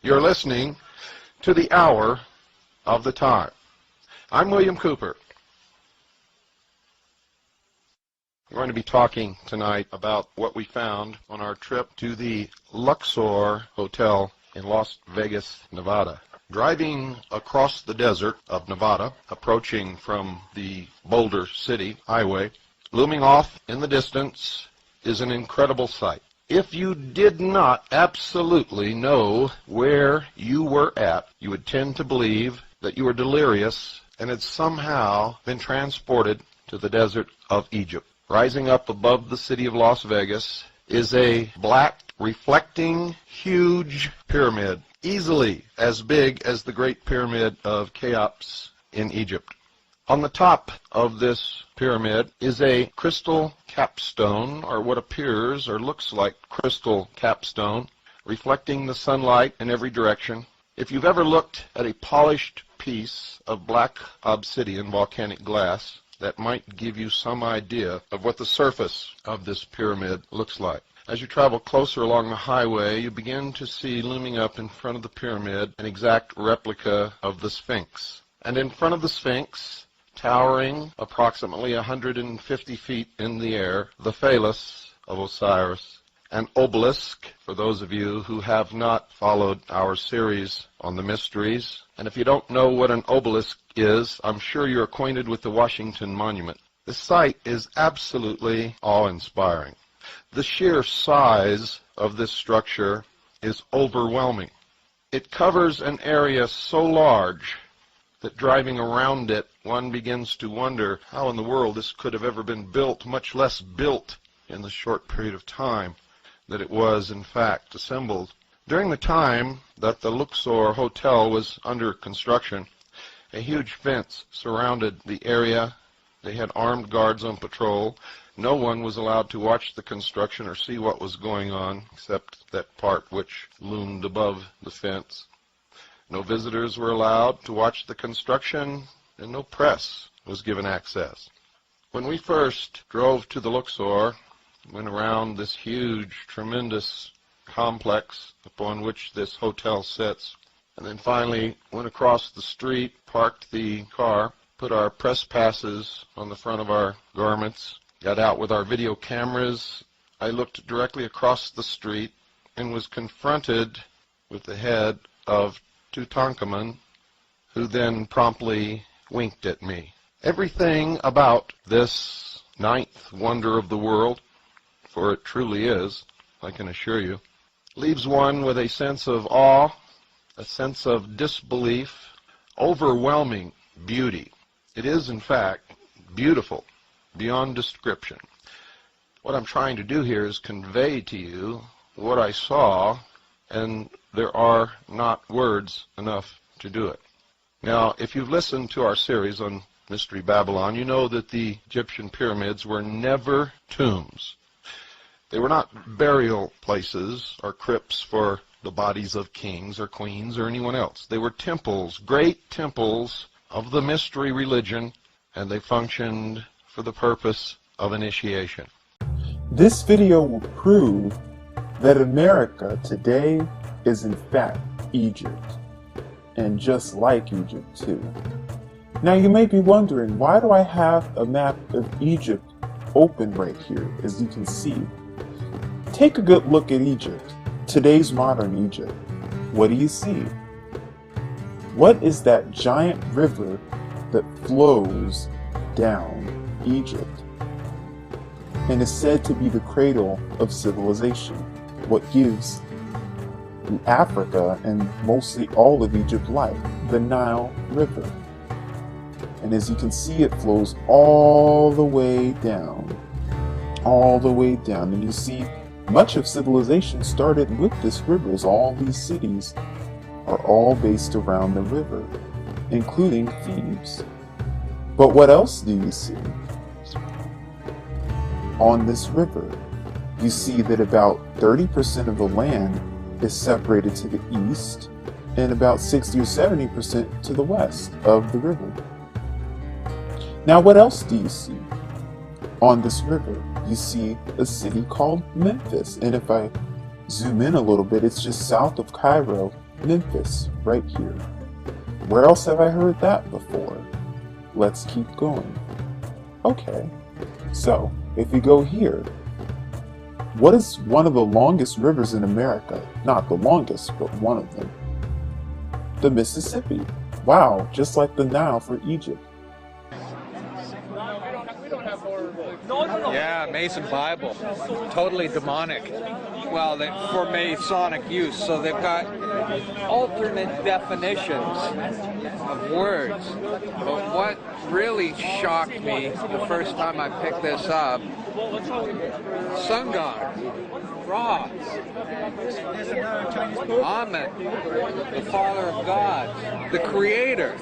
You're listening to the Hour of the Time. I'm William Cooper. We're going to be talking tonight about what we found on our trip to the Luxor Hotel in Las Vegas, Nevada. Driving across the desert of Nevada, approaching from the Boulder City Highway, looming off in the distance is an incredible sight. If you did not absolutely know where you were at, you would tend to believe that you were delirious and had somehow been transported to the desert of Egypt. Rising up above the city of Las Vegas is a black, reflecting, huge pyramid, easily as big as the Great Pyramid of Cheops in Egypt. On the top of this pyramid is a crystal capstone, or what appears or looks like crystal capstone, reflecting the sunlight in every direction. If you've ever looked at a polished piece of black obsidian volcanic glass, that might give you some idea of what the surface of this pyramid looks like. As you travel closer along the highway, you begin to see looming up in front of the pyramid an exact replica of the Sphinx. And in front of the Sphinx, towering approximately 150 feet in the air, the phallus of Osiris, an obelisk, for those of you who have not followed our series on the mysteries. And if you don't know what an obelisk is, I'm sure you're acquainted with the Washington Monument. The sight is absolutely awe-inspiring. The sheer size of this structure is overwhelming. It covers an area so large that driving around it, one begins to wonder how in the world this could have ever been built, much less built in the short period of time that it was, in fact, assembled. During the time that the Luxor Hotel was under construction, a huge fence surrounded the area. They had armed guards on patrol. No one was allowed to watch the construction or see what was going on, except that part which loomed above the fence. No visitors were allowed to watch the construction, and no press was given access. When we first drove to the Luxor, went around this huge, tremendous complex upon which this hotel sits, and then finally went across the street, parked the car, put our press passes on the front of our garments, got out with our video cameras. I looked directly across the street and was confronted with the head of Tutankhamun, who then promptly winked at me. Everything about this ninth wonder of the world, for it truly is, I can assure you, leaves one with a sense of awe, a sense of disbelief, overwhelming beauty. It is, in fact, beautiful beyond description. What I'm trying to do here is convey to you what I saw, and there are not words enough to do it. Now, if you've listened to our series on Mystery Babylon, you know that the Egyptian pyramids were never tombs. They were not burial places or crypts for the bodies of kings or queens or anyone else. They were temples, great temples of the mystery religion, and they functioned for the purpose of initiation. This video will prove that America today is in fact Egypt, and just like Egypt too. Now you may be wondering, why do I have a map of Egypt open right here, as you can see? Take a good look at Egypt, today's modern Egypt. What do you see? What is that giant river that flows down Egypt and is said to be the cradle of civilization? What gives Africa and mostly all of Egypt life? The Nile River. And as you can see, it flows all the way down, and you see much of civilization started with this river, as all these cities are all based around the river, including Thebes. But what else do you see? On this river, you see that about 30% of the land is separated to the east and about 60 or 70% to the west of the river. Now, what else do you see? On this river, you see a city called Memphis. And if I zoom in a little bit, it's just south of Cairo Memphis, right here. Where else have I heard that before? Let's keep going. Okay, so if we go here, what is one of the longest rivers in America? Not the longest, but one of them. The Mississippi. Wow, just like the Nile for Egypt. Yeah, Mason Bible. Totally demonic. Well, for Masonic use. So they've got alternate definitions of words. But what really shocked me the first time I picked this up, sun god, Ra, Amen, the Father of gods, the Creator,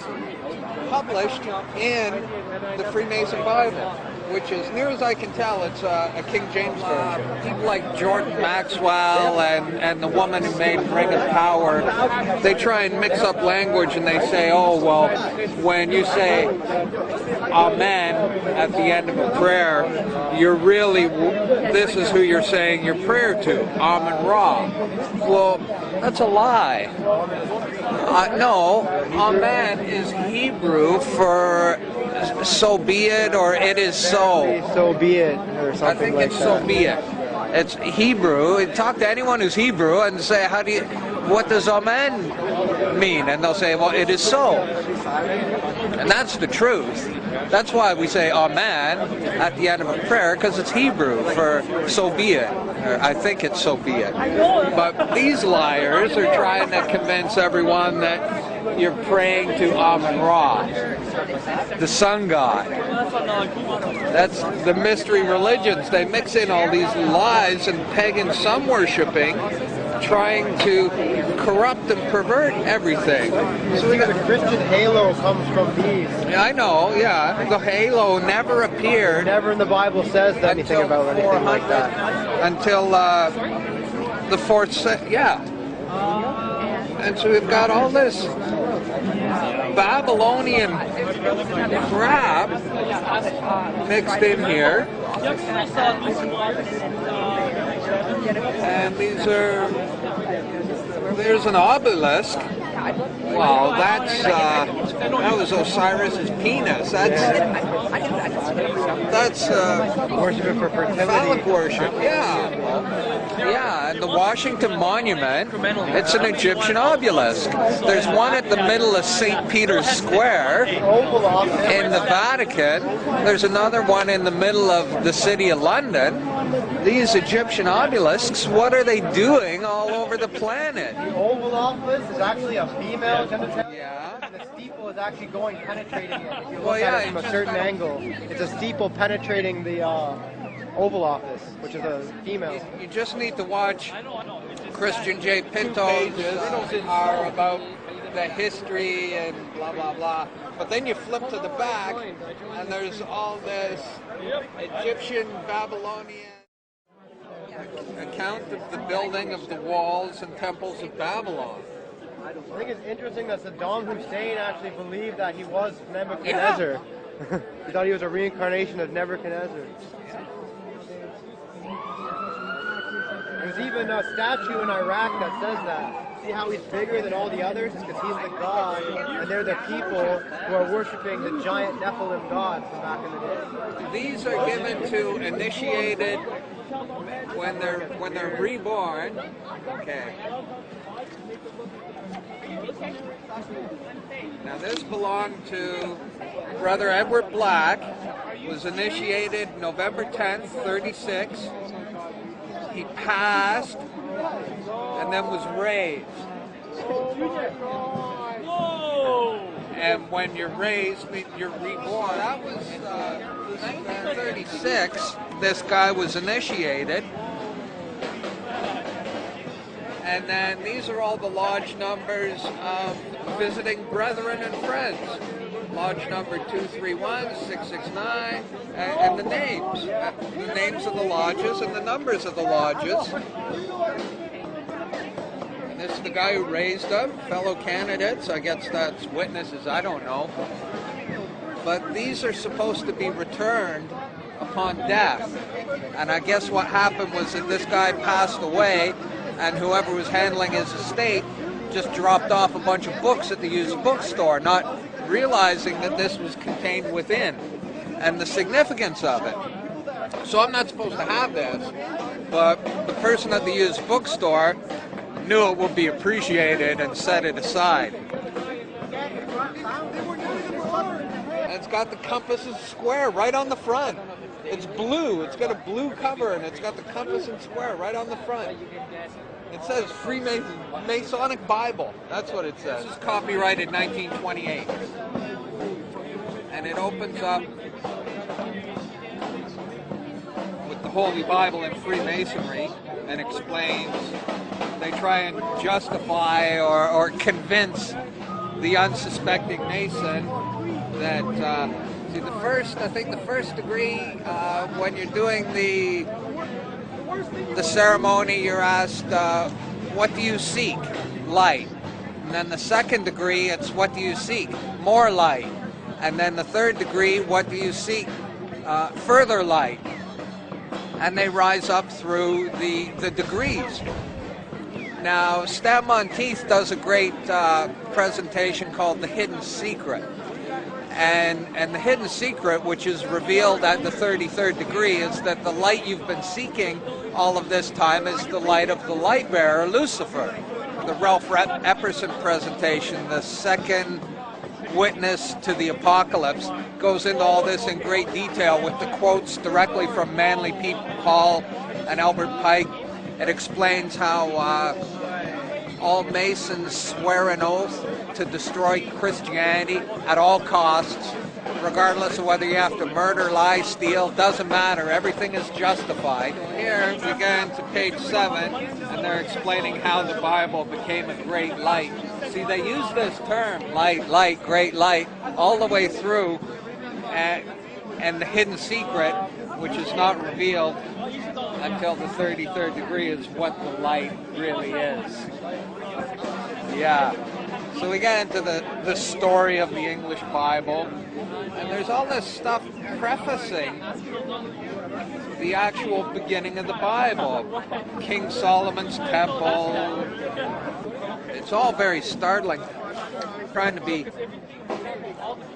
published in the Freemason Bible, which is, near as I can tell, it's a King James version. People like Jordan Maxwell and the woman who made Ring of Power, they try and mix up language and they say, oh, well, when you say Amen at the end of a prayer, you're really, this is who you're saying your prayer to, Amen Ra. Well, that's a lie. No, Amen is Hebrew for so be it, or it is so. So be it, or something. I think like it's that. so be it. It's Hebrew. Talk to anyone who's Hebrew and say, what does Amen mean? And they'll say, well, it is so. And that's the truth. That's why we say Amen at the end of a prayer, because it's Hebrew for so be it. Or I think it's so be it. But these liars are trying to convince everyone that you're praying to Amen Ra, the sun god. That's the mystery religions. They mix in all these lies and pagan sun worshipping, trying to corrupt and pervert everything. So the Christian halo comes from these. Yeah, I know, yeah. The halo never appeared. Never in the Bible says anything about anything like that. Until the 4th century, yeah. And so we've got all this Babylonian crap mixed in here. And these are, there's an obelisk. Well, that was Osiris's penis. That's Worshiping for fertility. phallic worship. Yeah, and the Washington Monument, it's an Egyptian obelisk. There's one at the middle of St. Peter's Square in the Vatican. There's another one in the middle of the city of London. These Egyptian obelisks, what are they doing all over the planet? The Oval Office is actually a female genitalia. Yeah. And the steeple is actually penetrating it. If you look Well, yeah, at it from a certain angle, it's a steeple penetrating the Oval Office, which is a female. You just need to watch Christian J. Pinto's are about the history and blah, blah, blah. But then you flip to the back, and there's all this Egyptian, Babylonian account of the building of the walls and temples of Babylon. I think it's interesting that Saddam Hussein actually believed that he was Nebuchadnezzar. He thought he was a reincarnation of Nebuchadnezzar. There's even a statue in Iraq that says that. See how he's bigger than all the others? It's because he's the god, and they're the people who are worshiping the giant Nephilim god from back in the day. These are given to initiated when they're reborn. Okay. Now this belonged to Brother Edward Black. Was initiated November 10th, 36. He passed and then was raised. And when you're raised, you're reborn. That was 1936. This guy was initiated. And then these are all the lodge numbers of visiting brethren and friends. Lodge number 231, 669, and the names. The names of the lodges and the numbers of the lodges. And this is the guy who raised them, fellow candidates. I guess that's witnesses, I don't know. But these are supposed to be returned upon death. And I guess what happened was that this guy passed away, and whoever was handling his estate just dropped off a bunch of books at the used bookstore, not realizing that this was contained within and the significance of it. So I'm not supposed to have this, but the person at the used bookstore knew it would be appreciated and set it aside. And it's got the compass and square right on the front. It's blue. It's got a blue cover, and it's got the compass and square right on the front. It says Masonic Bible. That's what it says. This is copyrighted 1928. And it opens up with the Holy Bible in Freemasonry and explains, they try and justify or convince the unsuspecting Mason that, I think the first degree, when you're doing the ceremony, you're asked, what do you seek? Light. And then the second degree, it's what do you seek? More light. And then the third degree, what do you seek? Further light. And they rise up through the degrees. Now, Stab Monteith does a great presentation called The Hidden Secret. And the hidden secret, which is revealed at the 33rd degree, is that the light you've been seeking all of this time is the light of the light bearer, Lucifer. The Ralph Epperson presentation, the second witness to the apocalypse, goes into all this in great detail with the quotes directly from Manly P. Paul and Albert Pike. It explains how all Masons swear an oath to destroy Christianity at all costs, regardless of whether you have to murder, lie, steal, doesn't matter. Everything is justified. Here we get into page 7, and they're explaining how the Bible became a great light. See, they use this term, light, light, great light, all the way through, and the hidden secret, which is not revealed until the 33rd degree, is what the light really is. Yeah. So we get into the story of the English Bible, and there's all this stuff prefacing the actual beginning of the Bible. King Solomon's temple. It's all very startling. I'm trying to be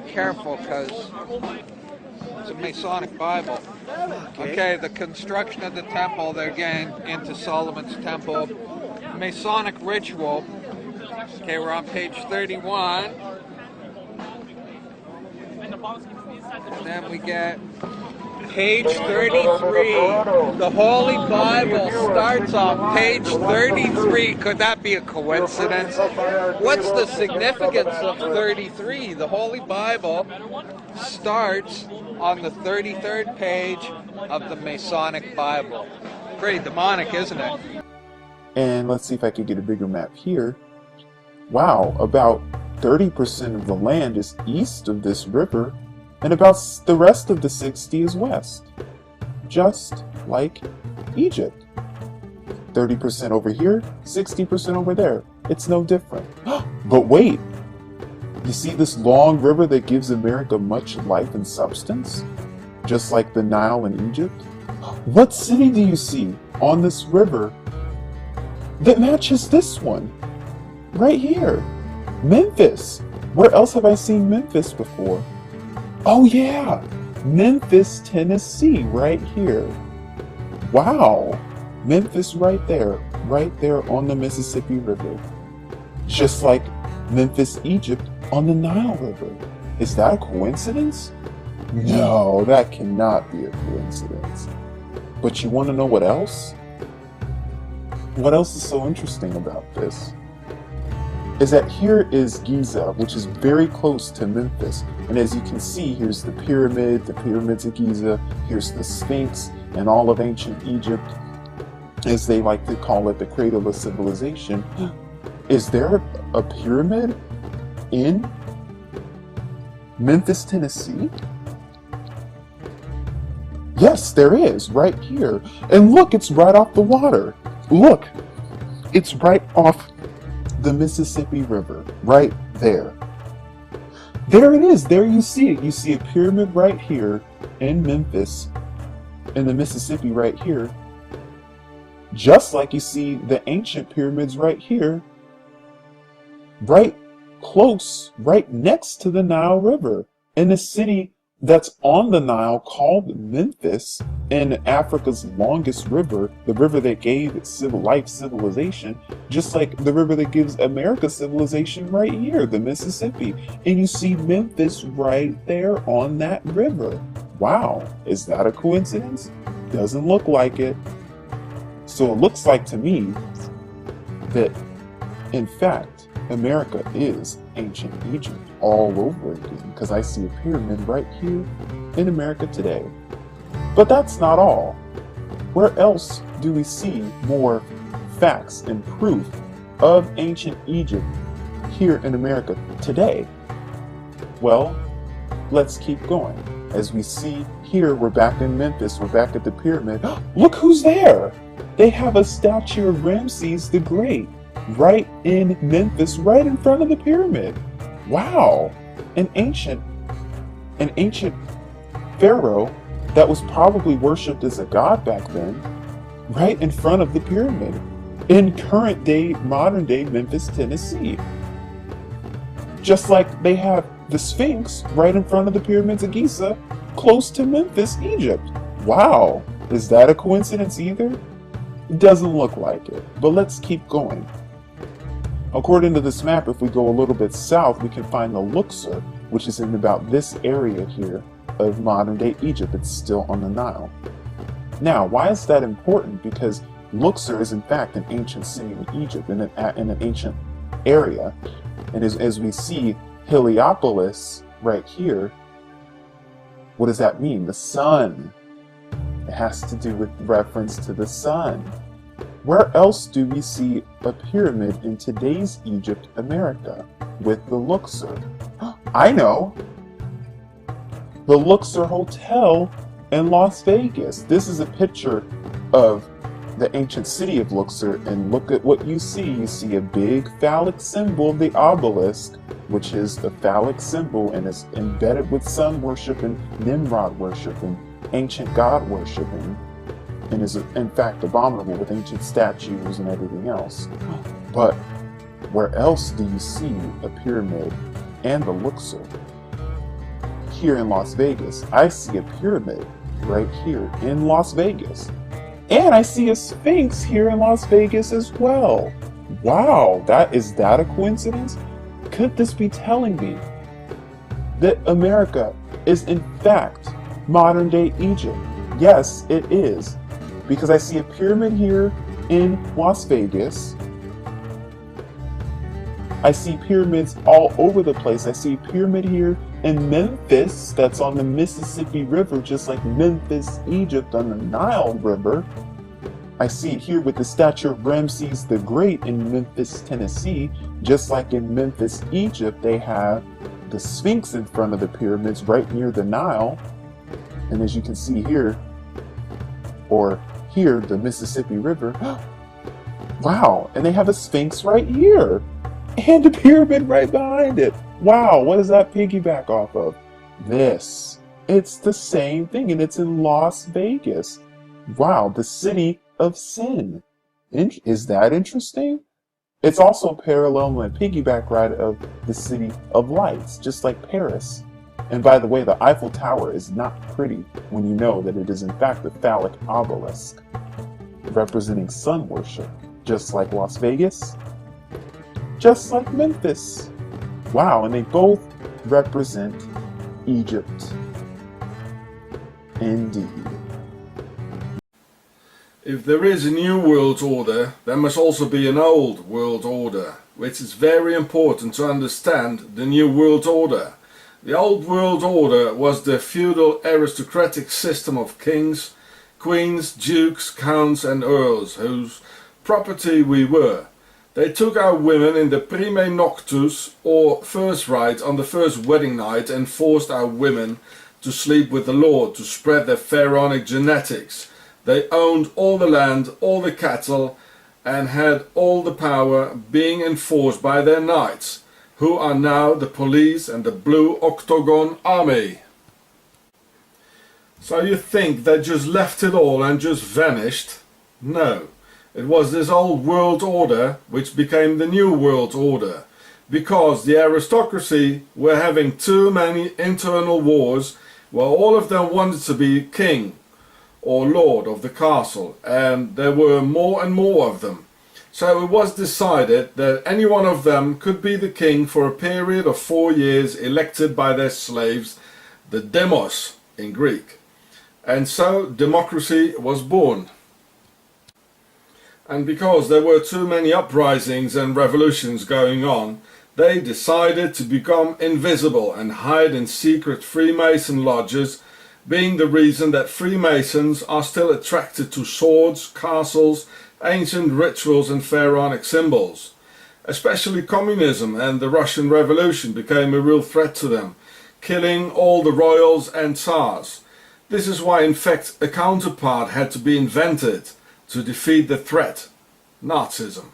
careful because it's a Masonic Bible. Okay, the construction of the temple, they're getting into Solomon's temple. Masonic ritual. Okay, we're on page 31. And then we get page 33. The Holy Bible starts on page 33. Could that be a coincidence? What's the significance of 33? The Holy Bible starts on the 33rd page of the Masonic Bible. Pretty demonic, isn't it? And let's see if I can get a bigger map here. Wow, about 30% of the land is east of this river, and about the rest of the 60 is west. Just like Egypt. 30% over here, 60% over there. It's no different. But wait! You see this long river that gives America much life and substance? Just like the Nile in Egypt? What city do you see on this river that matches this one? Right here. Memphis. Where else have I seen Memphis before? Oh yeah, Memphis, Tennessee, right here. Wow. Memphis right there on the Mississippi River. Just like Memphis, Egypt on the Nile River. Is that a coincidence? No, that cannot be a coincidence. But you want to know what else? What else is so interesting about this? Is that here is Giza, which is very close to Memphis. And as you can see, here's the pyramids of Giza, here's the Sphinx, and all of ancient Egypt, as they like to call it, the cradle of civilization. Is there a pyramid in Memphis, Tennessee? Yes, there is, right here. And look, it's right off the water. Look, it's right off the Mississippi River, right there. There it is, there you see it. You see a pyramid right here in Memphis, and the Mississippi right here. Just like you see the ancient pyramids right here right close, right next to the Nile River, in a city that's on the Nile called Memphis, in Africa's longest river, the river that gave life civilization, just like the river that gives America civilization right here, the Mississippi. And you see Memphis right there on that river. Wow, is that a coincidence? Doesn't look like it. So it looks like to me that, in fact, America is ancient Egypt all over again, because I see a pyramid right here in America today. But that's not all. Where else do we see more facts and proof of ancient Egypt here in America today? Well, let's keep going. As we see here, we're back in Memphis, we're back at the pyramid. Look who's there! They have a statue of Ramses the Great right in Memphis, right in front of the pyramid. Wow! An ancient pharaoh that was probably worshipped as a god back then, right in front of the pyramid, in current day, modern day Memphis, Tennessee. Just like they have the Sphinx right in front of the pyramids of Giza, close to Memphis, Egypt. Wow! Is that a coincidence either? It doesn't look like it, but let's keep going. According to this map, if we go a little bit south, we can find the Luxor, which is in about this area here of modern day Egypt. It's still on the Nile. Now, why is that important? Because Luxor is in fact an ancient city in Egypt, in an ancient area. And as we see Heliopolis right here, what does that mean? The sun. It has to do with reference to the sun. Where else do we see a pyramid in today's Egypt, America, with the Luxor? I know! The Luxor Hotel in Las Vegas. This is a picture of the ancient city of Luxor, and look at what you see. You see a big phallic symbol of the obelisk, which is the phallic symbol and is embedded with sun worship and Nimrod worship and ancient god worshiping, and is in fact abominable with ancient statues and everything else. But where else do you see a pyramid and the Luxor? Here in Las Vegas. I see a pyramid right here in Las Vegas. And I see a Sphinx here in Las Vegas as well. Wow, is that a coincidence? Could this be telling me that America is in fact modern day Egypt? Yes, it is. Because I see a pyramid here in Las Vegas. I see pyramids all over the place. I see a pyramid here in Memphis that's on the Mississippi River, just like Memphis, Egypt on the Nile River. I see it here with the statue of Ramses the Great in Memphis, Tennessee. Just like in Memphis, Egypt, they have the Sphinx in front of the pyramids right near the Nile. And as you can see here, or here, the Mississippi River. Wow, and they have a Sphinx right here. And a pyramid right behind it. Wow, what does that piggyback off of? This. It's the same thing, and it's in Las Vegas. Wow, the city of sin. Is that interesting? It's also parallel and a piggyback ride of the city of lights, just like Paris. And by the way, the Eiffel Tower is not pretty when you know that it is in fact a phallic obelisk, representing sun worship, just like Las Vegas, just like Memphis. Wow, and they both represent Egypt. Indeed. If there is a new world order, there must also be an old world order, which is very important to understand the new world order. The old world order was the feudal aristocratic system of kings, queens, dukes, counts and earls, whose property we were. They took our women in the prime noctus, or first rite on the first wedding night, and forced our women to sleep with the Lord to spread their pharaonic genetics. They owned all the land, all the cattle, and had all the power, being enforced by their knights, who are now the police and the Blue Octagon Army. So you think they just left it all and just vanished? No. It was this old world order which became the new world order. because the aristocracy were having too many internal wars where all of them wanted to be king or lord of the castle, and there were more and more of them. So it was decided that any one of them could be the king for a period of 4 years, elected by their slaves, the demos in Greek. And so democracy was born. And because there were too many uprisings and revolutions going on, they decided to become invisible and hide in secret Freemason lodges, being the reason that Freemasons are still attracted to swords, castles, ancient rituals and pharaonic symbols. Especially communism and the Russian Revolution became a real threat to them, killing all the royals and tsars. This is why in fact a counterpart had to be invented to defeat the threat, Nazism.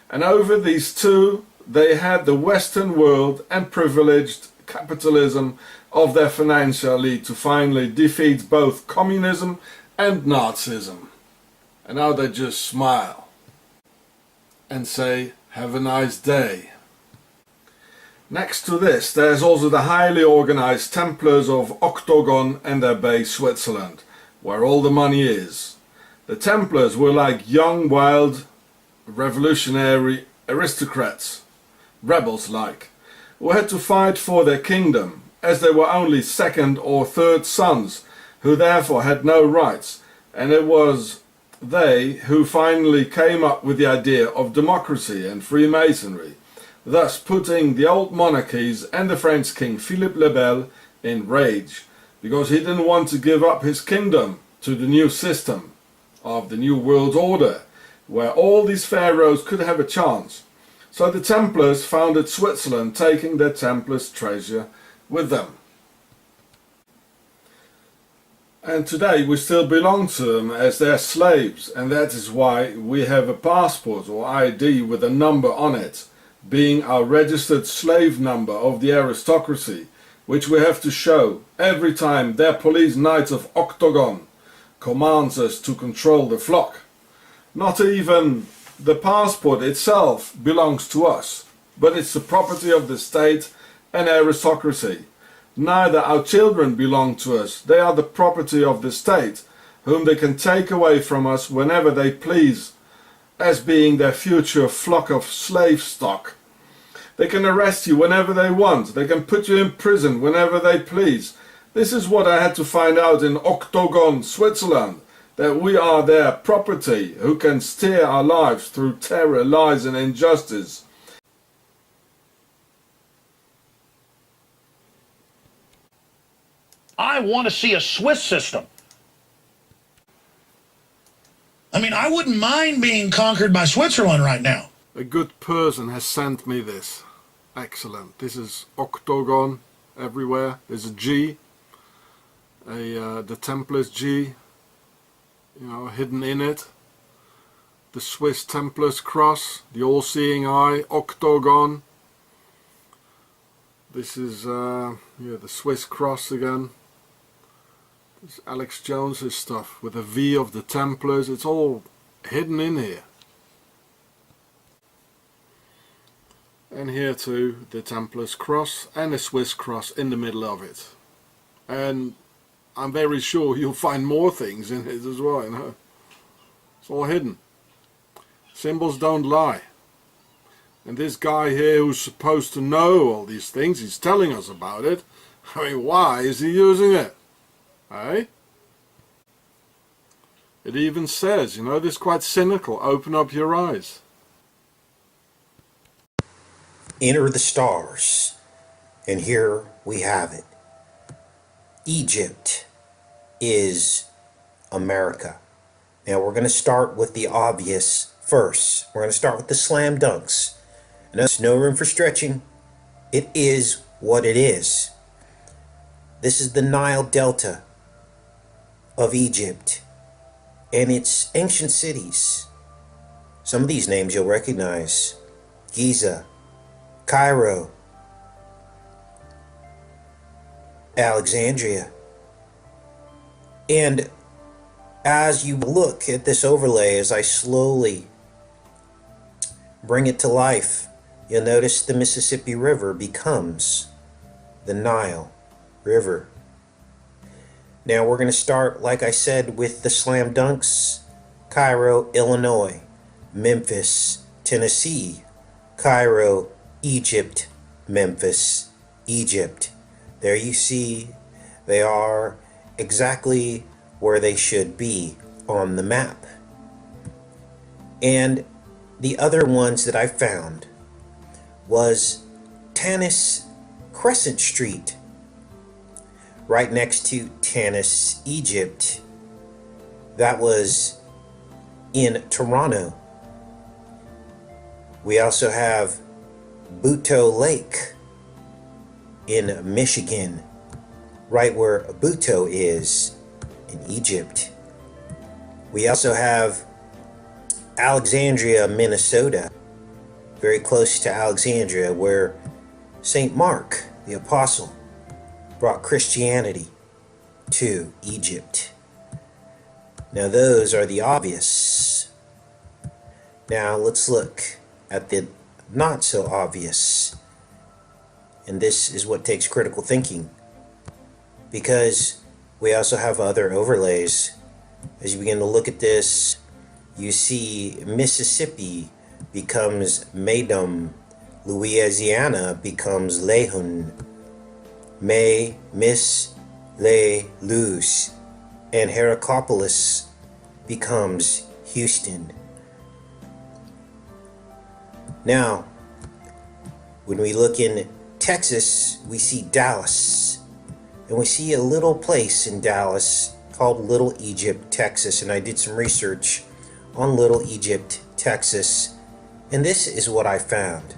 And over these two, they had the Western world and privileged capitalism of their financial elite to finally defeat both communism and Nazism. And now they just smile and say, have a nice day. Next to this, there's also the highly organized Templars of Octagon and their base Switzerland, where all the money is. The Templars were like young, wild, revolutionary aristocrats, rebels like, who had to fight for their kingdom, as they were only second or third sons, who therefore had no rights, and it was they who finally came up with the idea of democracy and Freemasonry, thus putting the old monarchies and the French king Philippe le Bel in rage, because he didn't want to give up his kingdom to the new system of the New World Order, where all these pharaohs could have a chance. So the Templars founded Switzerland, taking their Templars' treasure with them. And today we still belong to them as their slaves, and that is why we have a passport or ID with a number on it, being our registered slave number of the aristocracy, which we have to show every time their police knights of Octagon commands us to control the flock. Not even the passport itself belongs to us, but it's the property of the state and aristocracy. Neither our children belong to us, they are the property of the state, whom they can take away from us whenever they please, as being their future flock of slave stock. They can arrest you whenever they want, they can put you in prison whenever they please. This is what I had to find out in Octagon, Switzerland, that we are their property, who can steer our lives through terror, lies and injustice. I want to see a Swiss system. I mean, I wouldn't mind being conquered by Switzerland right now. A good person has sent me this. Excellent. This is Octagon everywhere. There's a G, the Templars G, hidden in it. The Swiss Templars cross, the all-seeing eye, Octagon. This is the Swiss cross again. It's Alex Jones's stuff with a V of the Templars. It's all hidden in here. And here too, the Templars cross and a Swiss cross in the middle of it. And I'm very sure you'll find more things in it as well, It's all hidden. Symbols don't lie. And this guy here who's supposed to know all these things, he's telling us about it. I mean, why is he using it? Eh? It even says, this is quite cynical, open up your eyes. Enter the stars, and here we have it. Egypt is America. Now we're going to start with the obvious first. We're going to start with the slam dunks. And there's no room for stretching. It is what it is. This is the Nile Delta of Egypt and its ancient cities. Some of these names you'll recognize: Giza, Cairo, Alexandria. And as you look at this overlay, as I slowly bring it to life, you'll notice the Mississippi River becomes the Nile River. Now we're going to start, like I said, with the slam dunks. Cairo, Illinois. Memphis, Tennessee. Cairo, Egypt. Memphis, Egypt. There you see they are exactly where they should be on the map. And the other ones that I found was Tanis Crescent Street, right next to Tanis, Egypt. That was in Toronto. We also have Buteau Lake in Michigan, right where Buteau is in Egypt. We also have Alexandria, Minnesota, very close to Alexandria, where St. Mark, the apostle, brought Christianity to Egypt. Now those are the obvious. Now let's look at the not so obvious. And this is what takes critical thinking, because we also have other overlays. As you begin to look at this, you see Mississippi becomes Maydom, Louisiana becomes Lehun, May, Miss, Le, Luz, and Heraclopolis becomes Houston. Now, when we look in Texas, we see Dallas, and we see a little place in Dallas called Little Egypt, Texas, and I did some research on Little Egypt, Texas, and this is what I found.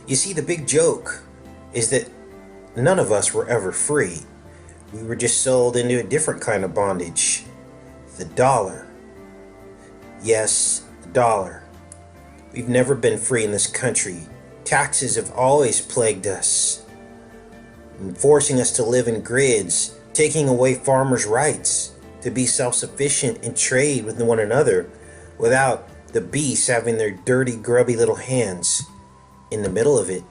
You see, the big joke is that none of us were ever free. We were just sold into a different kind of bondage. The dollar. Yes, the dollar. We've never been free in this country. Taxes have always plagued us, forcing us to live in grids, taking away farmers' rights to be self-sufficient and trade with one another without the beasts having their dirty, grubby little hands in the middle of it.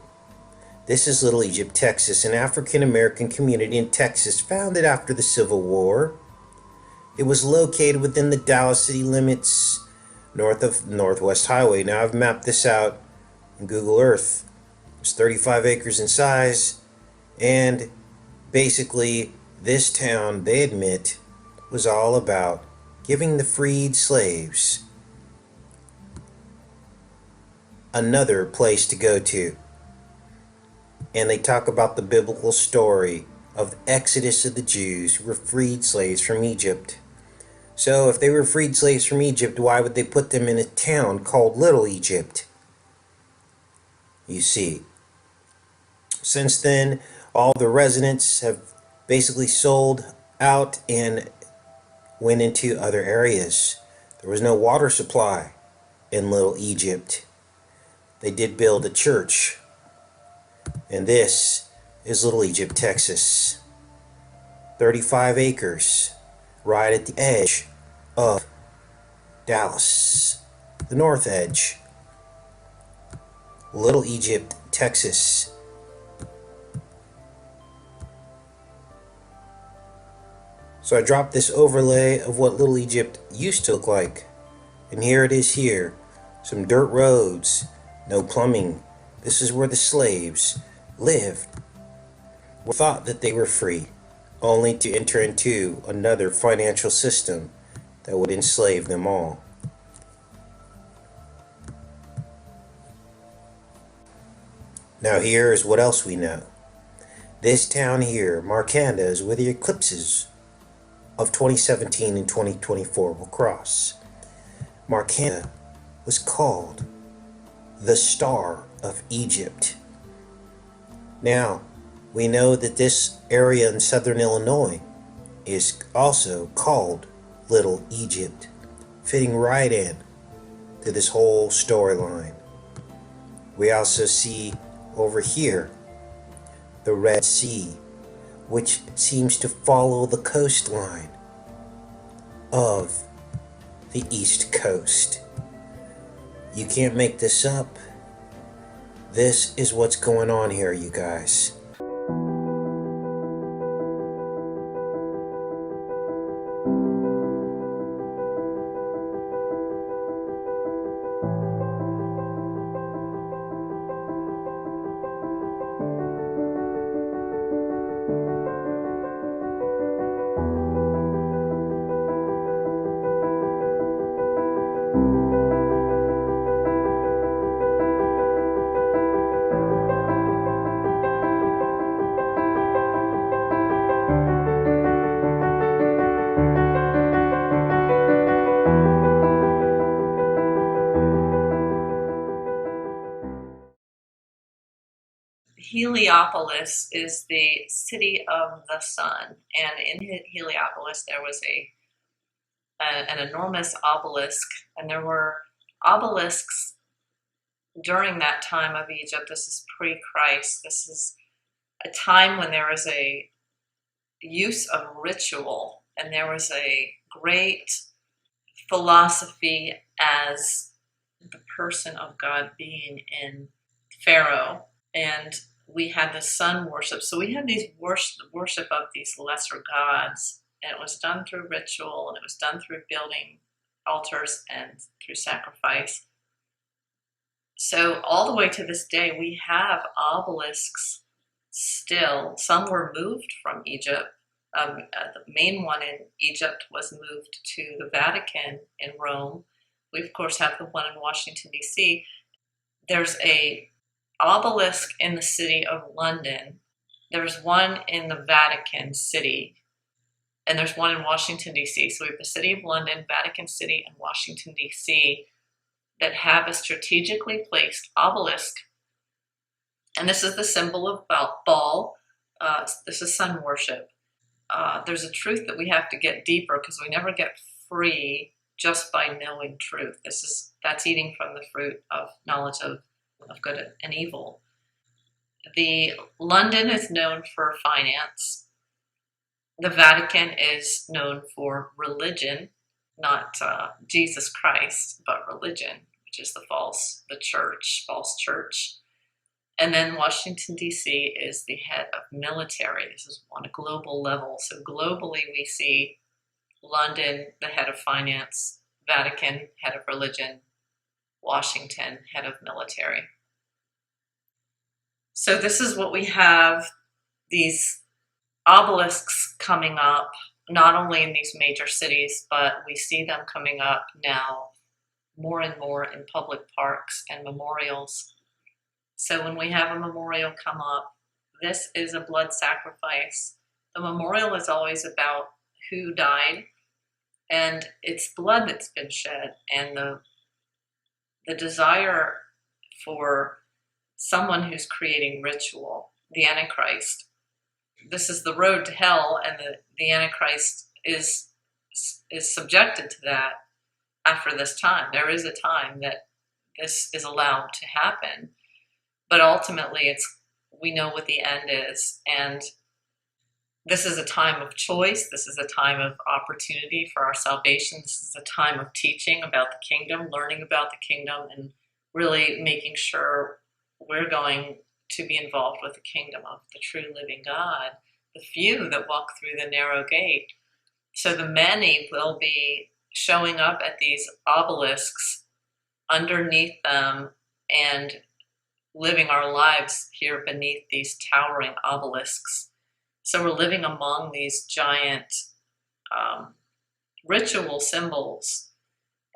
This is Little Egypt, Texas, an African-American community in Texas founded after the Civil War. It was located within the Dallas city limits, north of Northwest Highway. Now I've mapped this out in Google Earth. It's 35 acres in size, and basically this town, they admit, was all about giving the freed slaves another place to go to. And they talk about the biblical story of the exodus of the Jews who were freed slaves from Egypt. So if they were freed slaves from Egypt, why would they put them in a town called Little Egypt? You see, since then, all the residents have basically sold out and went into other areas. There was no water supply in Little Egypt. They did build a church. And this is Little Egypt, Texas. 35 acres, right at the edge of Dallas, the north edge. Little Egypt, Texas. So I dropped this overlay of what Little Egypt used to look like. And here it is here. Some dirt roads, no plumbing. This is where the slaves lived. We thought that they were free, only to enter into another financial system that would enslave them all. Now here is what else we know. This town here, Markanda, is where the eclipses of 2017 and 2024 will cross. Markanda was called the Star of Egypt. Now, we know that this area in southern Illinois is also called Little Egypt, fitting right in to this whole storyline. We also see over here the Red Sea, which seems to follow the coastline of the East Coast. You can't make this up. This is what's going on here, you guys. Heliopolis is the city of the sun, and in Heliopolis there was an enormous obelisk, and there were obelisks during that time of Egypt. This is pre-Christ. This is a time when there was a use of ritual, and there was a great philosophy as the person of God being in Pharaoh, and we had the sun worship. So we had these worship of these lesser gods, and it was done through ritual, and it was done through building altars and through sacrifice. So all the way to this day, we have obelisks still. Some were moved from Egypt. The main one in Egypt was moved to the Vatican in Rome. We, of course, have the one in Washington, D.C. There's a obelisk in the city of London. There's one in the Vatican City, and there's one in Washington, D.C. So we have the city of London, Vatican City, and Washington, D.C. that have a strategically placed obelisk. And this is the symbol of Baal. This is sun worship. There's a truth that we have to get deeper, because we never get free just by knowing truth. That's eating from the fruit of knowledge of good and evil. The London is known for finance. The Vatican is known for religion, not Jesus Christ, but religion, which is false church. And then Washington, D.C. is the head of military. This is on a global level. So globally, we see London, the head of finance, Vatican, head of religion, Washington, head of military. So this is what we have, these obelisks coming up, not only in these major cities, but we see them coming up now more and more in public parks and memorials. So when we have a memorial come up, this is a blood sacrifice. The memorial is always about who died, and it's blood that's been shed, and the desire for someone who's creating ritual, the Antichrist. This is the road to hell, and the Antichrist is subjected to that after this time. There is a time that this is allowed to happen, but ultimately we know what the end is, and this is a time of choice. This is a time of opportunity for our salvation. This is a time of teaching about the kingdom, learning about the kingdom, and really making sure we're going to be involved with the kingdom of the true living God, the few that walk through the narrow gate. So the many will be showing up at these obelisks, underneath them, and living our lives here beneath these towering obelisks. So we're living among these giant ritual symbols.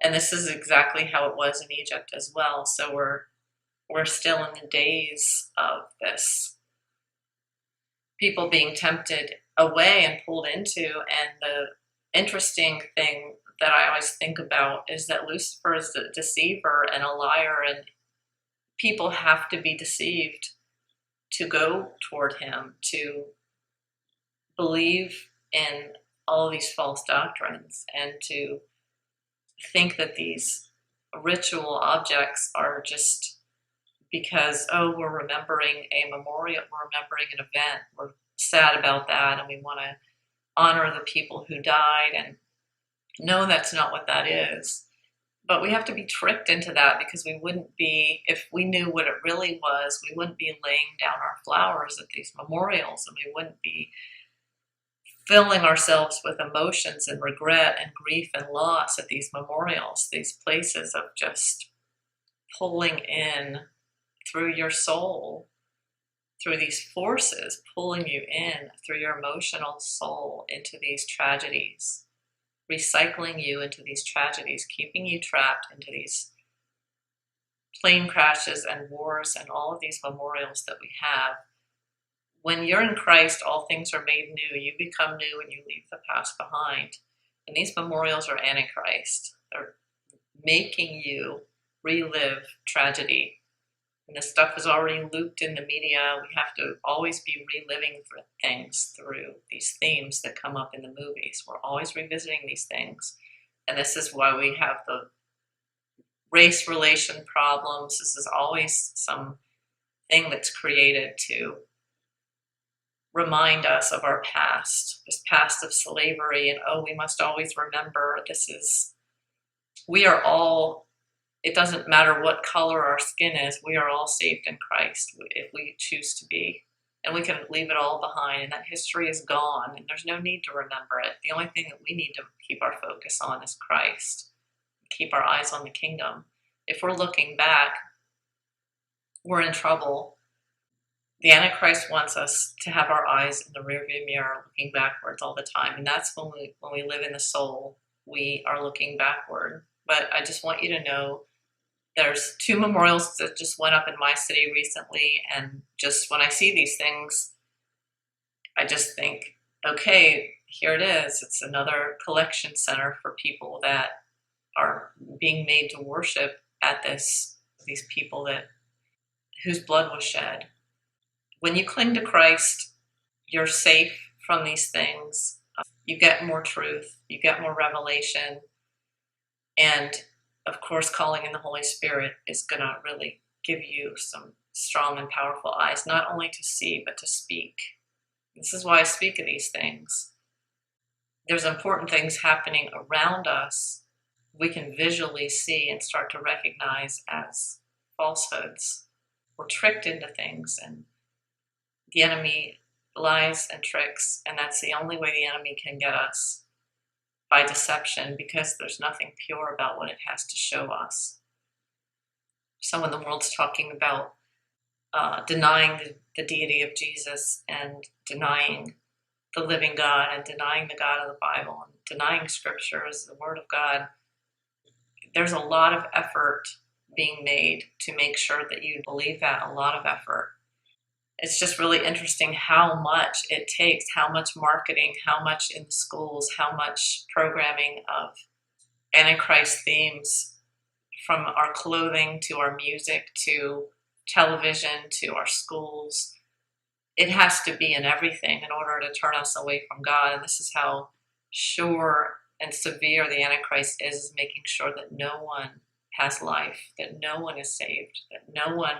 And this is exactly how it was in Egypt as well. So we're still in the days of this. People being tempted away and pulled into. And the interesting thing that I always think about is that Lucifer is a deceiver and a liar, and people have to be deceived to go toward him, to believe in all these false doctrines, and to think that these ritual objects are just because, oh, we're remembering a memorial, we're remembering an event, we're sad about that, and we want to honor the people who died. And no, that's not what that is. But we have to be tricked into that, because we wouldn't be, if we knew what it really was, we wouldn't be laying down our flowers at these memorials, and we wouldn't be filling ourselves with emotions and regret and grief and loss at these memorials, these places of just pulling in through your soul, through these forces, pulling you in through your emotional soul into these tragedies, recycling you into these tragedies, keeping you trapped into these plane crashes and wars and all of these memorials that we have. When you're in Christ, all things are made new. You become new and you leave the past behind. And these memorials are Antichrist. They're making you relive tragedy. And this stuff is already looped in the media. We have to always be reliving things through these themes that come up in the movies. We're always revisiting these things. And this is why we have the race relation problems. This is always some thing that's created to remind us of our past, this past of slavery, and we must always remember we are all, it doesn't matter what color our skin is, we are all saved in Christ if we choose to be. And we can leave it all behind, and that history is gone, and there's no need to remember it. The only thing that we need to keep our focus on is Christ, keep our eyes on the kingdom. If we're looking back, we're in trouble. The Antichrist wants us to have our eyes in the rearview mirror, looking backwards all the time. And that's when we live in the soul, we are looking backward. But I just want you to know there's 2 memorials that just went up in my city recently. And just when I see these things, I just think, okay, here it is. It's another collection center for people that are being made to worship at these people whose blood was shed. When you cling to Christ, you're safe from these things. You get more truth, you get more revelation, and of course, calling in the Holy Spirit is going to really give you some strong and powerful eyes, not only to see, but to speak. This is why I speak of these things. There's important things happening around us we can visually see and start to recognize as falsehoods. We're tricked into things, and the enemy lies and tricks, and that's the only way the enemy can get us, by deception, because there's nothing pure about what it has to show us. So when the world's talking about denying the deity of Jesus and denying the living God and denying the God of the Bible and denying Scripture as the Word of God, there's a lot of effort being made to make sure that you believe that, a lot of effort. It's just really interesting how much it takes, how much marketing, how much in the schools, how much programming of Antichrist themes, from our clothing to our music to television to our schools. It has to be in everything in order to turn us away from God. And this is how sure and severe the Antichrist is making sure that no one has life, that no one is saved, that no one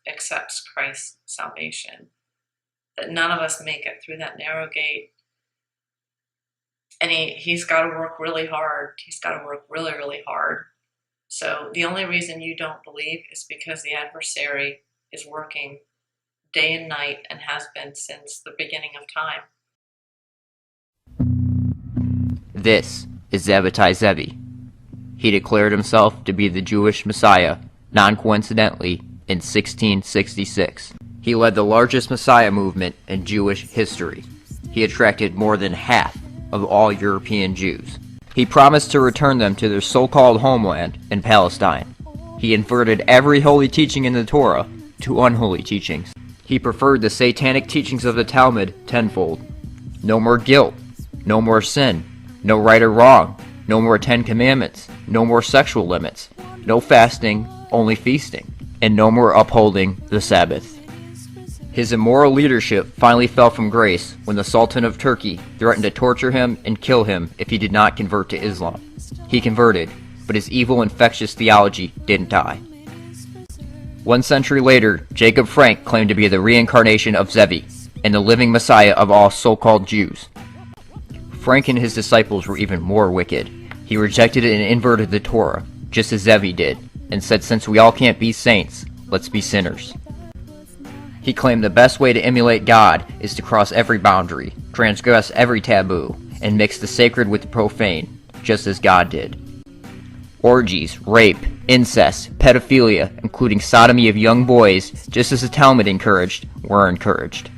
accepts Christ's salvation, that none of us make it through that narrow gate. And he's got to work really hard. He's got to work really, really hard. So the only reason you don't believe is because the adversary is working day and night and has been since the beginning of time. This is Zebbatai Zevi. He declared himself to be the Jewish Messiah, non-coincidentally, in 1666. He led the largest Messiah movement in Jewish history. He attracted more than half of all European Jews. He promised to return them to their so-called homeland in Palestine. He inverted every holy teaching in the Torah to unholy teachings. He preferred the satanic teachings of the Talmud tenfold. No more guilt, no more sin, no right or wrong, no more 10 commandments, no more sexual limits, no fasting, only feasting, and no more upholding the Sabbath. His immoral leadership finally fell from grace when the Sultan of Turkey threatened to torture him and kill him if he did not convert to Islam. He converted, but his evil, infectious theology didn't die. 1 century later, Jacob Frank claimed to be the reincarnation of Zevi and the living Messiah of all so-called Jews. Frank and his disciples were even more wicked. He rejected and inverted the Torah. just as Zevi did, and said since we all can't be saints, let's be sinners. He claimed the best way to emulate God is to cross every boundary, transgress every taboo, and mix the sacred with the profane, just as God did. Orgies, rape, incest, pedophilia, including sodomy of young boys, just as the Talmud encouraged, were encouraged.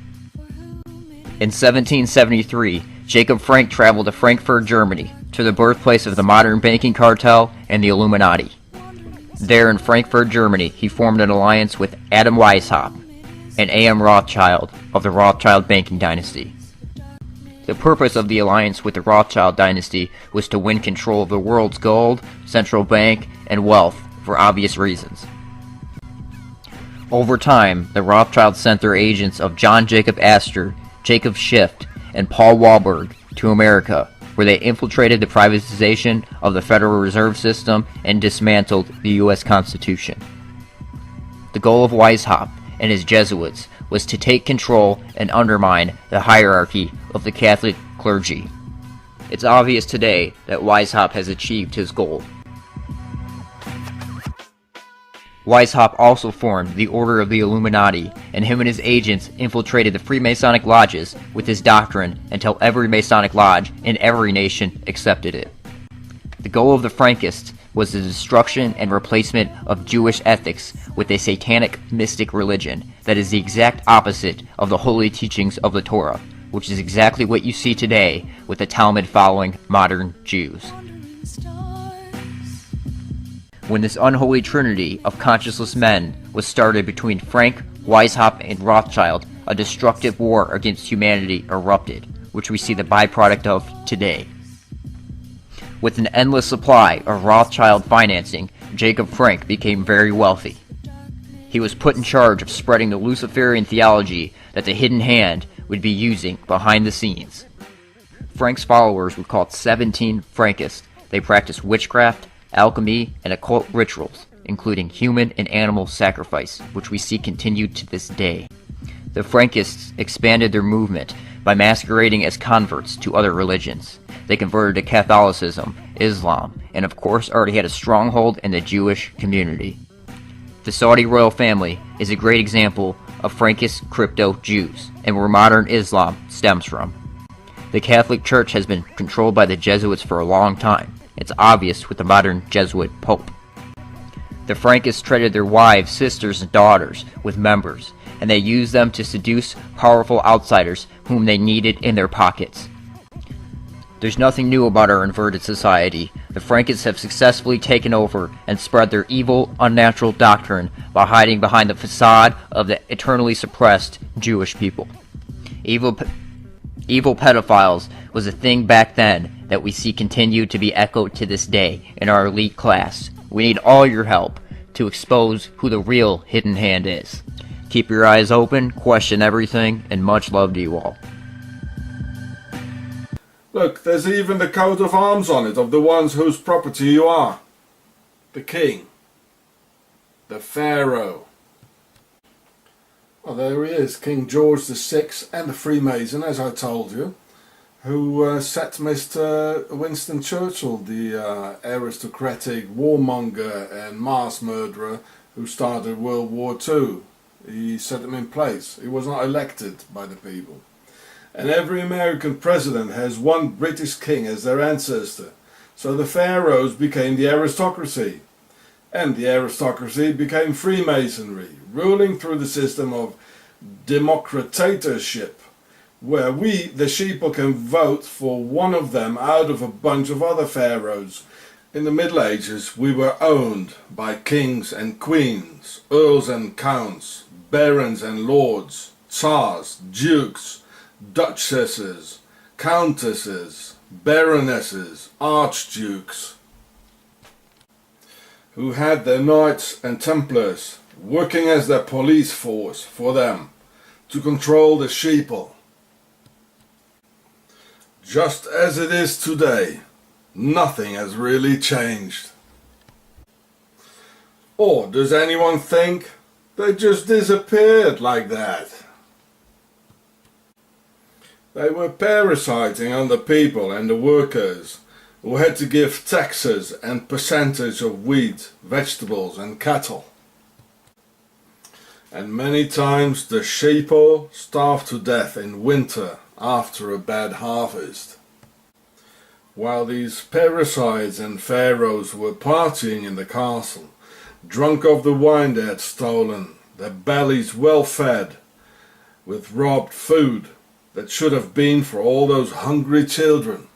In 1773, Jacob Frank traveled to Frankfurt, Germany, to the birthplace of the modern banking cartel and the Illuminati. There in Frankfurt, Germany, he formed an alliance with Adam Weishaupt, and A.M. Rothschild of the Rothschild banking dynasty. The purpose of the alliance with the Rothschild dynasty was to win control of the world's gold, central bank, and wealth for obvious reasons. Over time, the Rothschilds sent their agents of John Jacob Astor, Jacob Schiff, and Paul Warburg to America, where they infiltrated the privatization of the Federal Reserve System and dismantled the U.S. Constitution. The goal of Weishaupt and his Jesuits was to take control and undermine the hierarchy of the Catholic clergy. It's obvious today that Weishaupt has achieved his goal. Weishaupt also formed the Order of the Illuminati, and him and his agents infiltrated the Freemasonic lodges with his doctrine until every Masonic lodge in every nation accepted it. The goal of the Frankists was the destruction and replacement of Jewish ethics with a satanic mystic religion that is the exact opposite of the holy teachings of the Torah, which is exactly what you see today with the Talmud following modern Jews. When this unholy trinity of conscienceless men was started between Frank, Weishaupt, and Rothschild, a destructive war against humanity erupted, which we see the byproduct of today. With an endless supply of Rothschild financing, Jacob Frank became very wealthy. He was put in charge of spreading the Luciferian theology that the hidden hand would be using behind the scenes. Frank's followers were called 17 Frankists. They practiced witchcraft, alchemy, and occult rituals, including human and animal sacrifice, which we see continued to this day. The Frankists expanded their movement by masquerading as converts to other religions. They converted to Catholicism, Islam, and of course already had a stronghold in the Jewish community. The Saudi royal family is a great example of Frankist crypto Jews, and where modern Islam stems from. The Catholic Church has been controlled by the Jesuits for a long time. It's obvious with the modern Jesuit Pope. The Frankists traded their wives, sisters, and daughters with members, and they used them to seduce powerful outsiders whom they needed in their pockets. There's nothing new about our inverted society. The Frankists have successfully taken over and spread their evil, unnatural doctrine by hiding behind the facade of the eternally suppressed Jewish people. Evil pedophiles was a thing back then that we see continued to be echoed to this day in our elite class. We need all your help to expose who the real hidden hand is. Keep your eyes open, question everything, and much love to you all. Look, there's even the coat of arms on it of the ones whose property you are. The king. The pharaoh. Well, there he is, King George VI and the Freemason, as I told you, who set Mr. Winston Churchill, the aristocratic warmonger and mass murderer who started World War II. He set him in place. He was not elected by the people. And every American president has one British king as their ancestor. So the pharaohs became the aristocracy. And the aristocracy became Freemasonry, ruling through the system of democratorship, where we, the sheeple, can vote for one of them out of a bunch of other pharaohs. In the Middle Ages, we were owned by kings and queens, earls and counts, barons and lords, tsars, dukes, duchesses, countesses, baronesses, archdukes, who had their knights and templars working as their police force for them to control the sheeple. Just as it is today, nothing has really changed. Or does anyone think they just disappeared like that? They were parasiting on the people and the workers, who had to give taxes and percentage of wheat, vegetables and cattle. And many times the sheeple starved to death in winter after a bad harvest. While these parasites and pharaohs were partying in the castle, drunk of the wine they had stolen, their bellies well fed, with robbed food that should have been for all those hungry children.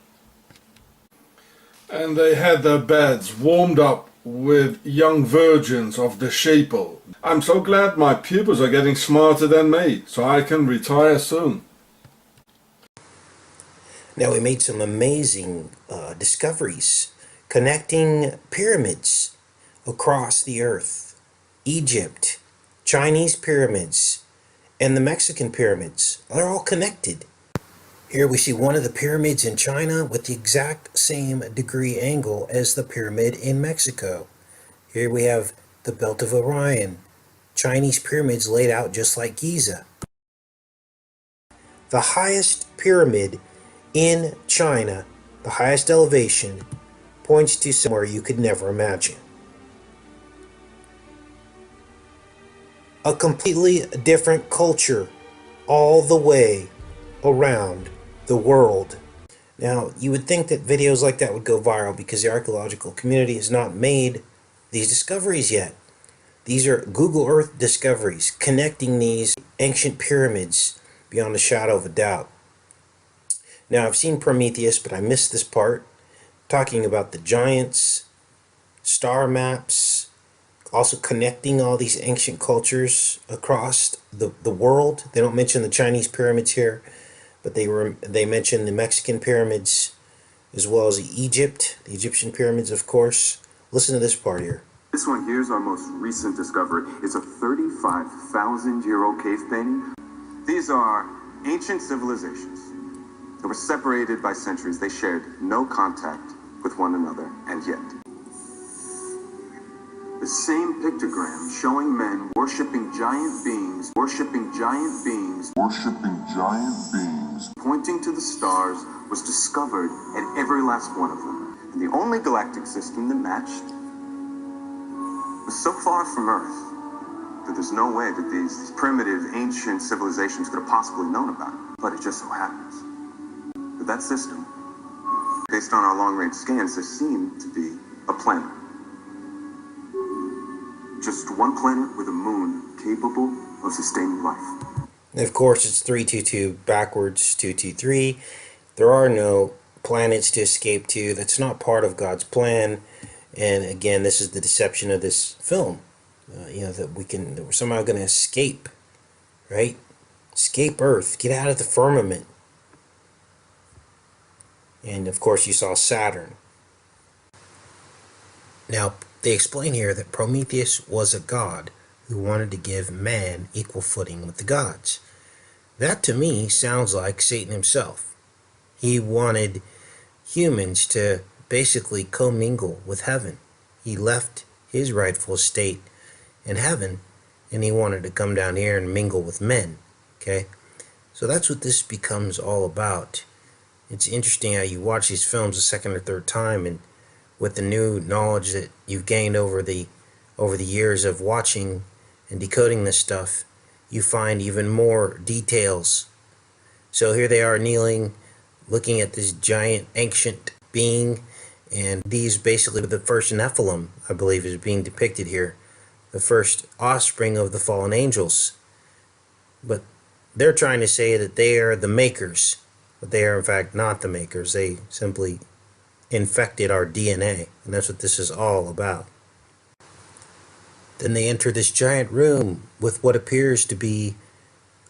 And they had their beds warmed up with young virgins of the sheeple. I'm so glad my pupils are getting smarter than me, so I can retire soon. Now, we made some amazing discoveries connecting pyramids across the earth. Egypt, Chinese pyramids, and the Mexican pyramids are all connected. Here we see one of the pyramids in China with the exact same degree angle as the pyramid in Mexico. Here we have the Belt of Orion, Chinese pyramids laid out just like Giza. The highest pyramid in China, the highest elevation, points to somewhere you could never imagine. A completely different culture all the way around the world. Now, you would think that videos like that would go viral because the archaeological community has not made these discoveries yet. These are Google Earth discoveries connecting these ancient pyramids beyond a shadow of a doubt. Now, I've seen Prometheus, but I missed this part, talking about the giants, star maps, also connecting all these ancient cultures across the world. They don't mention the Chinese pyramids here, but they mention the Mexican pyramids as well as Egypt, the Egyptian pyramids, of course. Listen to this part here. This one here is our most recent discovery. It's a 35,000-year-old cave painting. These are ancient civilizations that were separated by centuries. They shared no contact with one another, and yet the same pictogram showing men worshiping giant beings, pointing to the stars, was discovered in every last one of them. And the only galactic system that matched was so far from Earth that there's no way that these primitive ancient civilizations could have possibly known about it. But it just so happens that that system, based on our long-range scans, there seemed to be a planet. Just one planet with a moon capable of sustaining life. And of course, it's 322 backwards 223. There are no planets to escape to. That's not part of God's plan. And again, this is the deception of this film. That we're somehow going to escape, right? Escape Earth. Get out of the firmament. And of course, you saw Saturn. Now, they explain here that Prometheus was a god who wanted to give man equal footing with the gods. That to me sounds like Satan himself. He wanted humans to basically commingle with heaven. He left his rightful state in heaven and he wanted to come down here and mingle with men. Okay? So that's what this becomes all about. It's interesting how you watch these films a second or third time, and with the new knowledge that you've gained over the years of watching and decoding this stuff, you find even more details. So here they are kneeling, looking at this giant ancient being, and these basically the first Nephilim, I believe, is being depicted here, the first offspring of the fallen angels. But they're trying to say that they are the makers, but they are in fact not the makers. They simply infected our DNA, and that's what this is all about. Then they enter this giant room with what appears to be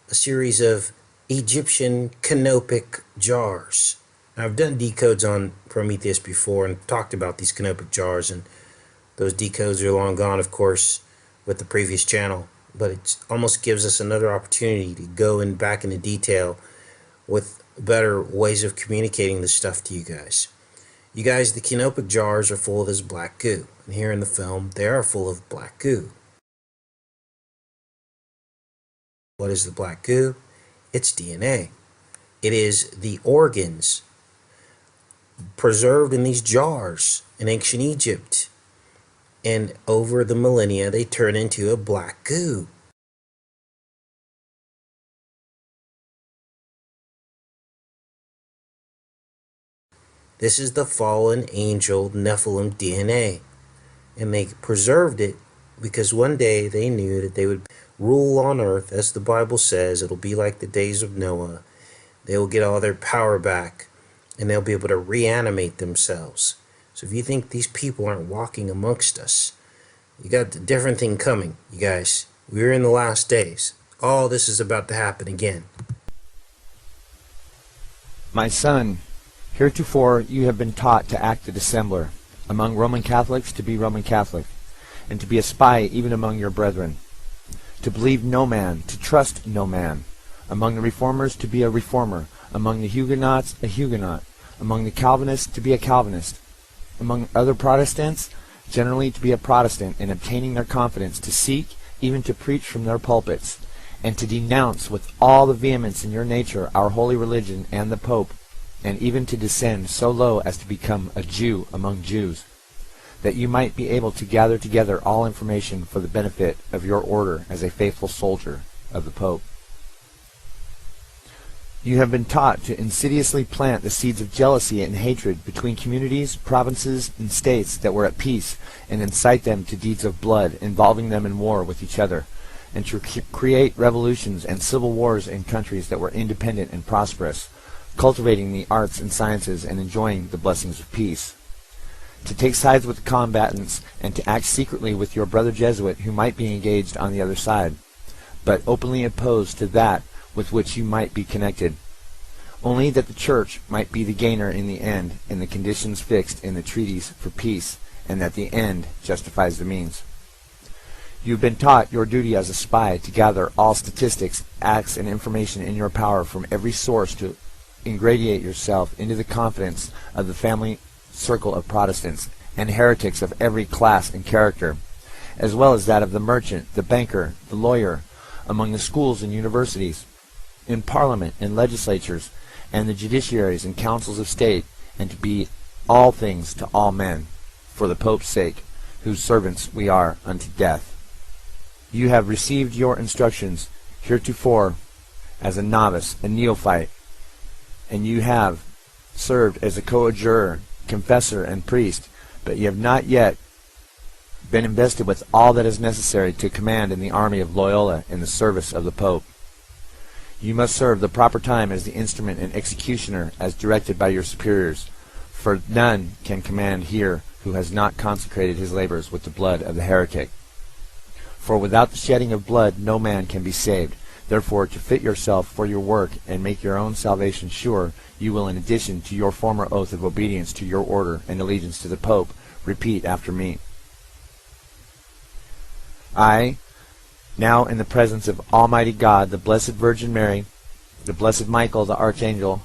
a series of Egyptian canopic jars. Now, I've done decodes on Prometheus before and talked about these canopic jars, and those decodes are long gone, of course, with the previous channel, but it almost gives us another opportunity to go back into detail with better ways of communicating this stuff to you guys. You guys, the canopic jars are full of this black goo, and here in the film, they are full of black goo. What is the black goo? It's DNA. It is the organs preserved in these jars in ancient Egypt. And over the millennia, they turn into a black goo. This is the fallen angel Nephilim DNA. And they preserved it because one day they knew that they would rule on earth, as the Bible says. It'll be like the days of Noah. They will get all their power back, and they'll be able to reanimate themselves. So if you think these people aren't walking amongst us, you got a different thing coming, you guys. We're in the last days. All this is about to happen again. My son, heretofore you have been taught to act a dissembler among Roman Catholics, to be Roman Catholic, and to be a spy even among your brethren, to believe no man, to trust no man, among the Reformers to be a Reformer, among the Huguenots a Huguenot, among the Calvinists to be a Calvinist, among other Protestants generally to be a Protestant, in obtaining their confidence, to seek, even to preach from their pulpits, and to denounce with all the vehemence in your nature our holy religion and the Pope, and even to descend so low as to become a Jew among Jews, that you might be able to gather together all information for the benefit of your order as a faithful soldier of the Pope. You have been taught to insidiously plant the seeds of jealousy and hatred between communities, provinces, and states that were at peace, and incite them to deeds of blood, involving them in war with each other, and to create revolutions and civil wars in countries that were independent and prosperous, cultivating the arts and sciences and enjoying the blessings of peace. To take sides with the combatants, and to act secretly with your brother Jesuit who might be engaged on the other side, but openly opposed to that with which you might be connected, only that the Church might be the gainer in the end in the conditions fixed in the treaties for peace, and that the end justifies the means. You have been taught your duty as a spy to gather all statistics, acts, and information in your power from every source, to ingratiate yourself into the confidence of the family circle of Protestants and heretics of every class and character, as well as that of the merchant, the banker, the lawyer, among the schools and universities, in Parliament and legislatures, and the judiciaries and councils of state, and to be all things to all men, for the Pope's sake, whose servants we are unto death. You have received your instructions heretofore as a novice, a neophyte, and you have served as a coadjutor, confessor, and priest, but you have not yet been invested with all that is necessary to command in the army of Loyola in the service of the Pope. You must serve the proper time as the instrument and executioner as directed by your superiors, for none can command here who has not consecrated his labors with the blood of the heretic. For without the shedding of blood no man can be saved. Therefore, to fit yourself for your work and make your own salvation sure, you will, in addition to your former oath of obedience to your order and allegiance to the Pope, repeat after me. I, now in the presence of Almighty God, the Blessed Virgin Mary, the Blessed Michael the Archangel,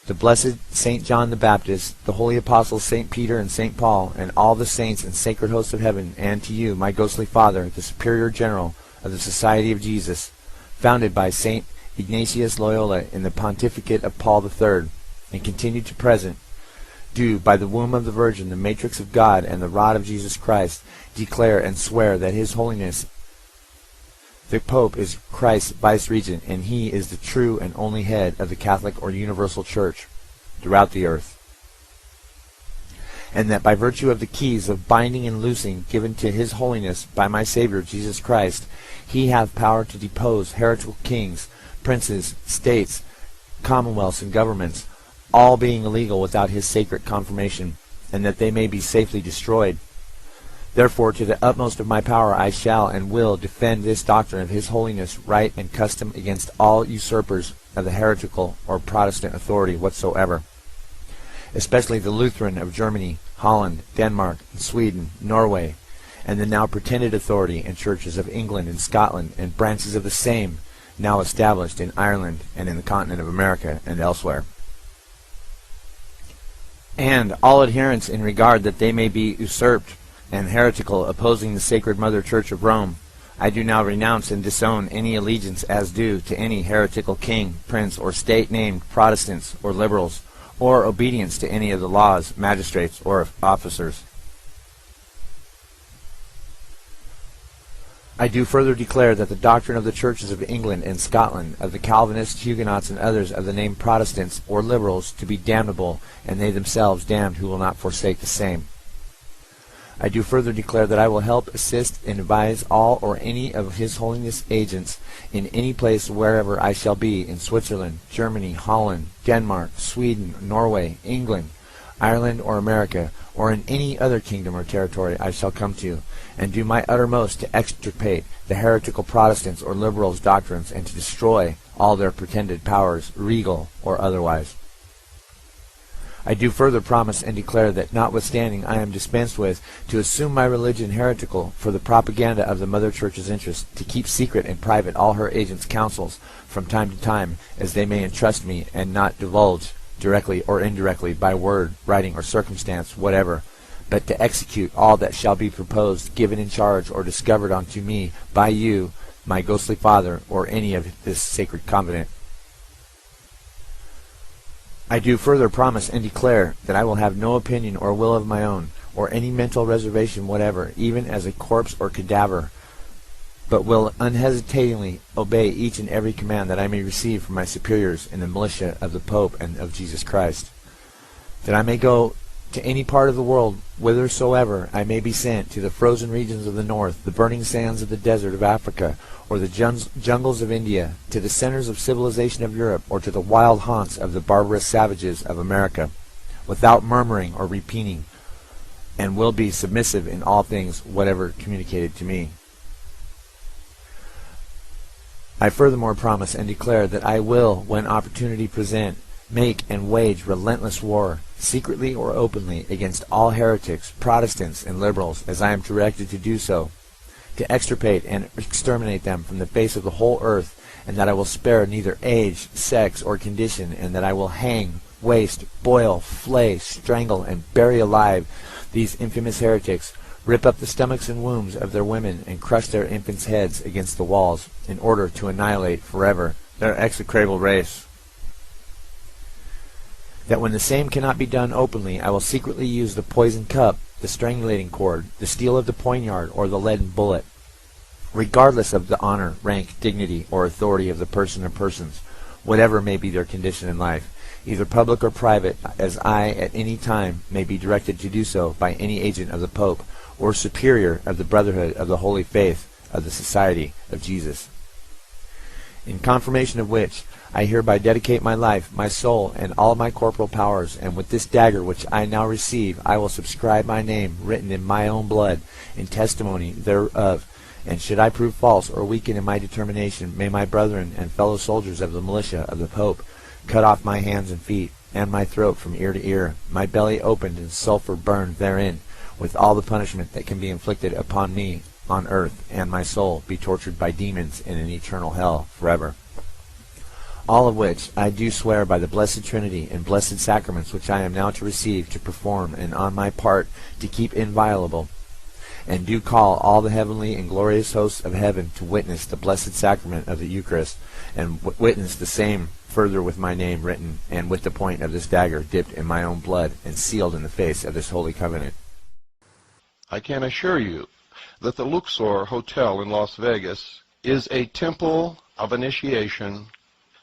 the Blessed Saint John the Baptist, the Holy Apostles Saint Peter and Saint Paul, and all the saints and sacred hosts of heaven, and to you, my ghostly Father, the Superior General of the Society of Jesus, founded by Saint Ignatius Loyola in the pontificate of Paul III, and continued to present, do, by the womb of the Virgin, the matrix of God, and the rod of Jesus Christ, declare and swear that His Holiness the Pope is Christ's vice-regent, and he is the true and only head of the Catholic or Universal Church throughout the earth, and that by virtue of the keys of binding and loosing given to His Holiness by my Savior Jesus Christ, he hath power to depose heretical kings, princes, states, commonwealths, and governments, all being illegal without his sacred confirmation, and that they may be safely destroyed. Therefore, to the utmost of my power I shall and will defend this doctrine of His Holiness, right and custom against all usurpers of the heretical or Protestant authority whatsoever, especially the Lutheran of Germany, Holland, Denmark, Sweden, Norway, and the now pretended authority and churches of England and Scotland, and branches of the same now established in Ireland and in the continent of America and elsewhere. And all adherents in regard that they may be usurped and heretical, opposing the Sacred Mother Church of Rome, I do now renounce and disown any allegiance as due to any heretical king, prince, or state named Protestants or liberals, or obedience to any of the laws, magistrates, or officers. I do further declare that the doctrine of the churches of England and Scotland, of the Calvinists, Huguenots, and others of the name Protestants or Liberals, to be damnable, and they themselves damned who will not forsake the same. I do further declare that I will help, assist, and advise all or any of His Holiness agents in any place wherever I shall be, in Switzerland, Germany, Holland, Denmark, Sweden, Norway, England, Ireland, or America, or in any other kingdom or territory I shall come to, and do my uttermost to extirpate the heretical Protestants or Liberals' doctrines, and to destroy all their pretended powers, regal or otherwise. I do further promise and declare that, notwithstanding I am dispensed with to assume my religion heretical for the propaganda of the Mother Church's interest, to keep secret and private all her agents' counsels from time to time, as they may entrust me, and not divulge, directly or indirectly, by word, writing, or circumstance whatever, but to execute all that shall be proposed, given in charge, or discovered unto me by you, my ghostly father, or any of this sacred covenant. I do further promise and declare that I will have no opinion or will of my own, or any mental reservation whatever, even as a corpse or cadaver, but will unhesitatingly obey each and every command that I may receive from my superiors in the militia of the Pope and of Jesus Christ, that I may go to any part of the world whithersoever I may be sent, to the frozen regions of the north, the burning sands of the desert of Africa, or the jungles of India, to the centers of civilization of Europe, or to the wild haunts of the barbarous savages of America, without murmuring or repining, and will be submissive in all things whatever communicated to me. I furthermore promise and declare that I will, when opportunity present, make and wage relentless war, secretly or openly, against all heretics, Protestants, and Liberals, as I am directed to do so, to extirpate and exterminate them from the face of the whole earth, and that I will spare neither age, sex, or condition, and that I will hang, waste, boil, flay, strangle, and bury alive these infamous heretics, rip up the stomachs and wombs of their women, and crush their infants' heads against the walls, in order to annihilate forever their execrable race. That when the same cannot be done openly, I will secretly use the poisoned cup, the strangulating cord, the steel of the poignard, or the leaden bullet, regardless of the honor, rank, dignity, or authority of the person or persons, whatever may be their condition in life, either public or private, as I at any time may be directed to do so by any agent of the Pope, or superior of the Brotherhood of the Holy Faith of the Society of Jesus. In confirmation of which, I hereby dedicate my life, my soul, and all my corporal powers, and with this dagger which I now receive, I will subscribe my name, written in my own blood, in testimony thereof, and should I prove false or weaken in my determination, may my brethren and fellow soldiers of the militia of the Pope cut off my hands and feet, and my throat from ear to ear, my belly opened and sulphur burned therein, with all the punishment that can be inflicted upon me on earth, and my soul be tortured by demons in an eternal hell forever. All of which I do swear by the Blessed Trinity and blessed sacraments which I am now to receive, to perform, and on my part to keep inviolable, and do call all the heavenly and glorious hosts of heaven to witness the blessed sacrament of the Eucharist, and witness the same further with my name written, and with the point of this dagger dipped in my own blood, and sealed in the face of this holy covenant. I can assure you that the Luxor Hotel in Las Vegas is a temple of initiation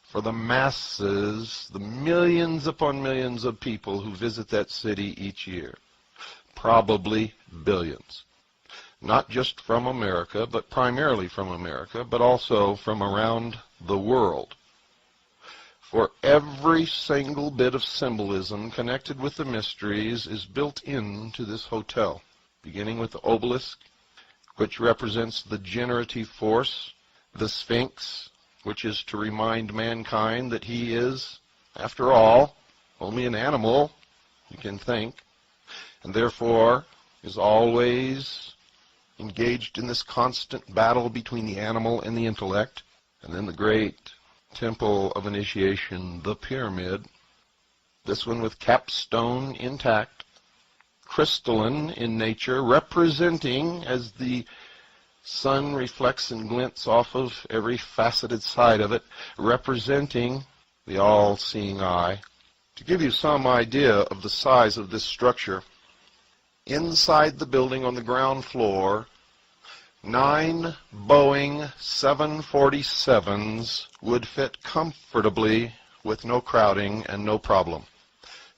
for the masses, the millions upon millions of people who visit that city each year. Probably billions. Not just from America, but primarily from America, but also from around the world. For every single bit of symbolism connected with the mysteries is built into this hotel, beginning with the obelisk, which represents the generative force, the Sphinx, which is to remind mankind that he is, after all, only an animal who can think, and therefore is always engaged in this constant battle between the animal and the intellect. And then the great temple of initiation, the pyramid, this one with capstone intact, crystalline in nature, representing, as the sun reflects and glints off of every faceted side of it, representing the all-seeing eye, To give you some idea of the size of this structure, inside the building on the ground floor, 9 Boeing 747s would fit comfortably with no crowding and no problem.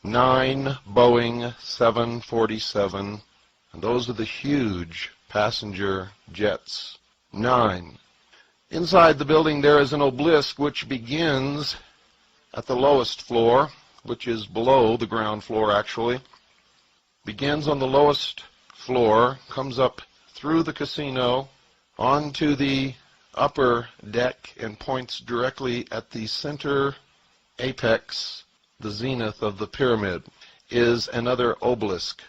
9 Boeing 747, and those are the huge passenger jets. 9. Inside the building there is an obelisk which begins at the lowest floor, which is below the ground floor actually. Begins on the lowest floor, comes up through the casino onto the upper deck and points directly at the center apex, the zenith of the pyramid, is another obelisk.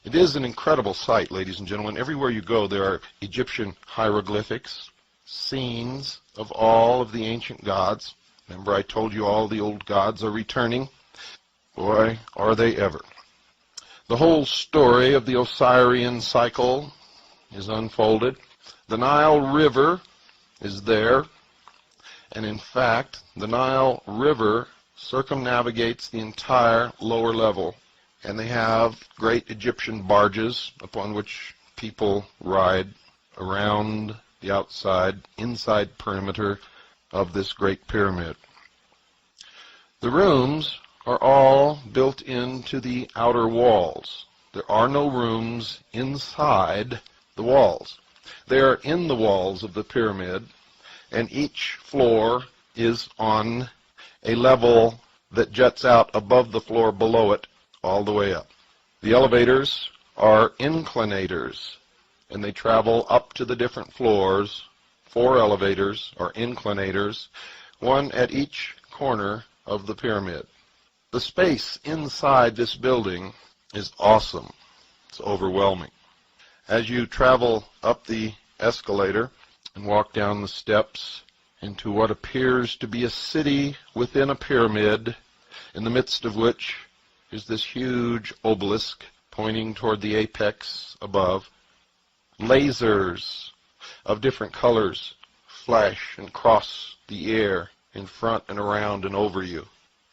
It is an incredible sight, ladies and gentlemen. Everywhere you go there are Egyptian hieroglyphics, scenes of all of the ancient gods. Remember I told you all the old gods are returning? Boy, are they ever. The whole story of the Osirian cycle is unfolded. The Nile River is there, and in fact, the Nile River circumnavigates the entire lower level, and they have great Egyptian barges upon which people ride around the inside perimeter of this great pyramid. The rooms are all built into the outer walls. There are no rooms inside the walls. They are in the walls of the pyramid, and each floor is on a level that juts out above the floor below it all the way up. The elevators are inclinators, and they travel up to the different floors. 4 elevators are inclinators, one at each corner of the pyramid. The space inside this building is awesome. It's overwhelming. As you travel up the escalator and walk down the steps into what appears to be a city within a pyramid, in the midst of which is this huge obelisk pointing toward the apex above. Lasers of different colors flash and cross the air in front and around and over you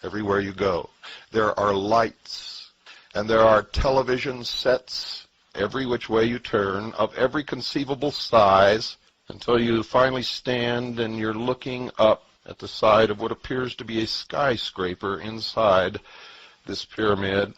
everywhere you go. There are lights, and there are television sets every which way you turn, of every conceivable size, until you finally stand and you're looking up at the side of what appears to be a skyscraper inside this pyramid,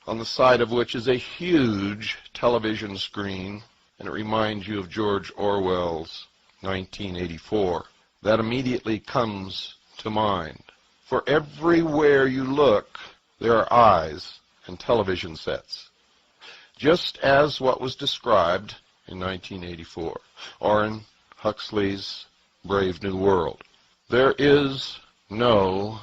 on the side of which is a huge television screen, and it reminds you of George Orwell's 1984. That immediately comes to mind. For everywhere you look, there are eyes and television sets, just as what was described in 1984, or in Huxley's Brave New World. There is no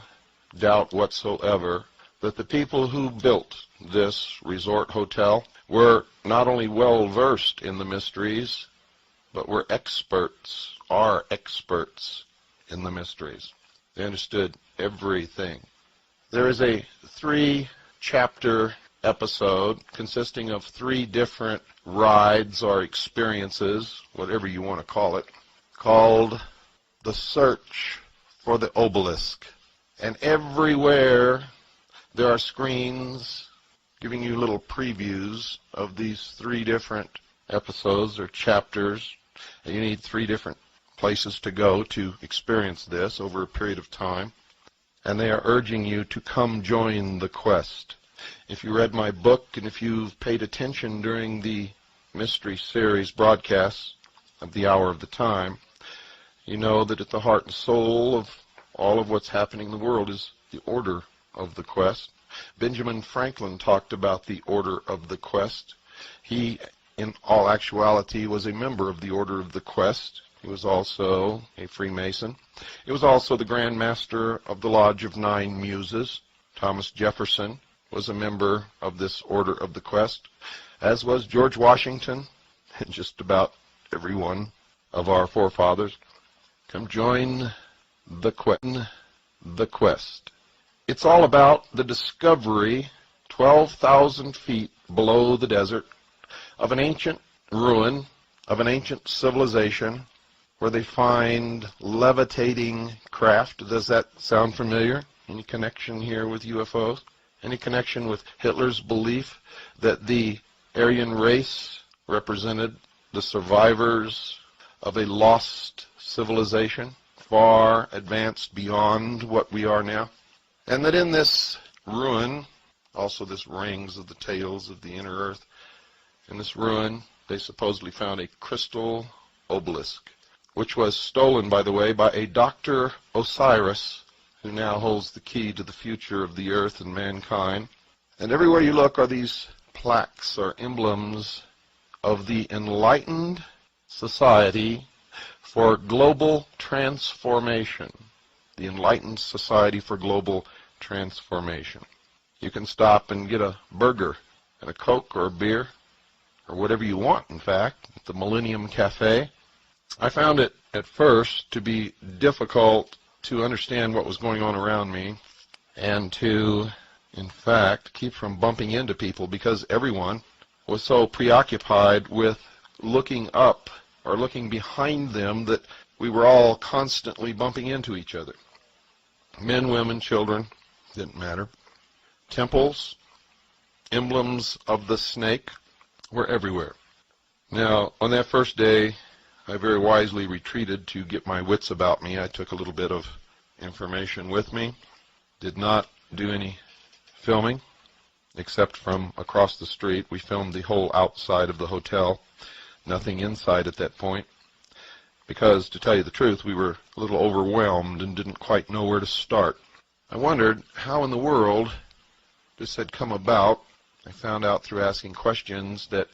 doubt whatsoever that the people who built this resort hotel were not only well versed in the mysteries, but were experts, are experts in the mysteries. They understood everything. There is a 3-chapter episode consisting of 3 different rides or experiences, whatever you want to call it, called The Search for the Obelisk. And everywhere there are screens giving you little previews of these 3 different episodes or chapters. And you need 3 different places to go to experience this over a period of time. And they are urging you to come join the quest. If you read my book, and if you've paid attention during the Mystery Series broadcasts of the Hour of the Time, you know that at the heart and soul of all of what's happening in the world is the order of the quest. Benjamin Franklin talked about the order of the quest. He, in all actuality, was a member of the Order of the Quest. He was also a Freemason. He was also the Grand Master of the Lodge of 9 Muses. Thomas Jefferson was a member of this Order of the Quest, as was George Washington and just about every one of our forefathers. Come join the quest. It's all about the discovery, 12,000 feet below the desert, of an ancient ruin, of an ancient civilization, where they find levitating craft. Does that sound familiar? Any connection here with UFOs? Any connection with Hitler's belief that the Aryan race represented the survivors of a lost civilization, far advanced beyond what we are now? And that in this ruin, also this rings of the tails of the inner earth, in this ruin they supposedly found a crystal obelisk, which was stolen, by the way, by a Dr. Osiris, who now holds the key to the future of the earth and mankind. And everywhere you look are these plaques or emblems of the enlightened society for global transformation. The enlightened society for global transformation. You can stop and get a burger and a Coke or a beer, or whatever you want, in fact, at the Millennium Cafe. I found it at first to be difficult to understand what was going on around me and to, in fact, keep from bumping into people because everyone was so preoccupied with looking up or looking behind them that we were all constantly bumping into each other. Men, women, children, didn't matter. Temples, emblems of the snake were everywhere. Now, on that first day, I very wisely retreated to get my wits about me. I took a little bit of information with me. Did not do any filming, except from across the street. We filmed the whole outside of the hotel. Nothing inside at that point. Because, to tell you the truth, we were a little overwhelmed and didn't quite know where to start. I wondered how in the world this had come about. I found out through asking questions that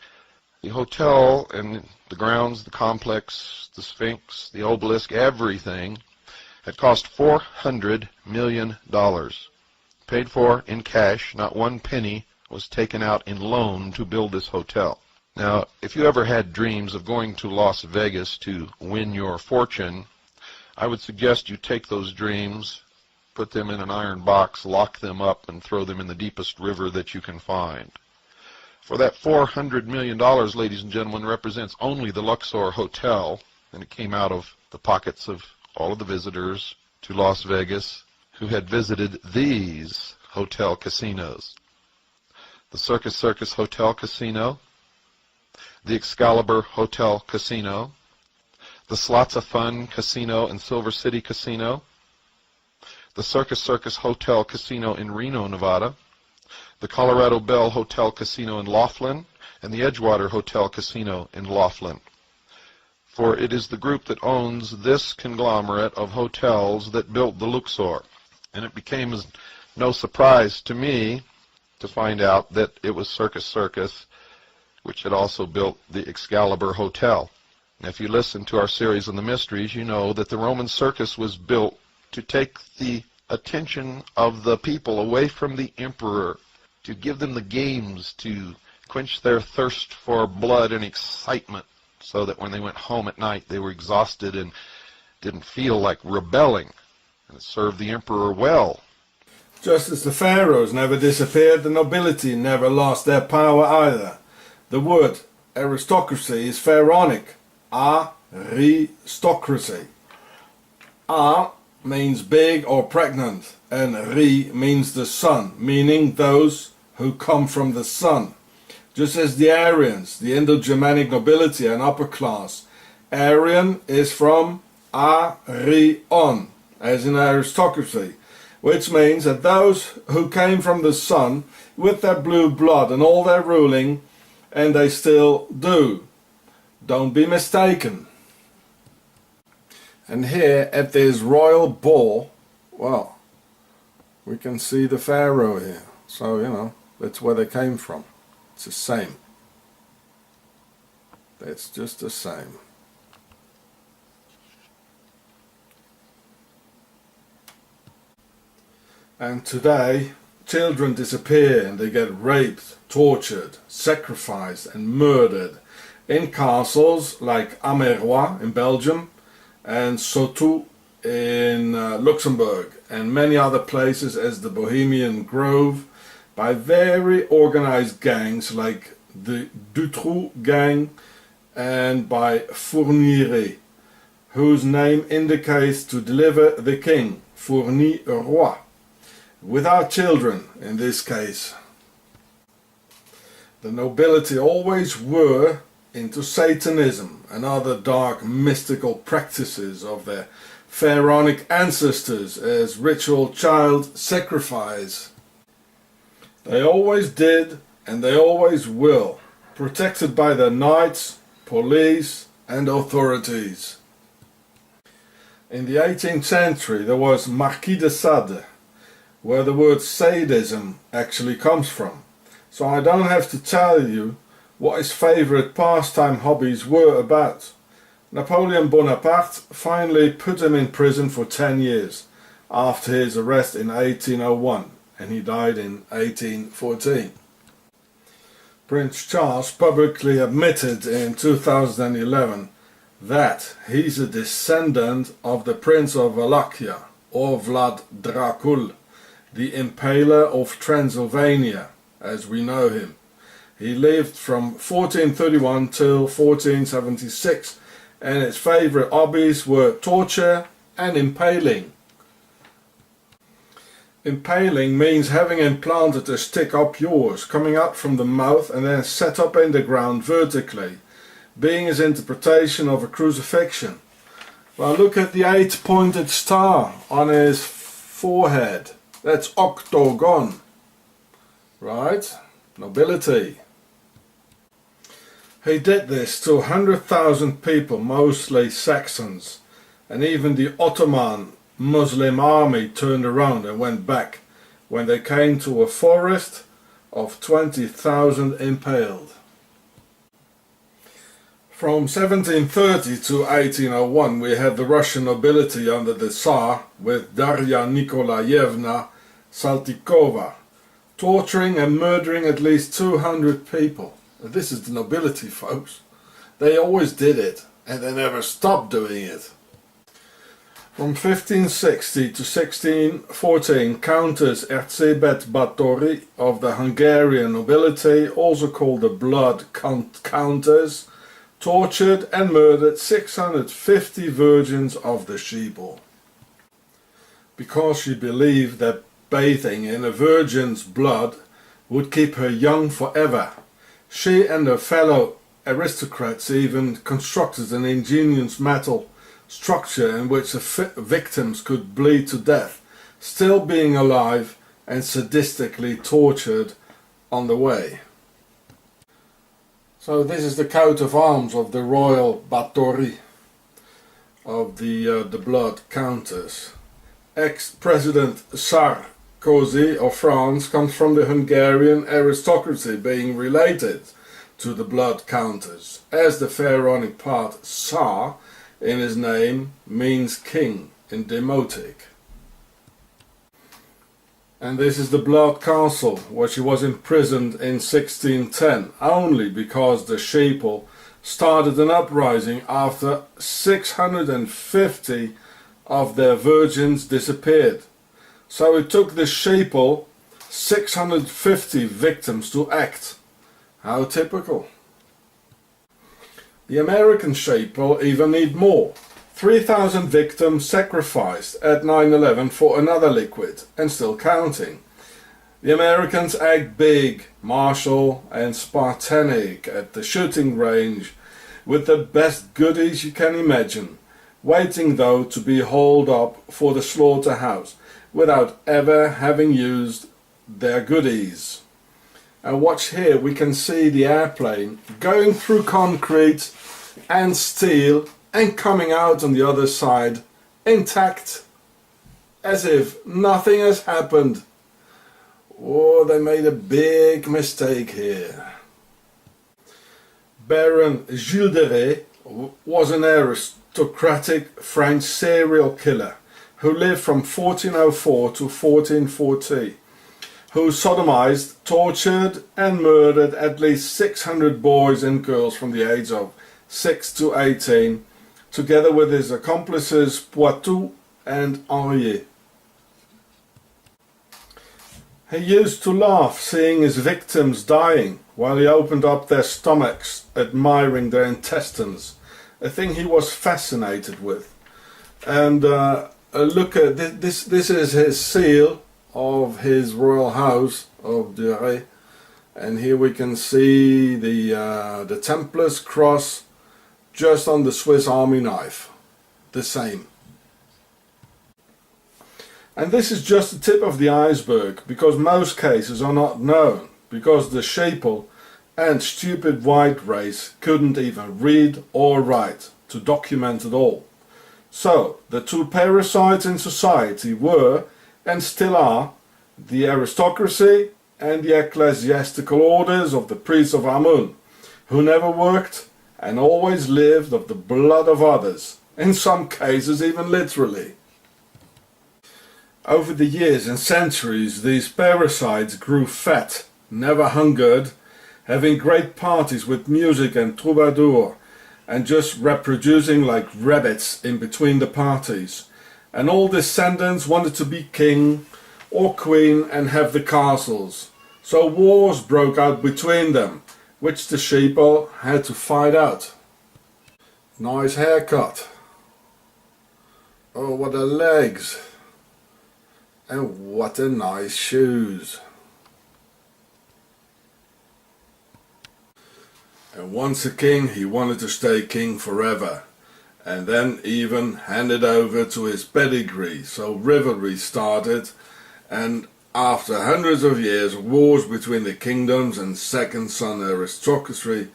the hotel and the grounds, the complex, the Sphinx, the obelisk, everything had cost $400 million. Paid for in cash, not one penny was taken out in loan to build this hotel. Now, if you ever had dreams of going to Las Vegas to win your fortune, I would suggest you take those dreams, put them in an iron box, lock them up, and throw them in the deepest river that you can find. For that $400 million, ladies and gentlemen, represents only the Luxor Hotel, and it came out of the pockets of all of the visitors to Las Vegas who had visited these hotel casinos. The Circus Hotel Casino, the Excalibur Hotel Casino, the Slots of Fun Casino and Silver City Casino, the Circus Hotel Casino in Reno, Nevada, the Colorado Bell Hotel Casino in Laughlin, and the Edgewater Hotel Casino in Laughlin. For it is the group that owns this conglomerate of hotels that built the Luxor. And it became no surprise to me to find out that it was Circus, which had also built the Excalibur Hotel. And if you listen to our series on the mysteries, you know that the Roman circus was built to take the attention of the people away from the emperor, to give them the games, to quench their thirst for blood and excitement, so that when they went home at night they were exhausted and didn't feel like rebelling. And it served the emperor well. Just as the pharaohs never disappeared, the nobility never lost their power either. The word aristocracy is pharaonic, aristocracy. A means big or pregnant, and Ri means the sun, meaning those who come from the sun. Just as the Aryans, the Indo-Germanic nobility and upper class, Aryan is from Arion, as in aristocracy, which means that those who came from the sun with their blue blood and all their ruling, and they still do. Don't be mistaken. And here at this royal ball, well, we can see the pharaoh here. So, you know, that's where they came from. It's the same. That's just the same. And today, children disappear and they get raped, tortured, sacrificed and murdered in castles like Amérois in Belgium and Sautou in Luxembourg and many other places as the Bohemian Grove by very organized gangs like the Dutroux gang and by Fourniret, whose name indicates to deliver the king, Fourni Roi. without children in this case. The nobility always were into Satanism and other dark mystical practices of their pharaonic ancestors as ritual child sacrifice. They always did and they always will, protected by their knights, police and authorities. In the 18th century there was Marquis de Sade, where the word sadism actually comes from. So I don't have to tell you what his favourite pastime hobbies were about. Napoleon Bonaparte finally put him in prison for 10 years after his arrest in 1801, and he died in 1814. Prince Charles publicly admitted in 2011 that he's a descendant of the Prince of Wallachia, or Vlad Dracul, the Impaler of Transylvania, as we know him. He lived from 1431 till 1476, and his favourite hobbies were torture and impaling. Impaling means having implanted a stick up yours, coming out from the mouth and then set up in the ground vertically, being his interpretation of a crucifixion. Well, look at the 8-pointed star on his forehead. That's octagon, right? Nobility. He did this to 100,000 people, mostly Saxons, and even the Ottoman Muslim army turned around and went back when they came to a forest of 20,000 impaled. From 1730 to 1801 we had the Russian nobility under the Tsar with Darya Nikolaevna Saltykova, torturing and murdering at least 200 people. This is the nobility, folks. They always did it, and they never stopped doing it. From 1560 to 1614, Countess Erzsébet Báthory of the Hungarian nobility, also called the Blood Countess, tortured and murdered 650 virgins of the Sheeple, because she believed that bathing in a virgin's blood would keep her young forever. She and her fellow aristocrats even constructed an ingenious metal structure in which the victims could bleed to death, still being alive and sadistically tortured on the way. So this is the coat of arms of the royal Báthory, of the Blood Countess. Ex-President Sarkozy of France comes from the Hungarian aristocracy, being related to the Blood Countess, as the pharaonic part Tsar in his name means king in Demotic. And this is the Blood Castle, where she was imprisoned in 1610, only because the Sheeple started an uprising after 650 of their virgins disappeared. So it took the Sheeple 650 victims to act. How typical. The American Sheeple even need more. 3,000 victims sacrificed at 9/11 for another liquid, and still counting. The Americans act big, martial and Spartanic at the shooting range, with the best goodies you can imagine, waiting though to be hauled up for the slaughterhouse, without ever having used their goodies. And watch here, we can see the airplane going through concrete and steel and coming out on the other side intact, as if nothing has happened. Oh, they made a big mistake here. Baron Gilles de Rais was an aristocratic French serial killer who lived from 1404 to 1440, who sodomized, tortured and murdered at least 600 boys and girls from the age of 6 to 18, together with his accomplices Poitou and Henriet. He used to laugh seeing his victims dying while he opened up their stomachs, admiring their intestines, a thing he was fascinated with. And look at this is his seal of his royal house of Durée. And here we can see the Templars cross just on the Swiss Army knife, the same. And this is just the tip of the iceberg, because most cases are not known, because the sheeple and stupid white race couldn't even read or write to document it all. So the two parasites in society were, and still are, the aristocracy and the ecclesiastical orders of the priests of Amun, who never worked and always lived of the blood of others, in some cases even literally. Over the years and centuries, these parasites grew fat, never hungered, having great parties with music and troubadour, and just reproducing like rabbits in between the parties. And all descendants wanted to be king or queen and have the castles. So wars broke out between them, which the sheeple had to fight out. Nice haircut. Oh, what a legs. And what a nice shoes. And once a king, he wanted to stay king forever, and then even handed over to his pedigree. So rivalry started, and after hundreds of years, wars between the kingdoms and second son aristocracy,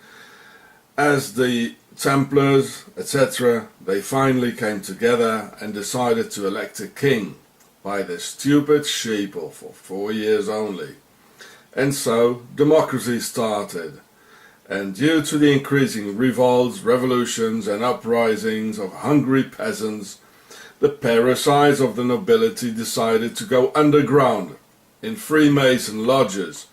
as the Templars, etc., they finally came together and decided to elect a king by the stupid sheeple for 4 years only. And so democracy started. And due to the increasing revolts, revolutions and uprisings of hungry peasants, the parasites of the nobility decided to go underground in Freemason lodges,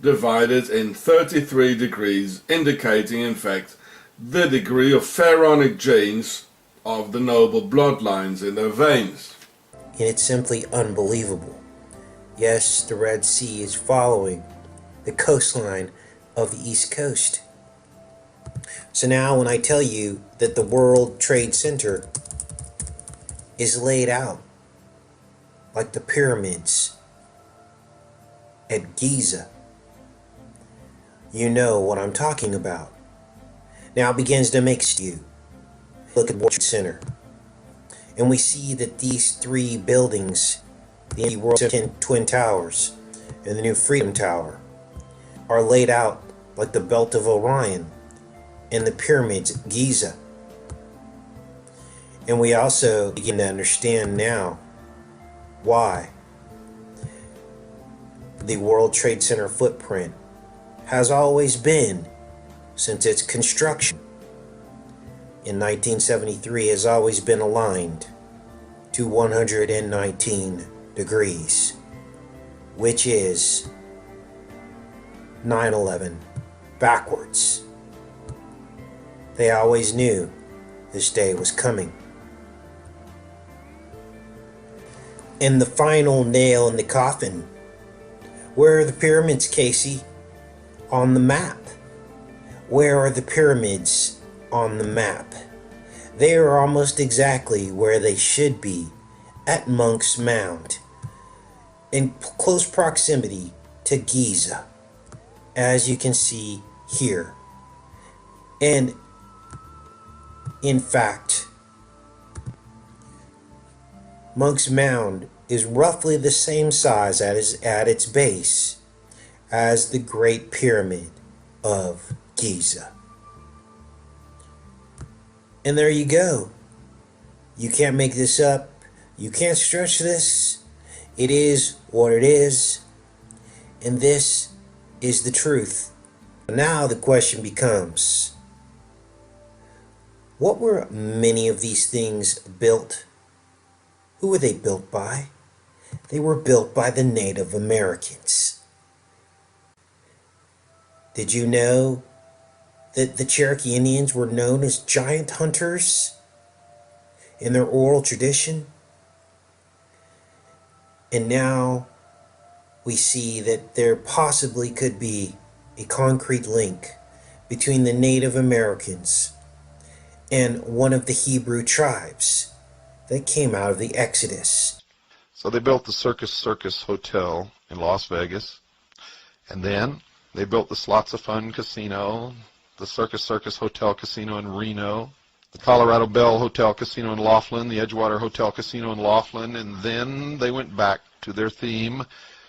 divided in 33 degrees, indicating in fact the degree of pharaonic genes of the noble bloodlines in their veins. And it's simply unbelievable. Yes, the Red Sea is following the coastline of the East Coast. So now when I tell you that the World Trade Center is laid out like the pyramids at Giza, you know what I'm talking about. Now it begins to make you look at World Trade Center, and we see that these three buildings, the World Twin Towers and the new Freedom Tower, are laid out like the Belt of Orion and the pyramids at Giza. And we also begin to understand now why the World Trade Center footprint has always been, since its construction in 1973, has always been aligned to 119 degrees, which is 9/11 backwards. They always knew this day was coming. And the final nail in the coffin, where are the pyramids, Casey? On the map. Where are the pyramids on the map? They are almost exactly where they should be, at Monk's Mound, in close proximity to Giza, as you can see here. And in fact, Monk's Mound is roughly the same size at its base as the Great Pyramid of Giza. And there you go. You can't make this up. You can't stretch this. It is what it is. And this is the truth. Now the question becomes, what were many of these things built? Who were they built by? They were built by the Native Americans. Did you know that the Cherokee Indians were known as giant hunters in their oral tradition? And now we see that there possibly could be a concrete link between the Native Americans and one of the Hebrew tribes that came out of the Exodus. So they built the Circus Hotel in Las Vegas, and then they built the Slots of Fun Casino, the Circus Hotel Casino in Reno, the Colorado Bell Hotel Casino in Laughlin, the Edgewater Hotel Casino in Laughlin, and then they went back to their theme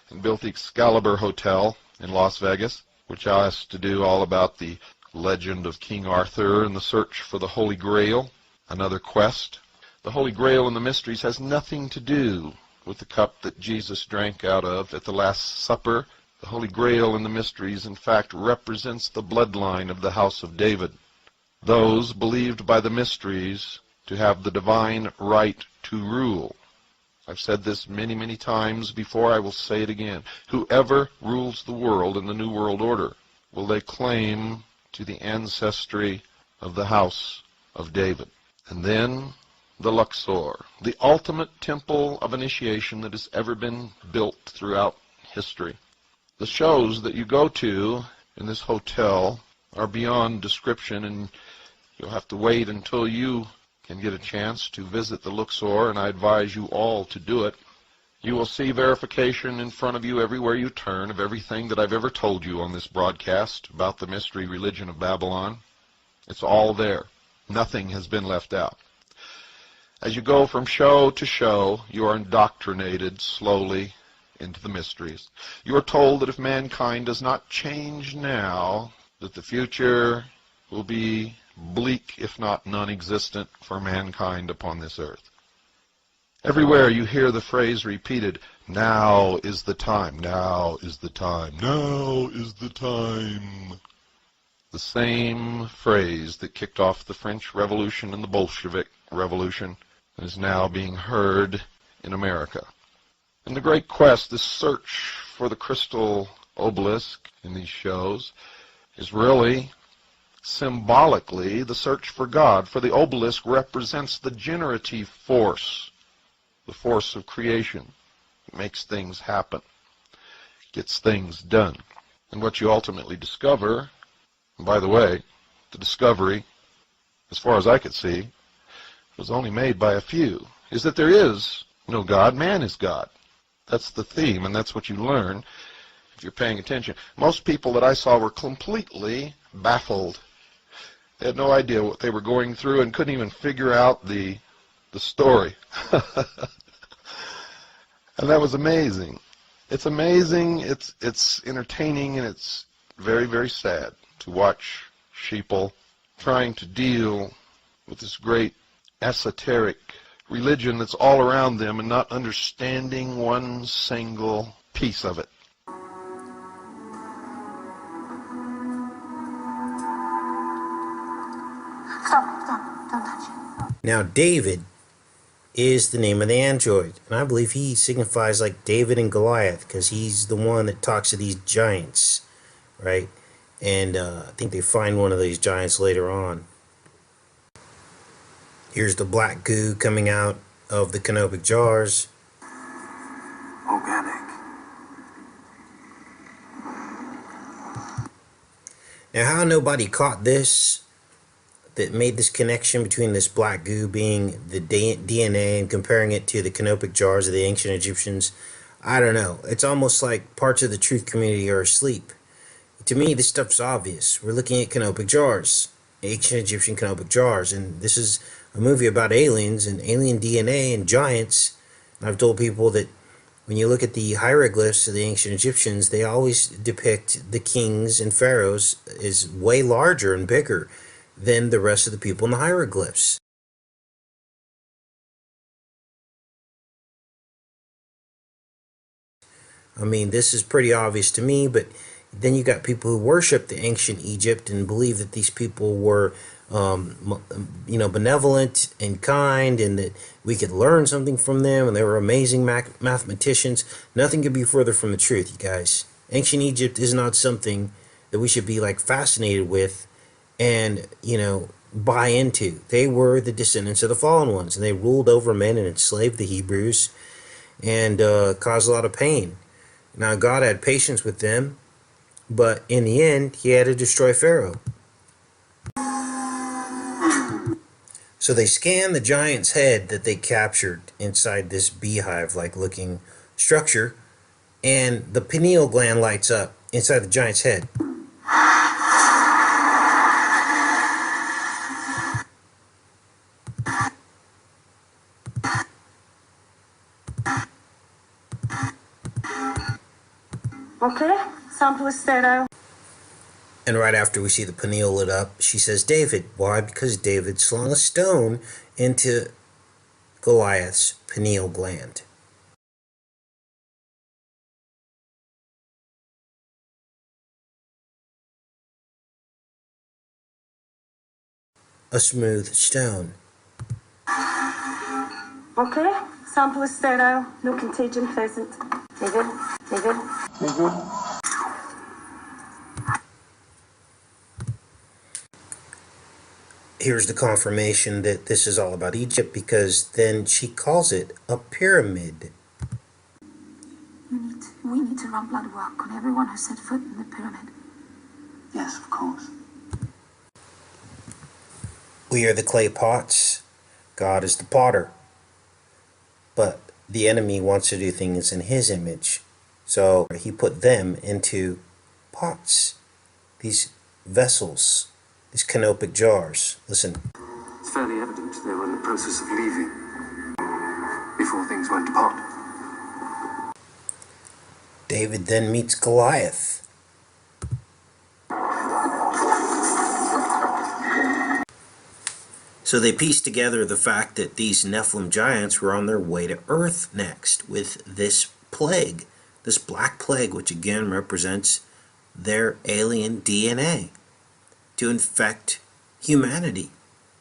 and built the Excalibur Hotel in Las Vegas, which has to do all about the legend of King Arthur and the search for the Holy Grail, another quest. The Holy Grail and the mysteries has nothing to do with the cup that Jesus drank out of at the Last Supper. The Holy Grail and the mysteries, in fact, represents the bloodline of the house of David, those believed by the mysteries to have the divine right to rule. I've said this many, many times before. I will say it again. Whoever rules the world in the New World Order will lay claim to the ancestry of the house of David. And then the Luxor, the ultimate temple of initiation that has ever been built throughout history. The shows that you go to in this hotel are beyond description, and you'll have to wait until you can get a chance to visit the Luxor, and I advise you all to do it. You will see verification in front of you everywhere you turn of everything that I've ever told you on this broadcast about the mystery religion of Babylon. It's all there. Nothing has been left out. As you go from show to show, you are indoctrinated slowly into the mysteries. You are told that if mankind does not change now, that the future will be bleak, if not non-existent, for mankind upon this earth. Everywhere you hear the phrase repeated, now is the time, now is the time, now is the time. The same phrase that kicked off the French Revolution and the Bolshevik Revolution is now being heard in America. And the great quest, this search for the crystal obelisk in these shows, is really symbolically the search for God, for the obelisk represents the generative force, the force of creation. It makes things happen, gets things done. And what you ultimately discover, and by the way, the discovery, as far as I could see, was only made by a few, is that there is no God, man is God. That's the theme, and that's what you learn if you're paying attention. Most people that I saw were completely baffled. They had no idea what they were going through and couldn't even figure out the story. And that was amazing. It's amazing, it's entertaining, and it's very, very sad to watch sheeple trying to deal with this great esoteric religion that's all around them and not understanding one single piece of it. Stop, don't touch it. Now, David is the name of the android, and I believe he signifies like David and Goliath because he's the one that talks to these giants, right? And I think they find one of these giants later on. Here's the black goo coming out of the canopic jars. Organic. Now, how nobody caught this, that made this connection between this black goo being the DNA and comparing it to the canopic jars of the ancient Egyptians, I don't know. It's almost like parts of the truth community are asleep. To me, this stuff's obvious. We're looking at canopic jars, ancient Egyptian canopic jars, and this is a movie about aliens and alien DNA and giants. And I've told people that when you look at the hieroglyphs of the ancient Egyptians, they always depict the kings and pharaohs as way larger and bigger than the rest of the people in the hieroglyphs. I mean, this is pretty obvious to me, but then you got people who worship the ancient Egypt and believe that these people were benevolent and kind, and that we could learn something from them, and they were amazing mathematicians. Nothing could be further from the truth, you guys. Ancient Egypt is not something that we should be like fascinated with and, buy into. They were the descendants of the fallen ones, and they ruled over men and enslaved the Hebrews and caused a lot of pain. Now, God had patience with them, but in the end, he had to destroy Pharaoh. So they scan the giant's head that they captured inside this beehive-like looking structure, and the pineal gland lights up inside the giant's head. Okay, sample is sterile. And right after we see the pineal lit up, she says, David. Why? Because David slung a stone into Goliath's pineal gland. A smooth stone. Okay, sample is sterile. No contagion present. David? David? David? Here's the confirmation that this is all about Egypt, because then she calls it a pyramid. We need to run blood work on everyone who set foot in the pyramid. Yes, of course. We are the clay pots. God is the potter. But the enemy wants to do things in his image. So he put them into pots, these vessels, these canopic jars. Listen. It's fairly evident they were in the process of leaving before things went to pot. David then meets Goliath. So they piece together the fact that these Nephilim giants were on their way to Earth next with this plague, this black plague, which again represents their alien DNA, to infect humanity.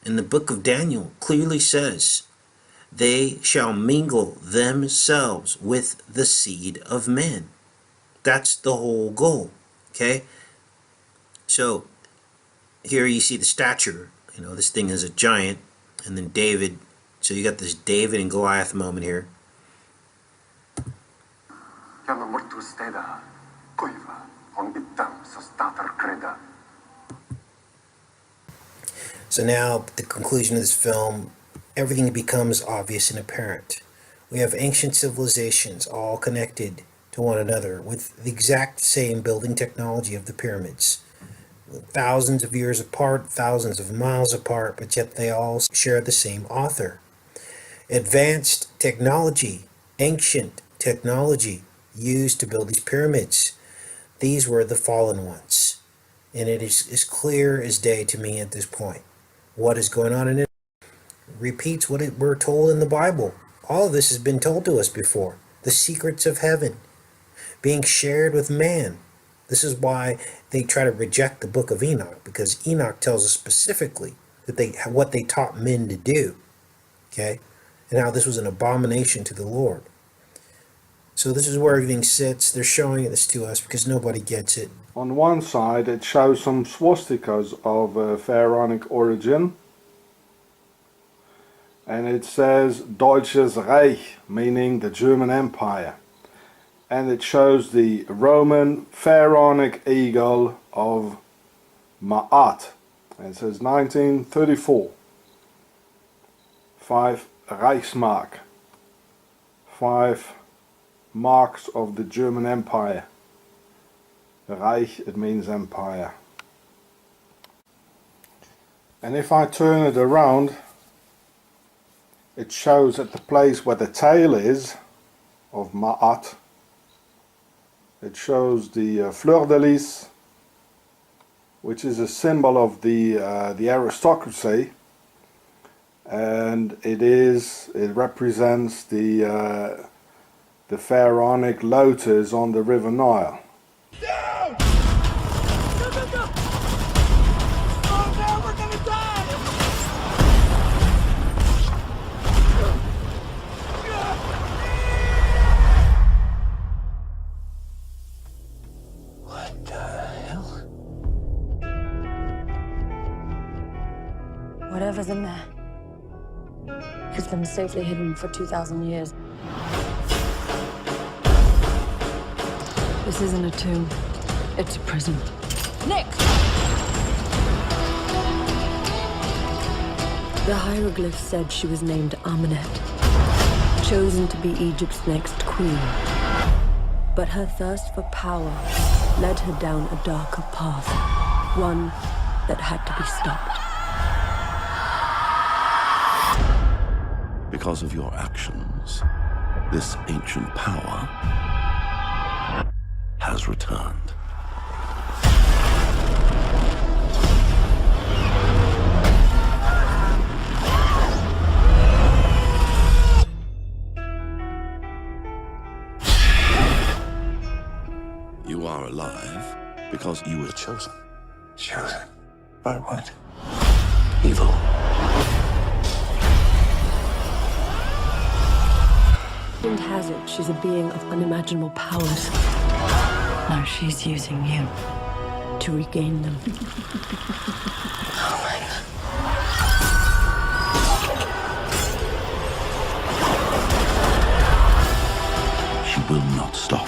And the book of Daniel clearly says, they shall mingle themselves with the seed of men. That's the whole goal, okay? So here you see the stature. You know, this thing is a giant, and then David. So you got this David and Goliath moment here. So now, at the conclusion of this film, everything becomes obvious and apparent. We have ancient civilizations all connected to one another with the exact same building technology of the pyramids. Thousands of years apart, thousands of miles apart, but yet they all share the same author. Advanced technology, ancient technology used to build these pyramids. These were the fallen ones. And it is as clear as day to me at this point. What is going on in it repeats what we're told in the Bible. All of this has been told to us before. The secrets of heaven being shared with man. This is why they try to reject the book of Enoch, because Enoch tells us specifically that what they taught men to do, okay, and how this was an abomination to the Lord. So this is where everything sits. They're showing this to us because nobody gets it. On one side it shows some swastikas of pharaonic origin, and it says Deutsches Reich, meaning the German Empire. And it shows the Roman pharaonic eagle of Ma'at. And it says 1934. 5 Reichsmark. 5 marks of the German Empire. Reich, it means empire. And if I turn it around, it shows at the place where the tail is of Ma'at. It shows the fleur-de-lis, which is a symbol of the aristocracy, and it represents the pharaonic lotus on the River Nile. Down! Go, go, go! Oh no, we're gonna die! What the hell? Whatever's in there has been safely hidden for 2,000 years. This isn't a tomb. It's a prison. Nick! The hieroglyph said she was named Amenet, chosen to be Egypt's next queen. But her thirst for power led her down a darker path, one that had to be stopped. Because of your actions, this ancient power has returned. You are alive because you were chosen. Chosen? By what? Evil. Legend has it she's a being of unimaginable powers. Now she's using you to regain them. Oh my God. She will not stop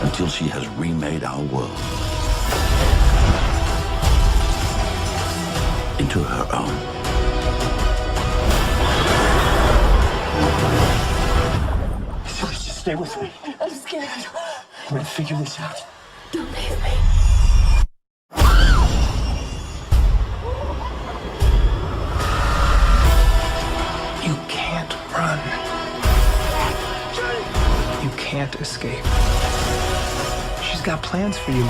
until she has remade our world into her own. Please just stay with me. I'm scared. I'm gonna figure this out. Don't leave me. You can't run. You can't escape. She's got plans for you.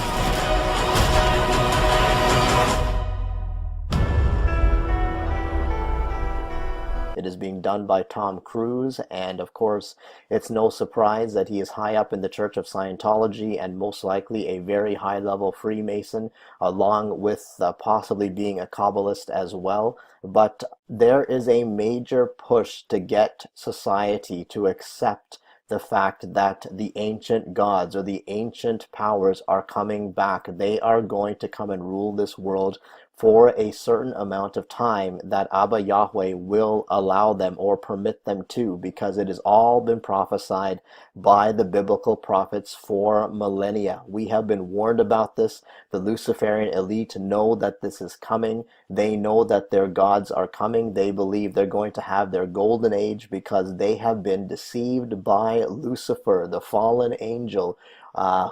It is being done by Tom Cruise, and of course, it's no surprise that he is high up in the Church of Scientology and most likely a very high-level Freemason, along with possibly being a Kabbalist as well. But there is a major push to get society to accept the fact that the ancient gods or the ancient powers are coming back. They are going to come and rule this world for a certain amount of time that Abba Yahweh will allow them or permit them to, because it has all been prophesied by the biblical prophets for millennia. We have been warned about this. The Luciferian elite know that this is coming. They know that their gods are coming. They believe they're going to have their golden age because they have been deceived by Lucifer, the fallen angel,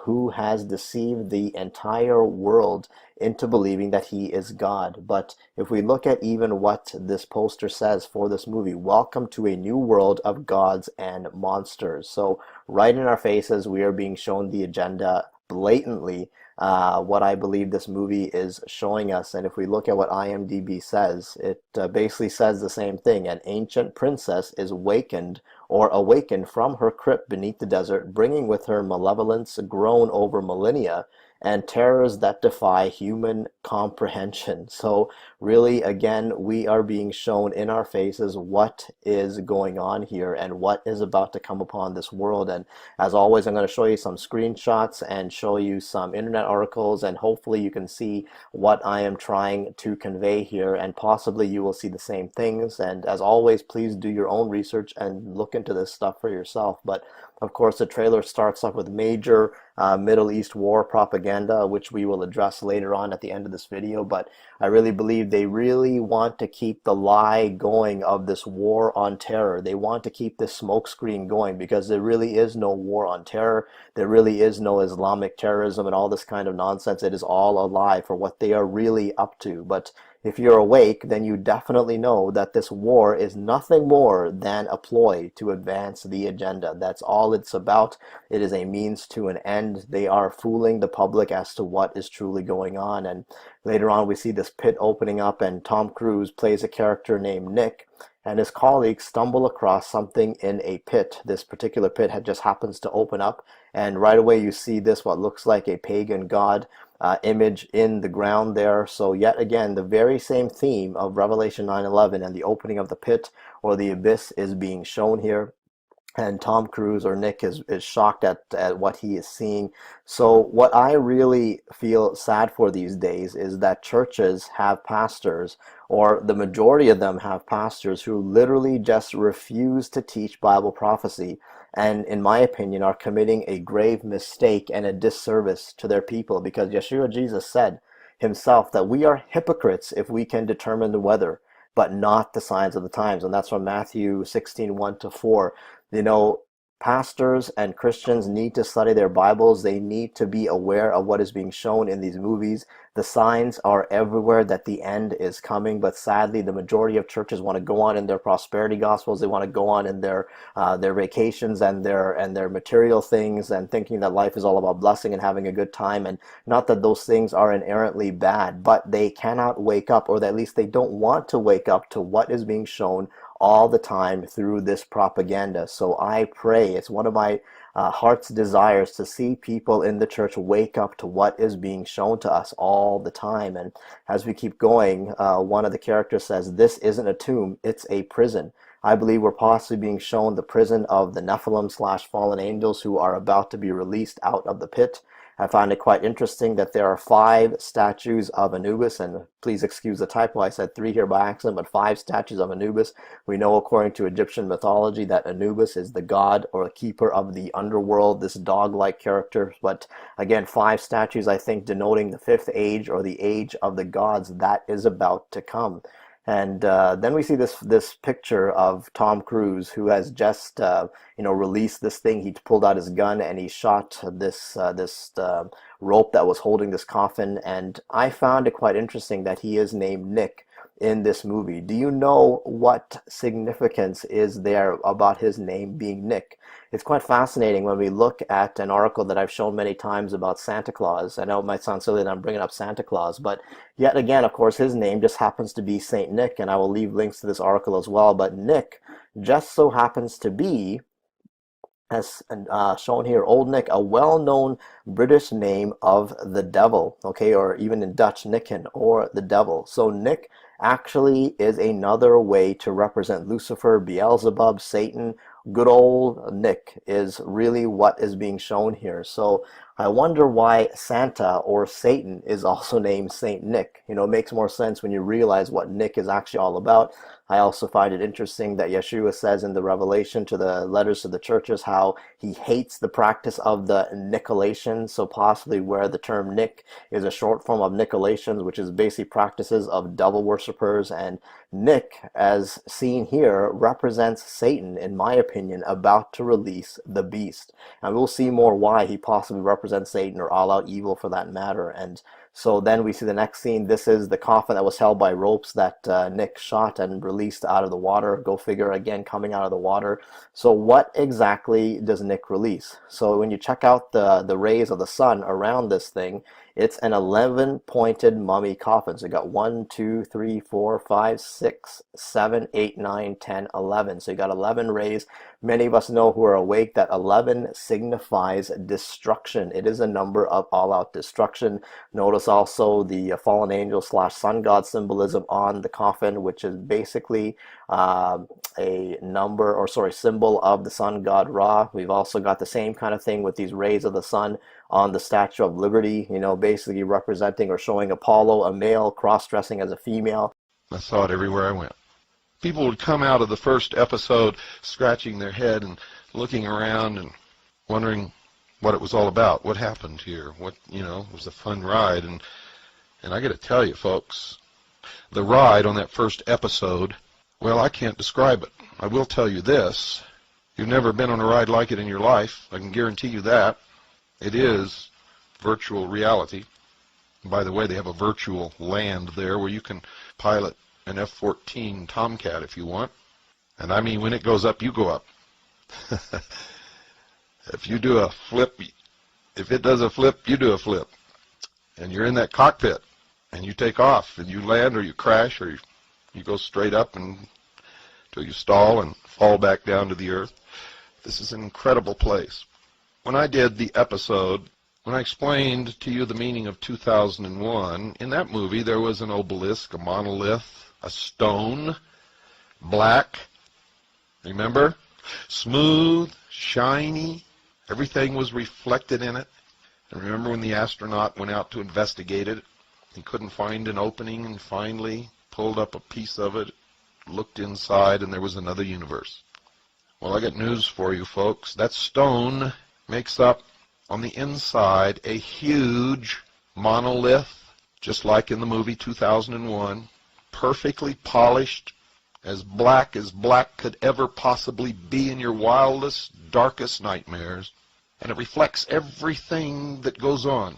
who has deceived the entire world into believing that he is God. But if we look at even what this poster says for this movie, welcome to a new world of gods and monsters. So right in our faces, we are being shown the agenda blatantly, what I believe this movie is showing us. And if we look at what IMDb says, it basically says the same thing. An ancient princess is awakened from her crypt beneath the desert, bringing with her malevolence grown over millennia and terrors that defy human comprehension. So really, again, we are being shown in our faces what is going on here and what is about to come upon this world. And as always, I'm going to show you some screenshots and show you some internet articles, and hopefully you can see what I am trying to convey here, and possibly you will see the same things. And as always, please do your own research and look into this stuff for yourself. But of course, the trailer starts off with major Middle East war propaganda, which we will address later on at the end of this video. But I really believe they really want to keep the lie going of this war on terror. They want to keep this smokescreen going, because there really is no war on terror. There really is no Islamic terrorism and all this kind of nonsense. It is all a lie for what they are really up to. But if you're awake, then you definitely know that this war is nothing more than a ploy to advance the agenda. That's all it's about. It is a means to an end. They are fooling the public as to what is truly going on. And later on, we see this pit opening up, and Tom Cruise plays a character named Nick, and his colleagues stumble across something in a pit. This particular pit just happens to open up, and right away you see this, what looks like a pagan god image in the ground there. So yet again, the very same theme of Revelation 9:11 and the opening of the pit or the abyss is being shown here. And Tom Cruise, or Nick, is shocked at what he is seeing. So what I really feel sad for these days is that churches have pastors, or the majority of them have pastors, who literally just refuse to teach Bible prophecy, and in my opinion are committing a grave mistake and a disservice to their people, because Yeshua Jesus said himself that we are hypocrites if we can determine the weather. but not the signs of the times. And that's from Matthew 16, 1-4. You know, pastors and Christians need to study their Bibles. They need to be aware of what is being shown in these movies. The signs are everywhere that the end is coming, but sadly, the majority of churches want to go on in their prosperity gospels. They want to go on in their vacations and their material things, and thinking that life is all about blessing and having a good time. And not that those things are inherently bad, but they cannot wake up, or at least they don't want to wake up to what is being shown all the time through this propaganda. So I pray, it's one of my heart's desires to see people in the church wake up to what is being shown to us all the time. And as we keep going, one of the characters says, "This isn't a tomb, it's a prison." I believe we're possibly being shown the prison of the Nephilim / fallen angels who are about to be released out of the pit. I find it quite interesting that there are 5 statues of Anubis, and please excuse the typo, I said 3 here by accident, but 5 statues of Anubis. We know according to Egyptian mythology that Anubis is the god or keeper of the underworld, this dog-like character. But again, 5 statues, I think, denoting the 5th age or the age of the gods that is about to come. And then we see this picture of Tom Cruise, who has just released this thing. He pulled out his gun and he shot this rope that was holding this coffin. And I found it quite interesting that he is named Nick in this movie. Do you know what significance is there about his name being Nick? It's quite fascinating when we look at an article that I've shown many times about Santa Claus. I know it might sound silly that I'm bringing up Santa Claus, but yet again, of course, his name just happens to be Saint Nick, and I will leave links to this article as well. But Nick just so happens to be, as shown here, Old Nick, a well-known British name of the devil, okay, or even in Dutch, Nicken, or the devil. So Nick actually is another way to represent Lucifer, Beelzebub, Satan. Good old Nick is really what is being shown here. So I wonder why Santa or Satan is also named Saint Nick. You know, it makes more sense when you realize what Nick is actually all about. I also find it interesting that Yeshua says in the Revelation to the letters to the churches how he hates the practice of the Nicolaitans, so possibly where the term Nick is a short form of Nicolaitans, which is basically practices of devil worshippers. And Nick, as seen here, represents Satan, in my opinion, about to release the beast. And we'll see more why he possibly represents Satan, or all-out evil for that matter. And so then we see the next scene. This is the coffin that was held by ropes that Nick shot and released out of the water. Go figure, again, coming out of the water. So what exactly does Nick release? So when you check out the rays of the sun around this thing, it's an 11-pointed mummy coffin. So you got 1, 2, 3, 4, 5, 6, 7, 8, 9, 10, 11. So you got 11 rays. Many of us know who are awake that 11 signifies destruction. It is a number of all-out destruction. Notice also the fallen angel / sun god symbolism on the coffin, which is basically a symbol of the sun god Ra. We've also got the same kind of thing with these rays of the sun on the Statue of Liberty, you know, basically representing or showing Apollo, a male, cross-dressing as a female. I saw it everywhere I went. People would come out of the first episode scratching their head and looking around and wondering what it was all about. What happened here? What, was a fun ride. And I got to tell you, folks, the ride on that first episode, well, I can't describe it. I will tell you this. You've never been on a ride like it in your life. I can guarantee you that. It is virtual reality. And by the way, they have a virtual land there where you can pilot an F-14 Tomcat if you want. And I mean, when it goes up, you go up. If you do a flip, if it does a flip, you do a flip. And you're in that cockpit, and you take off, and you land, or you crash, or you go straight up until you stall and fall back down to the earth. This is an incredible place. When I did the episode, when I explained to you the meaning of 2001, in that movie there was an obelisk, a monolith, a stone, black, remember? Smooth, shiny, everything was reflected in it. And remember when the astronaut went out to investigate it, he couldn't find an opening, and finally pulled up a piece of it, looked inside, and there was another universe. Well, I got news for you, folks. That stone makes up, on the inside, a huge monolith, just like in the movie 2001, perfectly polished, as black could ever possibly be in your wildest, darkest nightmares. And it reflects everything that goes on.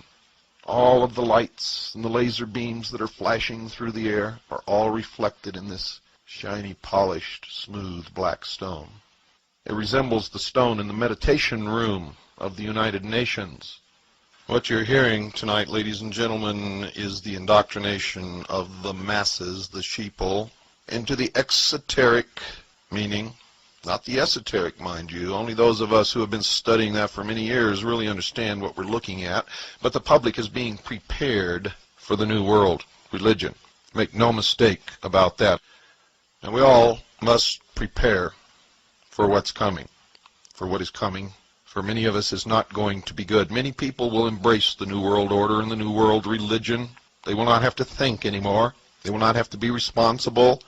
All of the lights and the laser beams that are flashing through the air are all reflected in this shiny, polished, smooth black stone. It resembles the stone in the meditation room of the United Nations. What you're hearing tonight, ladies and gentlemen, is the indoctrination of the masses, the sheeple, into the exoteric meaning, not the esoteric, mind you. Only those of us who have been studying that for many years really understand what we're looking at. But the public is being prepared for the New World religion. Make no mistake about that. And we all must prepare for what's coming, for what is coming. For many of us is not going to be good. Many people will embrace the New World Order and the New World religion. They will not have to think anymore. They will not have to be responsible.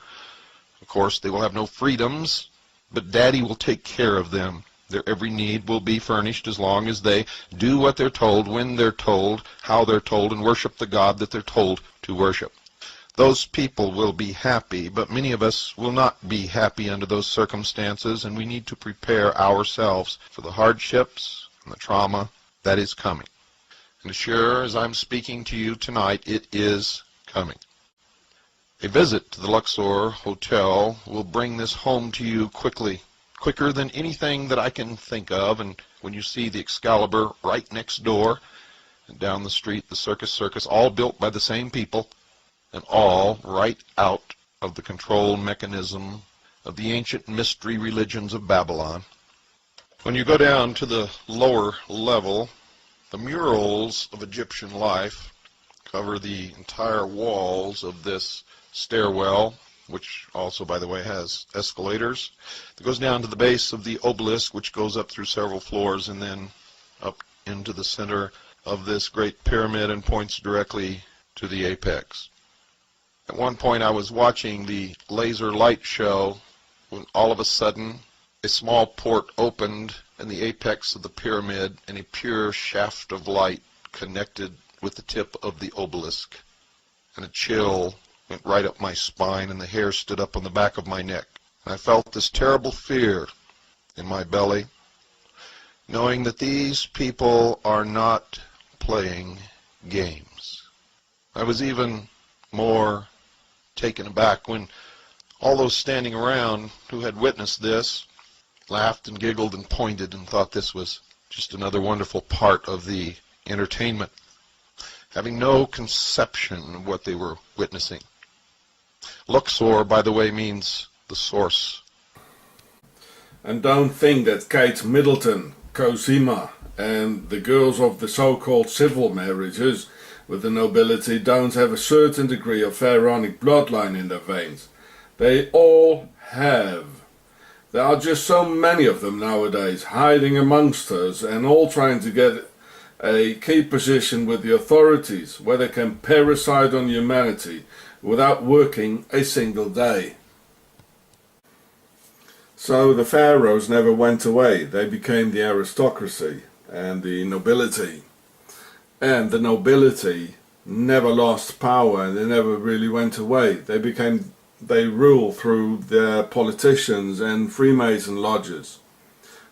Of course, they will have no freedoms, but Daddy will take care of them. Their every need will be furnished as long as they do what they're told, when they're told, how they're told, and worship the God that they're told to worship. Those people will be happy, but many of us will not be happy under those circumstances, and we need to prepare ourselves for the hardships and the trauma that is coming. And as sure as I'm speaking to you tonight, it is coming. A visit to the Luxor Hotel will bring this home to you quickly, quicker than anything that I can think of. And when you see the Excalibur right next door, and down the street the Circus, all built by the same people, and all right out of the control mechanism of the ancient mystery religions of Babylon. When you go down to the lower level, the murals of Egyptian life cover the entire walls of this stairwell, which also, by the way, has escalators. It goes down to the base of the obelisk, which goes up through several floors and then up into the center of this great pyramid and points directly to the apex. At one point I was watching the laser light show when all of a sudden a small port opened in the apex of the pyramid and a pure shaft of light connected with the tip of the obelisk. And a chill went right up my spine and the hair stood up on the back of my neck. And I felt this terrible fear in my belly, knowing that these people are not playing games. I was even more taken aback when all those standing around who had witnessed this laughed and giggled and pointed and thought this was just another wonderful part of the entertainment, having no conception of what they were witnessing. Luxor, by the way, means the source. And don't think that Kate Middleton, Cosima, and the girls of the so-called civil marriages with the nobility don't have a certain degree of pharaonic bloodline in their veins. They all have. There are just so many of them nowadays hiding amongst us and all trying to get a key position with the authorities where they can parasite on humanity without working a single day. So the pharaohs never went away. They became the aristocracy and the nobility. And the nobility never lost power and they never really went away. They rule through their politicians and Freemason lodges.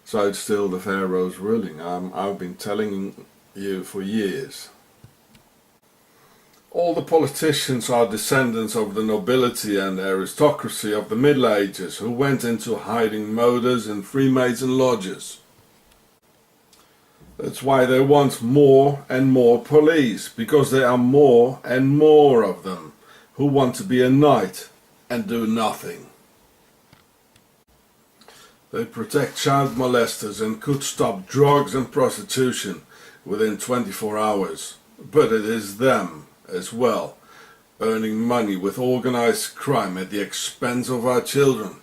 So it's still the pharaohs ruling. I've been telling you for years. All the politicians are descendants of the nobility and aristocracy of the Middle Ages who went into hiding modes in Freemason lodges. That's why they want more and more police, because there are more and more of them who want to be a knight and do nothing. They protect child molesters and could stop drugs and prostitution within 24 hours. But it is them as well, earning money with organized crime at the expense of our children.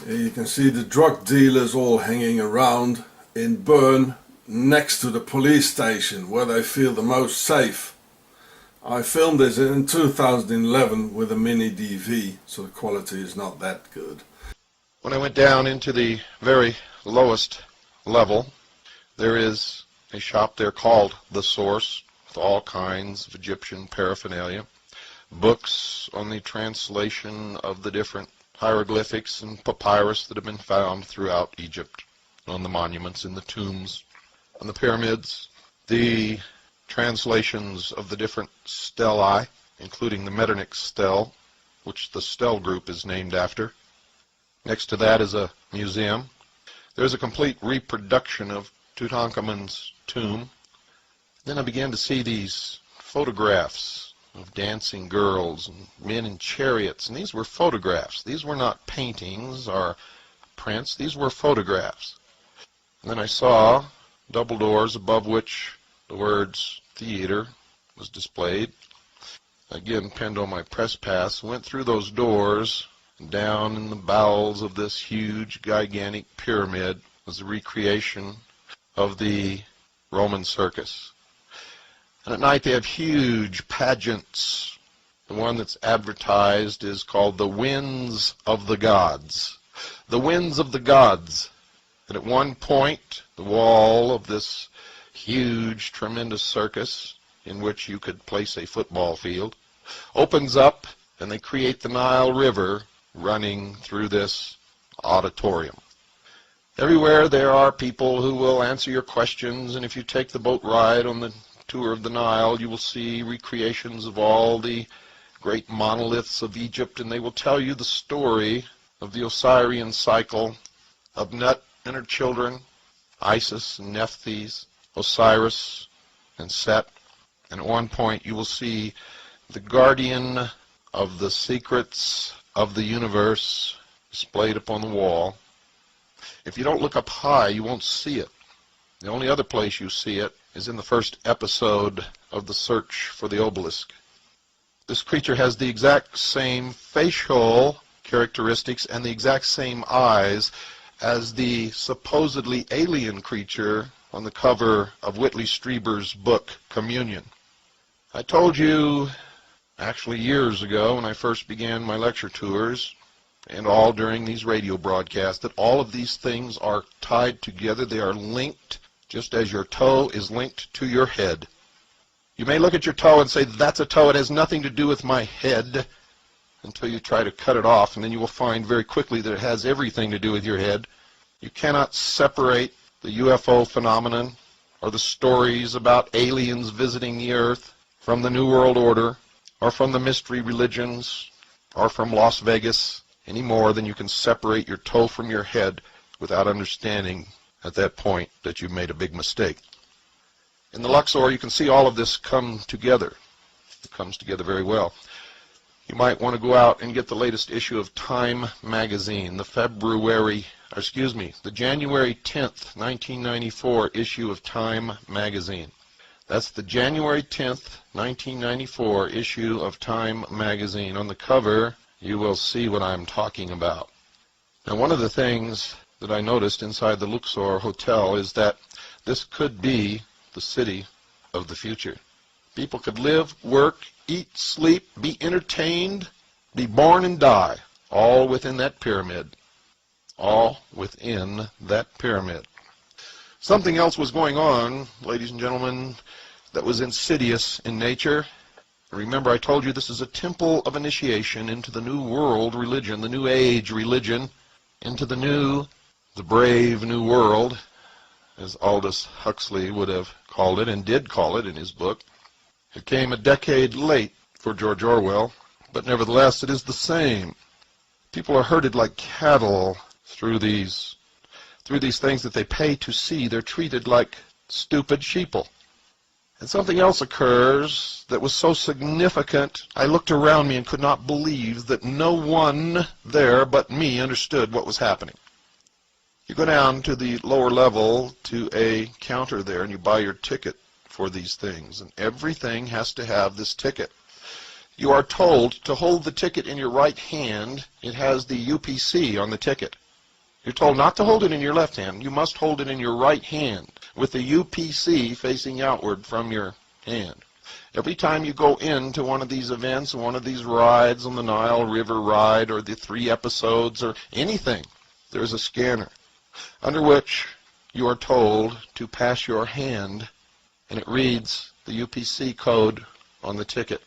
Here you can see the drug dealers all hanging around in Bern next to the police station where they feel the most safe. I filmed this in 2011 with a mini DV, so the quality is not that good. When I went down into the very lowest level, there is a shop there called The Source with all kinds of Egyptian paraphernalia. books on the translation of the different hieroglyphics and papyrus that have been found throughout Egypt, on the monuments, in the tombs, on the pyramids, the translations of the different stelae, including the Metternich stele, which the stele group is named after. Next to that is a museum. There's a complete reproduction of Tutankhamun's tomb. Then I began to see these photographs of dancing girls and men in chariots, and these were photographs. These were not paintings or prints. These were photographs. And then I saw double doors above which the words theater was displayed. Again, pinned on my press pass, went through those doors. Down in the bowels of this huge, gigantic pyramid was a recreation of the Roman circus. And at night they have huge pageants. The one that's advertised is called the Winds of the Gods. The Winds of the Gods. And at one point, the wall of this huge, tremendous circus, in which you could place a football field, opens up, and they create the Nile River running through this auditorium. Everywhere there are people who will answer your questions, and if you take the boat ride on the tour of the Nile, you will see recreations of all the great monoliths of Egypt, and they will tell you the story of the Osirian cycle of Nut and her children, Isis and Nephthys, Osiris and Set, and at one point you will see the guardian of the secrets of the universe displayed upon the wall. If you don't look up high, you won't see it. The only other place you see it is in the first episode of The Search for the Obelisk. This creature has the exact same facial characteristics and the exact same eyes as the supposedly alien creature on the cover of Whitley Strieber's book, Communion. I told you, actually years ago, when I first began my lecture tours, and all during these radio broadcasts, that all of these things are tied together. They are linked, just as your toe is linked to your head. You may look at your toe and say, that's a toe, it has nothing to do with my head, until you try to cut it off, and then you will find very quickly that it has everything to do with your head. You cannot separate the UFO phenomenon or the stories about aliens visiting the earth from the New World Order or from the mystery religions or from Las Vegas any more than you can separate your toe from your head without understanding at that point that you've made a big mistake. In the Luxor, you can see all of this come together. It comes together very well. You might want to go out and get the latest issue of Time magazine, the January 10th, 1994 issue of Time magazine. That's the January 10th, 1994 issue of Time magazine. On the cover, you will see what I'm talking about. Now, one of the things that I noticed inside the Luxor Hotel is that this could be the city of the future. People could live, work, eat, sleep, be entertained, be born and die, all within that pyramid. All within that pyramid. Something else was going on, ladies and gentlemen, that was insidious in nature. Remember, I told you this is a temple of initiation into the New World religion, the New Age religion, into the brave New World, as Aldous Huxley would have called it, and did call it in his book. It came a decade late for George Orwell, but nevertheless it is the same. People are herded like cattle through these things that they pay to see. They're treated like stupid sheeple. And something else occurs that was so significant, I looked around me and could not believe that no one there but me understood what was happening. You go down to the lower level to a counter there and you buy your ticket for these things, and everything has to have this ticket. You are told to hold the ticket in your right hand. It has the UPC on the ticket. You're told not to hold it in your left hand. You must hold it in your right hand with the UPC facing outward from your hand. Every time you go into one of these events, one of these rides on the Nile River ride or the 3 episodes or anything, there's a scanner under which you are told to pass your hand, and it reads the UPC code on the ticket.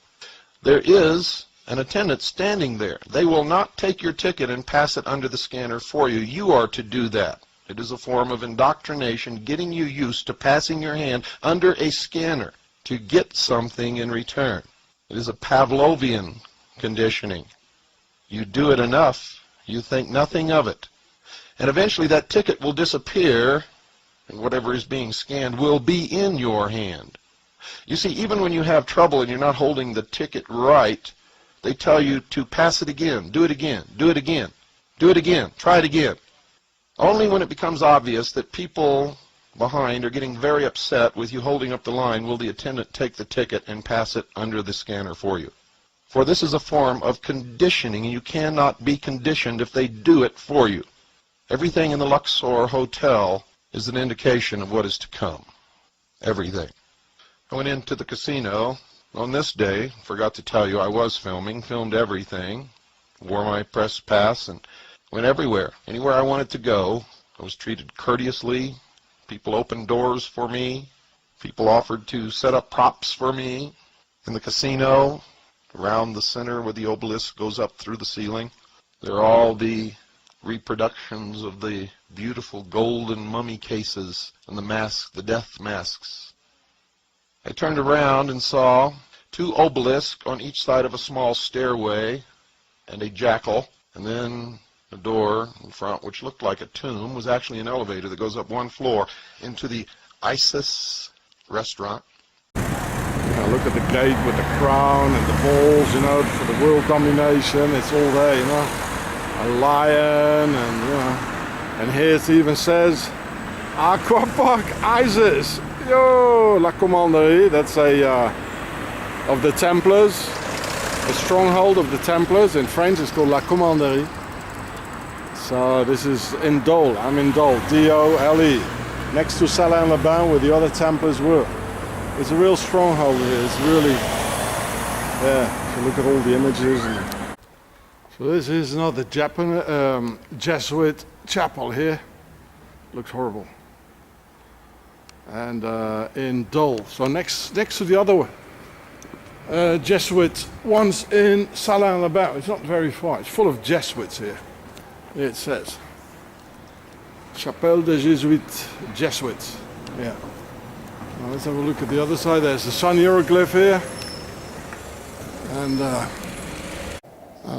there is an attendant standing there. They will not take your ticket and pass it under the scanner for you. You are to do that. It is a form of indoctrination, getting you used to passing your hand under a scanner to get something in return. It is a Pavlovian conditioning. You do it enough, you think nothing of it. And eventually that ticket will disappear, and whatever is being scanned will be in your hand. You see, even when you have trouble and you're not holding the ticket right, they tell you to pass it again, do it again, do it again, do it again, try it again. Only when it becomes obvious that people behind are getting very upset with you holding up the line will the attendant take the ticket and pass it under the scanner for you. For this is a form of conditioning, and you cannot be conditioned if they do it for you. Everything in the Luxor Hotel is an indication of what is to come. Everything. I went into the casino on this day, forgot to tell you I was filmed everything, wore my press pass, and went everywhere. Anywhere I wanted to go, I was treated courteously. People opened doors for me. People offered to set up props for me. In the casino, around the center where the obelisk goes up through the ceiling, there are all the reproductions of the beautiful golden mummy cases and the masks, the death masks. I turned around and saw 2 obelisks on each side of a small stairway and a jackal, and then a door in front which looked like a tomb was actually an elevator that goes up 1 floor into the ISIS restaurant. Yeah, look at the gate with the crown and the balls, you know, for the world domination. It's all there, you know. A lion, and you know, and here it even says Aquapark ISIS. Yo, La Commanderie. That's a of the Templars, a stronghold of the Templars. In French, it's called La Commanderie. So this is in Dole. I'm in Dole, D-O-L-E, next to Salins-les-Bains, where the other Templars were. It's a real stronghold. It's really, yeah. So look at all the images. So this is another Jesuit chapel here. Looks horrible. And in Dole. So next to the other Jesuit ones in Salins-les-Bains. It's not very far. It's full of Jesuits here. Here it says. Chapelle des Jésuites, Jesuits. Yeah. Now let's have a look at the other side. There's the sun hieroglyph here. And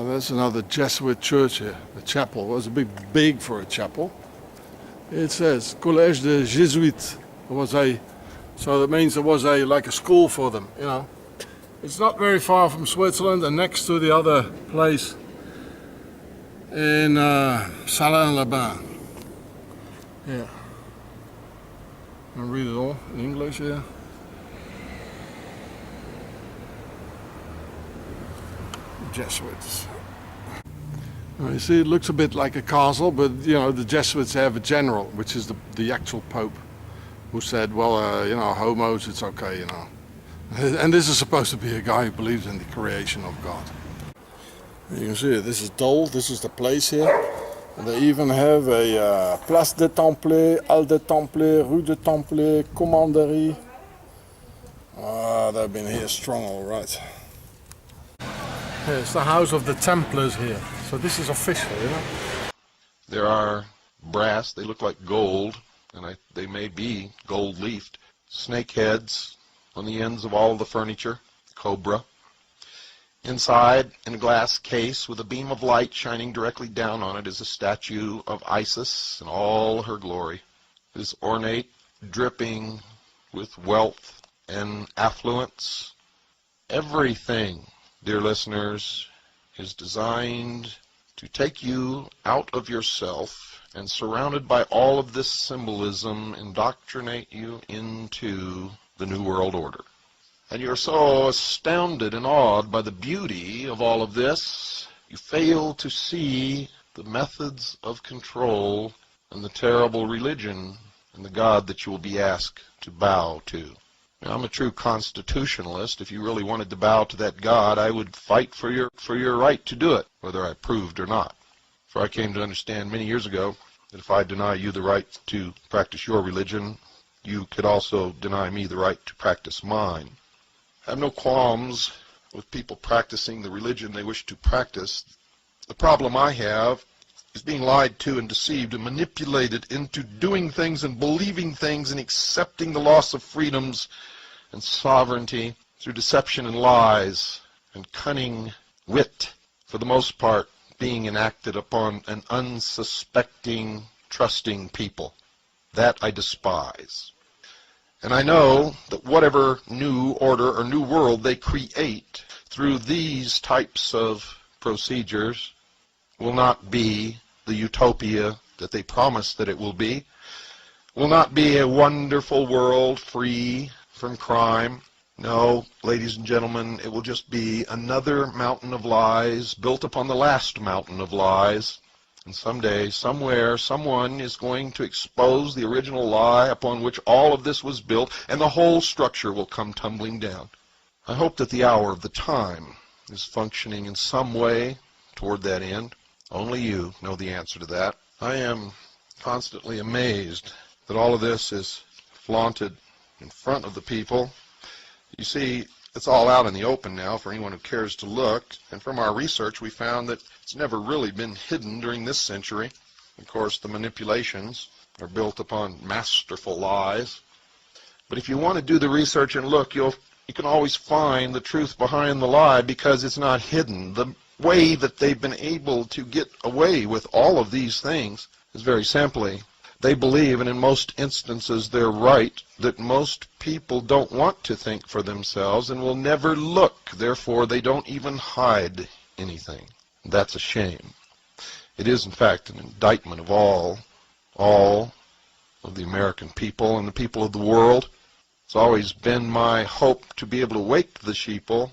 there's another Jesuit church here. The chapel was a bit big for a chapel. It says Collège des Jésuites. So that means there was like a school for them, you know. It's not very far from Switzerland, and next to the other place in Salins-les-Bains. Yeah. I'll read it all in English here. Jesuits. Now you see, it looks a bit like a castle, but you know, the Jesuits have a general, which is the actual Pope, who said, well, you know, homos, it's okay, you know. And this is supposed to be a guy who believes in the creation of God. You can see, this is Dole, this is the place here. And they even have a Place des Templiers, Halle des Templiers, Rue des Templiers, Commanderie. They've been here strong, all right. It's the house of the Templars here. So this is official, you know. There are brass, they look like gold, and they may be gold leafed. Snake heads on the ends of all the furniture, cobra. Inside, in a glass case with a beam of light shining directly down on it, is a statue of Isis in all her glory. It is ornate, dripping with wealth and affluence. Everything, dear listeners, is designed to take you out of yourself and, surrounded by all of this symbolism, indoctrinate you into the New World Order. And you're so astounded and awed by the beauty of all of this, you fail to see the methods of control and the terrible religion and the God that you will be asked to bow to. Now, I'm a true constitutionalist. If you really wanted to bow to that God, I would fight for your right to do it, whether I approved or not. For I came to understand many years ago that if I deny you the right to practice your religion, you could also deny me the right to practice mine. I have no qualms with people practicing the religion they wish to practice. The problem I have is being lied to and deceived and manipulated into doing things and believing things and accepting the loss of freedoms and sovereignty through deception and lies and cunning wit, for the most part being enacted upon an unsuspecting, trusting people. That I despise. And I know that whatever new order or new world they create through these types of procedures will not be the utopia that they promise that it will be, will not be a wonderful world free from crime. No, ladies and gentlemen, it will just be another mountain of lies built upon the last mountain of lies. And someday, somewhere, someone is going to expose the original lie upon which all of this was built, and the whole structure will come tumbling down. I hope that the hour of the time is functioning in some way toward that end. Only you know the answer to that. I am constantly amazed that all of this is flaunted in front of the people. You see, it's all out in the open now for anyone who cares to look, and from our research we found that it's never really been hidden during this century. Of course, the manipulations are built upon masterful lies. But if you want to do the research and look, you can always find the truth behind the lie because it's not hidden. The way that they've been able to get away with all of these things is very simply, they believe, and in most instances they're right, that most people don't want to think for themselves and will never look. Therefore, they don't even hide anything. That's a shame. It is, in fact, an indictment of all of the American people and the people of the world. It's always been my hope to be able to wake the sheeple.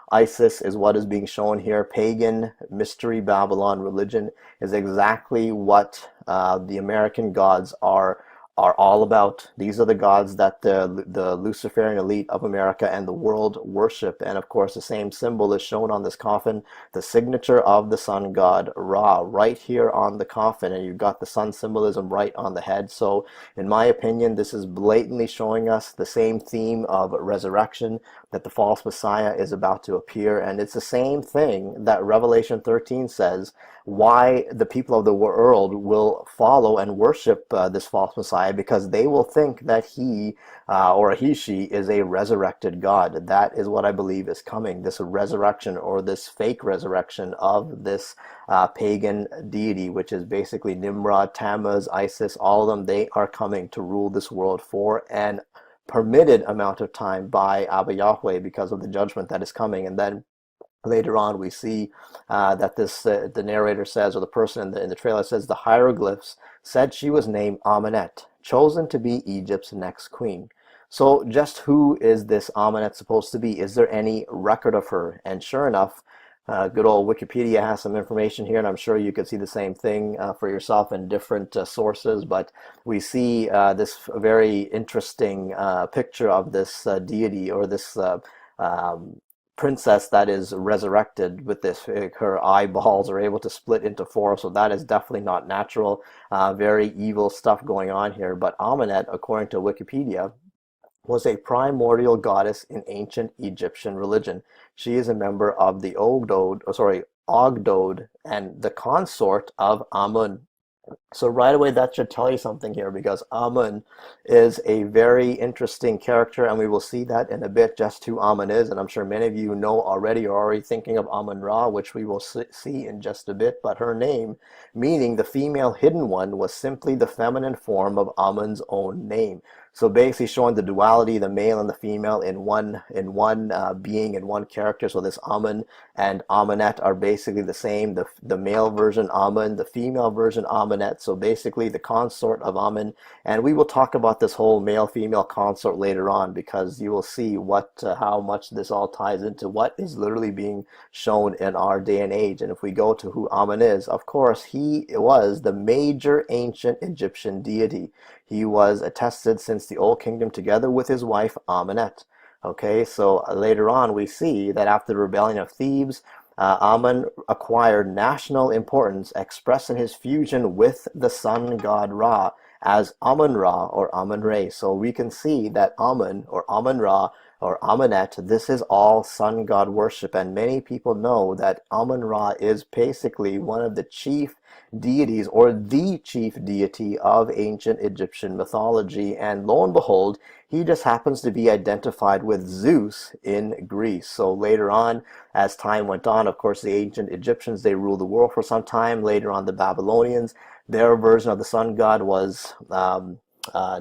ISIS is what is being shown here. Pagan, mystery, Babylon, religion is exactly what the American gods are all about. These are the gods that the Luciferian elite of America and the world worship. And of course, the same symbol is shown on this coffin, the signature of the sun god Ra, right here on the coffin. And you've got the sun symbolism right on the head. So in my opinion, this is blatantly showing us the same theme of resurrection, that the false Messiah is about to appear. And it's the same thing that Revelation 13 says, why the people of the world will follow and worship this false Messiah, because they will think that he or she is a resurrected God. That is what I believe is coming, this resurrection or this fake resurrection of this pagan deity, which is basically Nimrod, Tammuz, Isis, all of them. They are coming to rule this world for an permitted amount of time by Abba Yahweh because of the judgment that is coming. And then later on we see that the narrator says, or the person in the trailer says, the hieroglyphs said she was named Amenet, chosen to be Egypt's next queen. So just who is this Amenet supposed to be? Is there any record of her? And sure enough, good old Wikipedia has some information here, and I'm sure you could see the same thing for yourself in different sources. But we see this very interesting picture of this deity, or this princess that is resurrected with this. Her eyeballs are able to split into four, so that is definitely not natural. Very evil stuff going on here. But Amenet, according to Wikipedia, was a primordial goddess in ancient Egyptian religion. She is a member of the Ogdod, and the consort of Amun. So right away, that should tell you something here, because Amun is a very interesting character, and we will see that in a bit, just who Amun is. And I'm sure many of you know already, you're already thinking of Amun-Ra, which we will see in just a bit. But her name, meaning the female hidden one, was simply the feminine form of Amun's own name. So basically showing the duality, the male and the female in one being, in one character. So this Amun and Amenet are basically the same. The male version Amun, the female version Amenet. So basically the consort of Amun. And we will talk about this whole male-female consort later on, because you will see how much this all ties into what is literally being shown in our day and age. And if we go to who Amun is, of course, he was the major ancient Egyptian deity. He was attested since the Old Kingdom together with his wife Amenet. Okay, so later on we see that after the rebellion of Thebes, Amun acquired national importance, expressed in his fusion with the sun god Ra, as Amun-Ra or Amun-Re. So we can see that Amun or Amun-Ra or Amunet, this is all sun god worship, and many people know that Amun-Ra is basically one of the chief deities or the chief deity of ancient Egyptian mythology, and lo and behold, he just happens to be identified with Zeus in Greece. So later on, as time went on, of course, the ancient Egyptians, they ruled the world for some time. Later on, the Babylonians, their version of the sun god was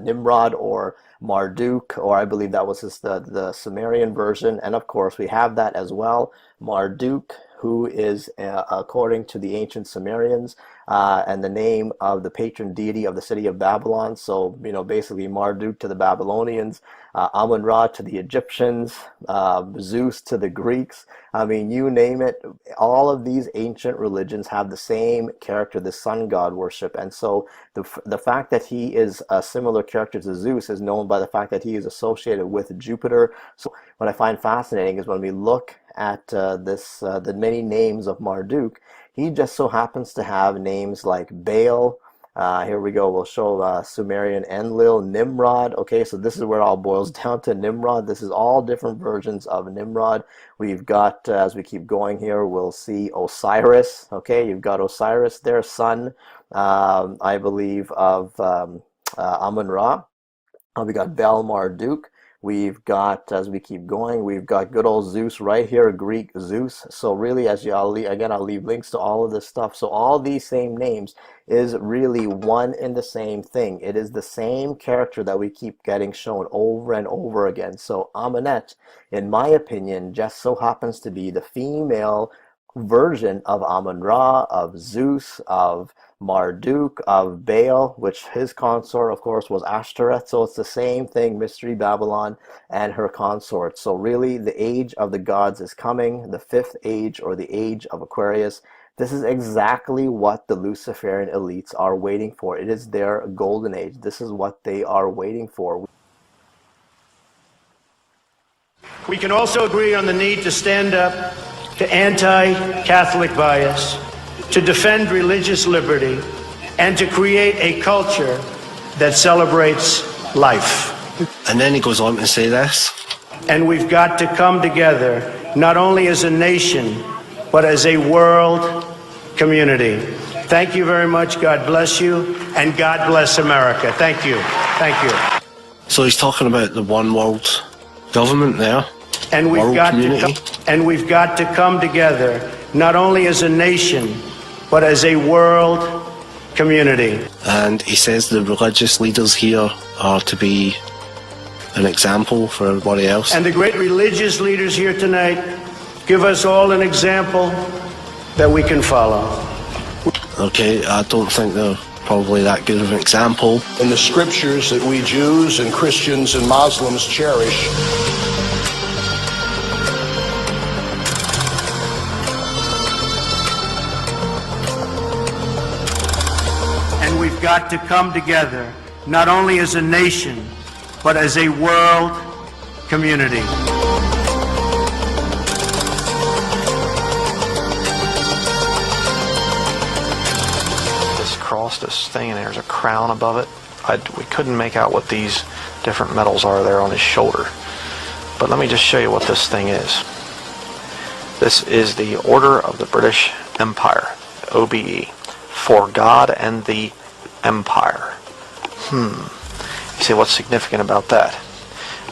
Nimrod or Marduk, or I believe that was the Sumerian version. And of course, we have that as well. Marduk, who is, according to the ancient Sumerians, and the name of the patron deity of the city of Babylon. So, basically Marduk to the Babylonians, Amun-Ra to the Egyptians, Zeus to the Greeks. I mean, you name it. All of these ancient religions have the same character, the sun god worship. And so the fact that he is a similar character to Zeus is known by the fact that he is associated with Jupiter. So what I find fascinating is when we look at the many names of Marduk, he just so happens to have names like Baal. Here we go. We'll show Sumerian Enlil, Nimrod. Okay, so this is where it all boils down to Nimrod. This is all different versions of Nimrod. We've got, as we keep going here, we'll see Osiris. Okay, you've got Osiris there, son, I believe, of Amun-Ra. We got Bel Marduk. We've got, as we keep going, we've got good old Zeus right here, Greek Zeus. So really, I'll leave links to all of this stuff. So all these same names is really one and the same thing. It is the same character that we keep getting shown over and over again. So Amunet, in my opinion, just so happens to be the female version of Amun-Ra, of Zeus, of Marduk, of Baal, which his consort, of course, was Ashtoreth. So it's the same thing, Mystery Babylon and her consort. So really, the age of the gods is coming, the fifth age, or the age of Aquarius. This is exactly what the Luciferian elites are waiting for. It is their golden age. This is what they are waiting for. We can also agree on the need to stand up to anti-Catholic bias, to defend religious liberty, and to create a culture that celebrates life. And then he goes on to say this. And we've got to come together, not only as a nation, but as a world community. Thank you very much. God bless you, and God bless America. Thank you. Thank you. So he's talking about the one world government there. And we've got to come together, not only as a nation, but as a world community. And he says the religious leaders here are to be an example for everybody else. And the great religious leaders here tonight give us all an example that we can follow. Okay, I don't think they're probably that good of an example. In the scriptures that we Jews and Christians and Muslims cherish, we've got to come together, not only as a nation, but as a world community. This cross, this thing, and there's a crown above it. We couldn't make out what these different metals are there on his shoulder. But let me just show you what this thing is. This is the Order of the British Empire, OBE, for God and the Empire. You say, what's significant about that?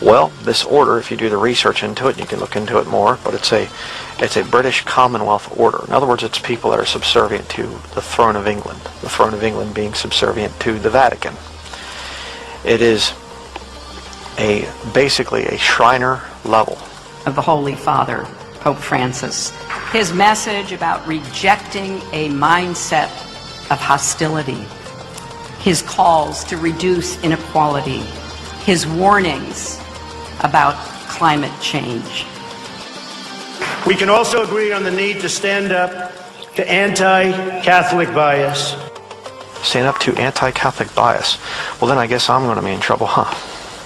Well, this order, if you do the research into it, you can look into it more, but it's a British Commonwealth order. In other words, it's people that are subservient to the throne of England, the throne of England being subservient to the Vatican. It is basically a Shriner level of the Holy Father, Pope Francis. His message about rejecting a mindset of hostility, his calls to reduce inequality, his warnings about climate change. We can also agree on the need to stand up to anti-Catholic bias. Stand up to anti-Catholic bias. Well, then I guess I'm going to be in trouble, huh?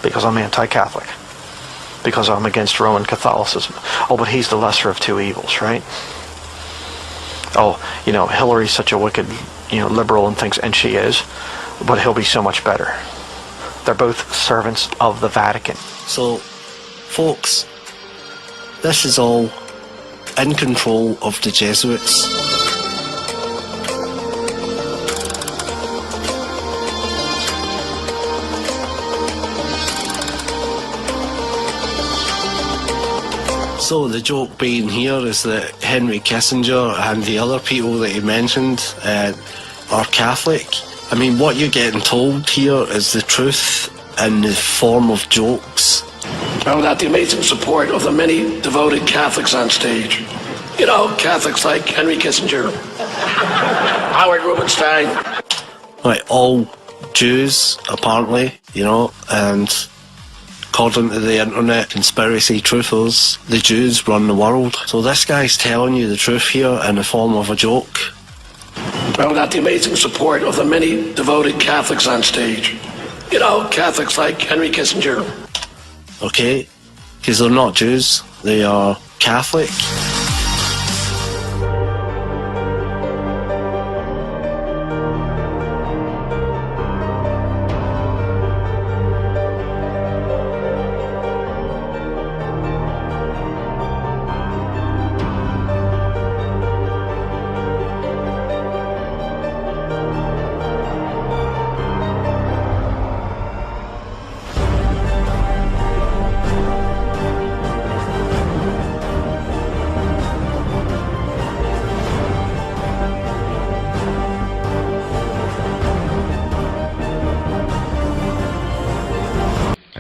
Because I'm anti-Catholic. Because I'm against Roman Catholicism. Oh, but he's the lesser of two evils, right? Oh, Hillary's such a wicked, liberal and thinks, and she is. but he'll be so much better. They're both servants of the Vatican. So, folks, this is all in control of the Jesuits. So the joke being here is that Henry Kissinger and the other people that he mentioned are Catholic. I mean, what you're getting told here is the truth in the form of jokes. And without the amazing support of the many devoted Catholics on stage. You know, Catholics like Henry Kissinger, Howard Rubinstein. Right, all Jews, apparently, you know, and according to the internet conspiracy truthers, the Jews run the world. So this guy's telling you the truth here in the form of a joke. And without the amazing support of the many devoted Catholics on stage. You know, Catholics like Henry Kissinger. Okay? Because they're not Jews, they are Catholic.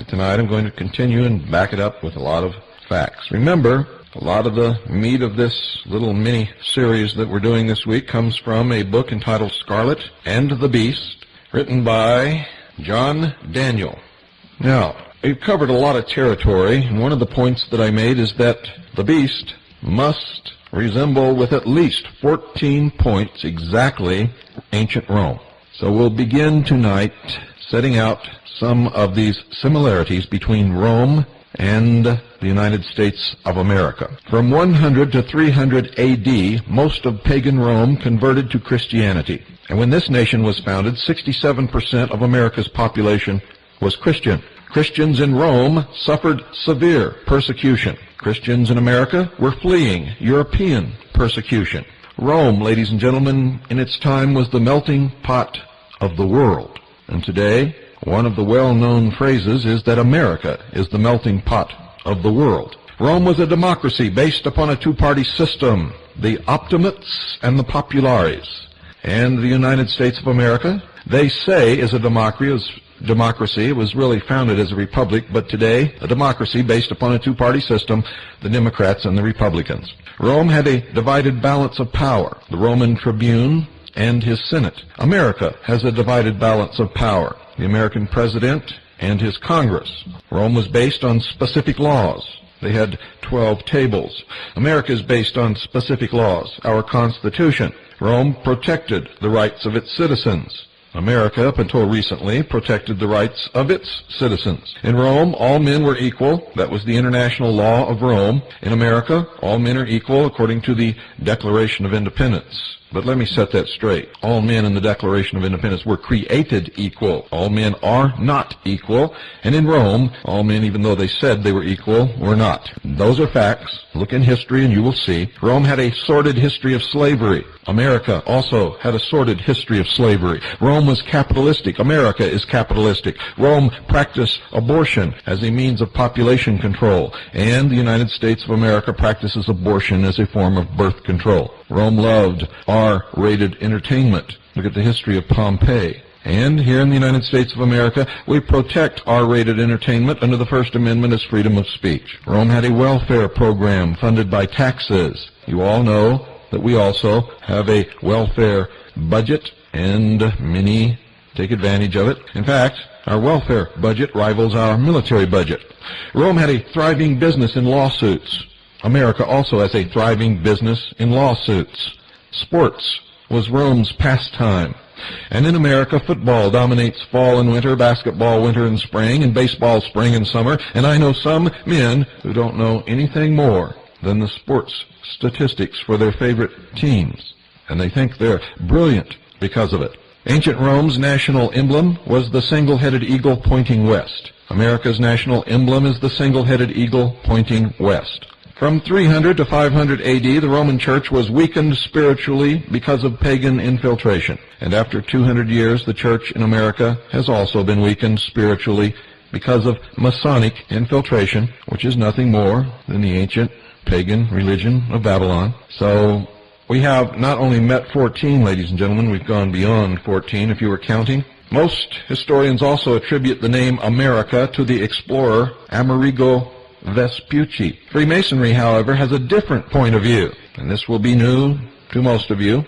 Tonight I'm going to continue and back it up with a lot of facts. Remember, a lot of the meat of this little mini-series that we're doing this week comes from a book entitled Scarlet and the Beast, written by John Daniel. Now, we've covered a lot of territory, and one of the points that I made is that the beast must resemble with at least 14 points exactly ancient Rome. So we'll begin tonight setting out some of these similarities between Rome and the United States of America. From 100 to 300 AD, most of pagan Rome converted to Christianity. And when this nation was founded, 67% of America's population was Christian. Christians in Rome suffered severe persecution. Christians in America were fleeing European persecution. Rome, ladies and gentlemen, in its time was the melting pot of the world. And today, one of the well-known phrases is that America is the melting pot of the world. Rome was a democracy based upon a two-party system, the optimates and the populares. And the United States of America, they say, is a democracy. It was really founded as a republic, but today, a democracy based upon a two-party system, the Democrats and the Republicans. Rome had a divided balance of power, the Roman tribune and his Senate. America has a divided balance of power, the American president and his Congress. Rome was based on specific laws. They had 12 tables. America is based on specific laws, our Constitution. Rome protected the rights of its citizens. America, up until recently, protected the rights of its citizens. In Rome, all men were equal. That was the international law of Rome. In America, all men are equal according to the Declaration of Independence. But let me set that straight. All men in the Declaration of Independence were created equal. All men are not equal. And in Rome, all men, even though they said they were equal, were not. Those are facts. Look in history and you will see. Rome had a sordid history of slavery. America also had a sordid history of slavery. Rome was capitalistic. America is capitalistic. Rome practiced abortion as a means of population control. And the United States of America practices abortion as a form of birth control. Rome loved R-rated entertainment. Look at the history of Pompeii. And here in the United States of America, we protect R-rated entertainment under the First Amendment as freedom of speech. Rome had a welfare program funded by taxes. You all know that we also have a welfare budget, and many take advantage of it. In fact, our welfare budget rivals our military budget. Rome had a thriving business in lawsuits. America also has a thriving business in lawsuits. Sports was Rome's pastime. And in America, football dominates fall and winter, basketball winter and spring, and baseball spring and summer. And I know some men who don't know anything more than the sports statistics for their favorite teams. And they think they're brilliant because of it. Ancient Rome's national emblem was the single-headed eagle pointing west. America's national emblem is the single-headed eagle pointing west. From 300 to 500 AD, the Roman Church was weakened spiritually because of pagan infiltration. And after 200 years, the Church in America has also been weakened spiritually because of Masonic infiltration, which is nothing more than the ancient pagan religion of Babylon. So we have not only met 14, ladies and gentlemen, we've gone beyond 14 if you were counting. Most historians also attribute the name America to the explorer Amerigo Vespucci. Freemasonry, however, has a different point of view, and this will be new to most of you.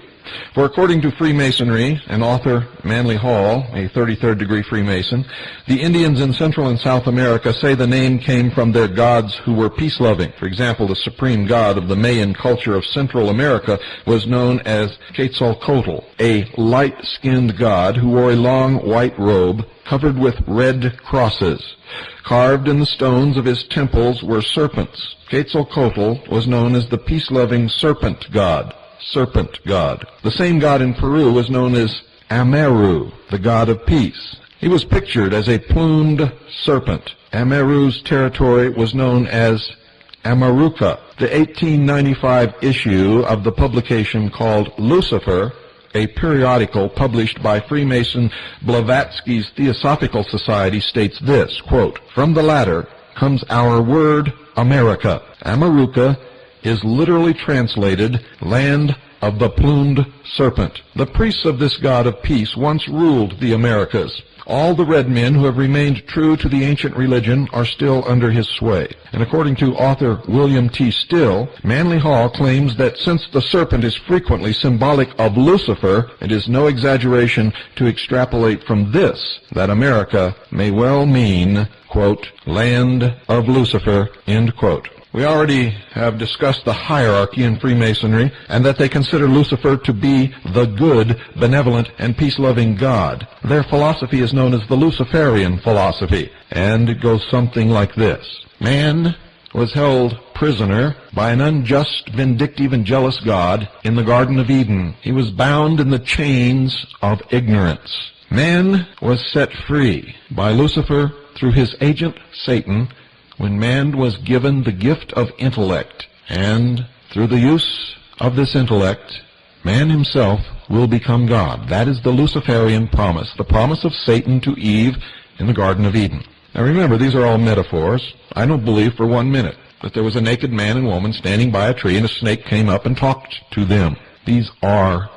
For according to Freemasonry and author Manly Hall, a 33rd degree Freemason, the Indians in Central and South America say the name came from their gods who were peace-loving. For example, the supreme god of the Mayan culture of Central America was known as Quetzalcoatl, a light-skinned god who wore a long white robe covered with red crosses. Carved in the stones of his temples were serpents. Quetzalcoatl was known as the peace-loving serpent god. Serpent god. The same god in Peru was known as Ameru, the god of peace. He was pictured as a plumed serpent. Ameru's territory was known as Amaruca. The 1895 issue of the publication called Lucifer, a periodical published by Freemason Blavatsky's Theosophical Society, states this, quote, "From the latter comes our word America. Amaruca is literally translated land of the plumed serpent. The priests of this god of peace once ruled the Americas. All the red men who have remained true to the ancient religion are still under his sway." And according to author William T. Still, Manly Hall claims that since the serpent is frequently symbolic of Lucifer, it is no exaggeration to extrapolate from this that America may well mean, quote, land of Lucifer, end quote. We already have discussed the hierarchy in Freemasonry and that they consider Lucifer to be the good, benevolent, and peace-loving God. Their philosophy is known as the Luciferian philosophy, and it goes something like this. Man was held prisoner by an unjust, vindictive, and jealous God in the Garden of Eden. He was bound in the chains of ignorance. Man was set free by Lucifer through his agent, Satan, when man was given the gift of intellect, and through the use of this intellect, man himself will become God. That is the Luciferian promise, the promise of Satan to Eve in the Garden of Eden. Now remember, these are all metaphors. I don't believe for 1 minute that there was a naked man and woman standing by a tree and a snake came up and talked to them. These are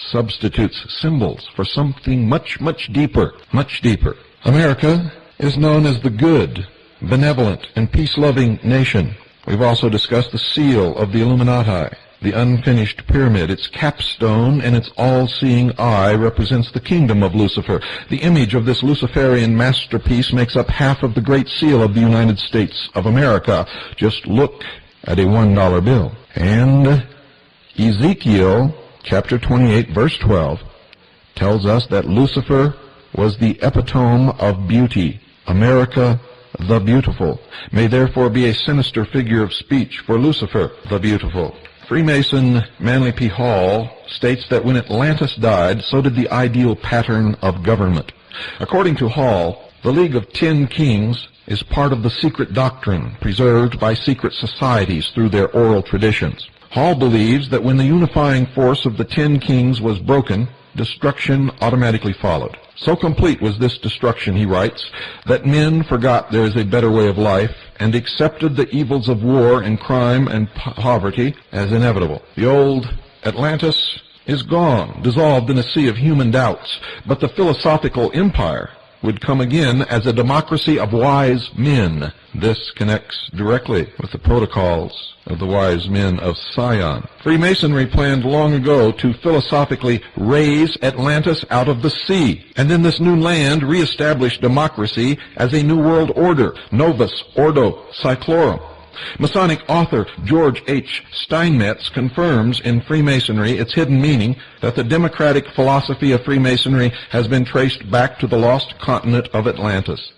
substitutes, symbols for something much, much deeper, much deeper. America is known as the good, benevolent, and peace-loving nation. We've also discussed the seal of the Illuminati, the unfinished pyramid. Its capstone and its all-seeing eye represents the kingdom of Lucifer. The image of this Luciferian masterpiece makes up half of the Great Seal of the United States of America. Just look at a $1 bill. And Ezekiel chapter 28, verse 12, tells us that Lucifer was the epitome of beauty. America the beautiful may therefore be a sinister figure of speech for Lucifer the beautiful. Freemason Manly P. Hall states that when Atlantis died, so did the ideal pattern of government. According to Hall, the League of 10 Kings is part of the secret doctrine preserved by secret societies through their oral traditions. Hall believes that when the unifying force of the 10 kings was broken, destruction automatically followed. So complete was this destruction, he writes, that men forgot there is a better way of life and accepted the evils of war and crime and poverty as inevitable. The old Atlantis is gone, dissolved in a sea of human doubts, but the philosophical empire would come again as a democracy of wise men. This connects directly with the protocols of the wise men of Sion. Freemasonry planned long ago to philosophically raise Atlantis out of the sea, and in this new land reestablish democracy as a new world order, Novus Ordo Seclorum. Masonic author George H. Steinmetz confirms in Freemasonry its hidden meaning that the democratic philosophy of Freemasonry has been traced back to the lost continent of Atlantis.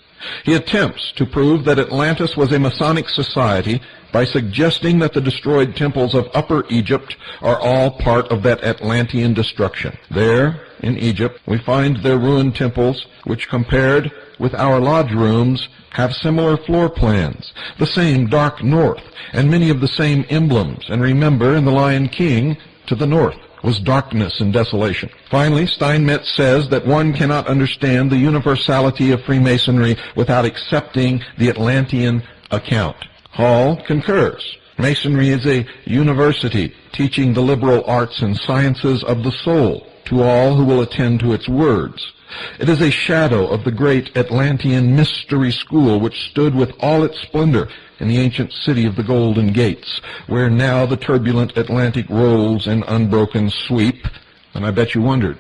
He attempts to prove that Atlantis was a Masonic society by suggesting that the destroyed temples of Upper Egypt are all part of that Atlantean destruction. There, in Egypt, we find their ruined temples, which compared with our lodge rooms, have similar floor plans, the same dark north, and many of the same emblems. And remember, in the Lion King, to the north was darkness and desolation. Finally, Steinmetz says that one cannot understand the universality of Freemasonry without accepting the Atlantean account. Hall concurs. Masonry is a university teaching the liberal arts and sciences of the soul to all who will attend to its words. It is a shadow of the great Atlantean mystery school which stood with all its splendor in the ancient city of the Golden Gates, where now the turbulent Atlantic rolls in unbroken sweep. And I bet you wondered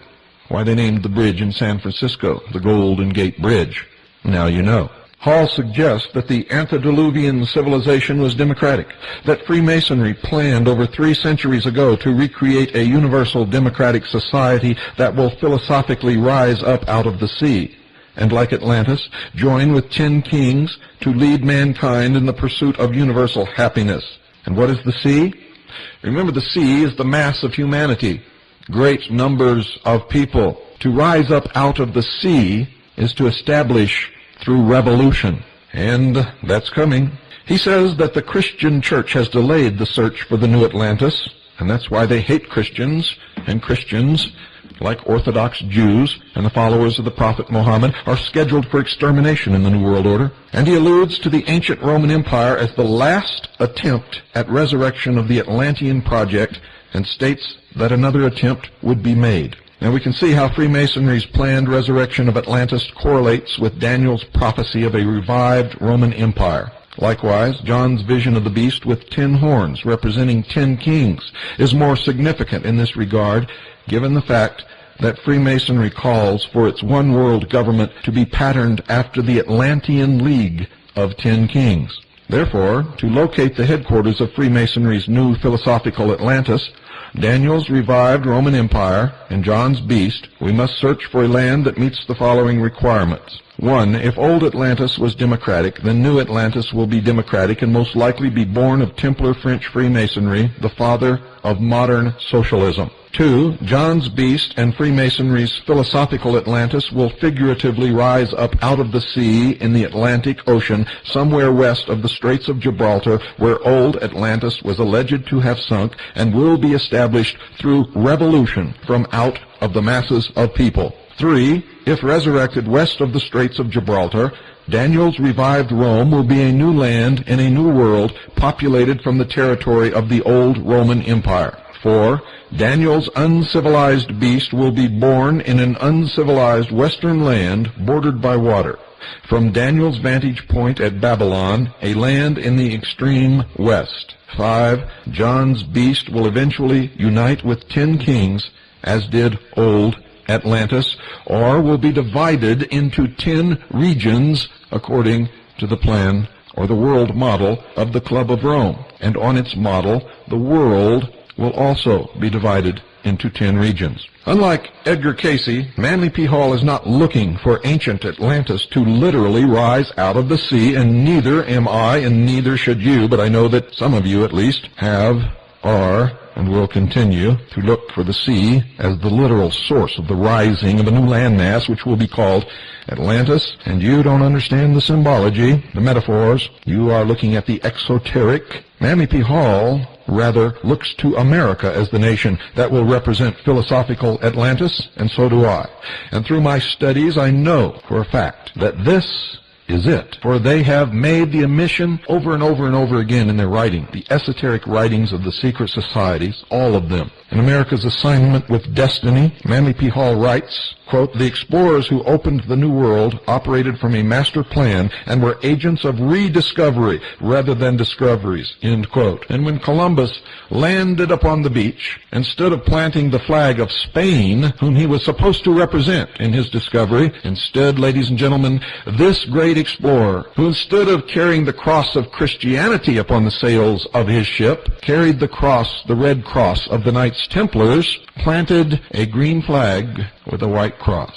why they named the bridge in San Francisco the Golden Gate Bridge. Now you know. Hall suggests that the antediluvian civilization was democratic, that Freemasonry planned over 3 centuries ago to recreate a universal democratic society that will philosophically rise up out of the sea, and like Atlantis, join with 10 kings to lead mankind in the pursuit of universal happiness. And what is the sea? Remember, the sea is the mass of humanity, great numbers of people. To rise up out of the sea is to establish through revolution, and that's coming. He says that the Christian church has delayed the search for the new Atlantis, and that's why they hate Christians, and Christians, like Orthodox Jews and the followers of the Prophet Muhammad, are scheduled for extermination in the New World Order. And he alludes to the ancient Roman Empire as the last attempt at resurrection of the Atlantean project, and states that another attempt would be made. Now we can see how Freemasonry's planned resurrection of Atlantis correlates with Daniel's prophecy of a revived Roman Empire. Likewise, John's vision of the beast with 10 horns representing 10 kings is more significant in this regard, given the fact that Freemasonry calls for its one-world government to be patterned after the Atlantean League of 10 kings. Therefore, to locate the headquarters of Freemasonry's new philosophical Atlantis, Daniel's revived Roman Empire, and John's beast, we must search for a land that meets the following requirements. 1. If old Atlantis was democratic, then new Atlantis will be democratic and most likely be born of Templar French Freemasonry, the father of modern socialism. 2. John's beast and Freemasonry's philosophical Atlantis will figuratively rise up out of the sea in the Atlantic Ocean, somewhere west of the Straits of Gibraltar, where old Atlantis was alleged to have sunk, and will be established through revolution from out of the masses of people. 3. If resurrected west of the Straits of Gibraltar, Daniel's revived Rome will be a new land in a new world populated from the territory of the old Roman Empire. 4. Daniel's uncivilized beast will be born in an uncivilized western land bordered by water. From Daniel's vantage point at Babylon, a land in the extreme west. 5. John's beast will eventually unite with 10 kings, as did old Atlantis, or will be divided into 10 regions according to the plan or the world model of the Club of Rome. And on its model, the world will also be divided into 10 regions. Unlike Edgar Cayce, Manly P. Hall is not looking for ancient Atlantis to literally rise out of the sea, and neither am I, and neither should you, but I know that some of you at least have, are, and will continue to look for the sea as the literal source of the rising of a new landmass which will be called Atlantis. And you don't understand the symbology, the metaphors. You are looking at the exoteric. Manly P. Hall rather looks to America as the nation that will represent philosophical Atlantis, and so do I. And through my studies, I know for a fact that this is it. For they have made the admission over and over and over again in their writing, the esoteric writings of the secret societies, all of them. In America's Assignment with Destiny, Manly P. Hall writes, quote, "The explorers who opened the New World operated from a master plan and were agents of rediscovery rather than discoveries," end quote. And when Columbus landed upon the beach, instead of planting the flag of Spain, whom he was supposed to represent in his discovery, instead, ladies and gentlemen, this great explorer, who instead of carrying the cross of Christianity upon the sails of his ship, carried the cross, the red cross of the Knights Templars, planted a green flag with a white cross.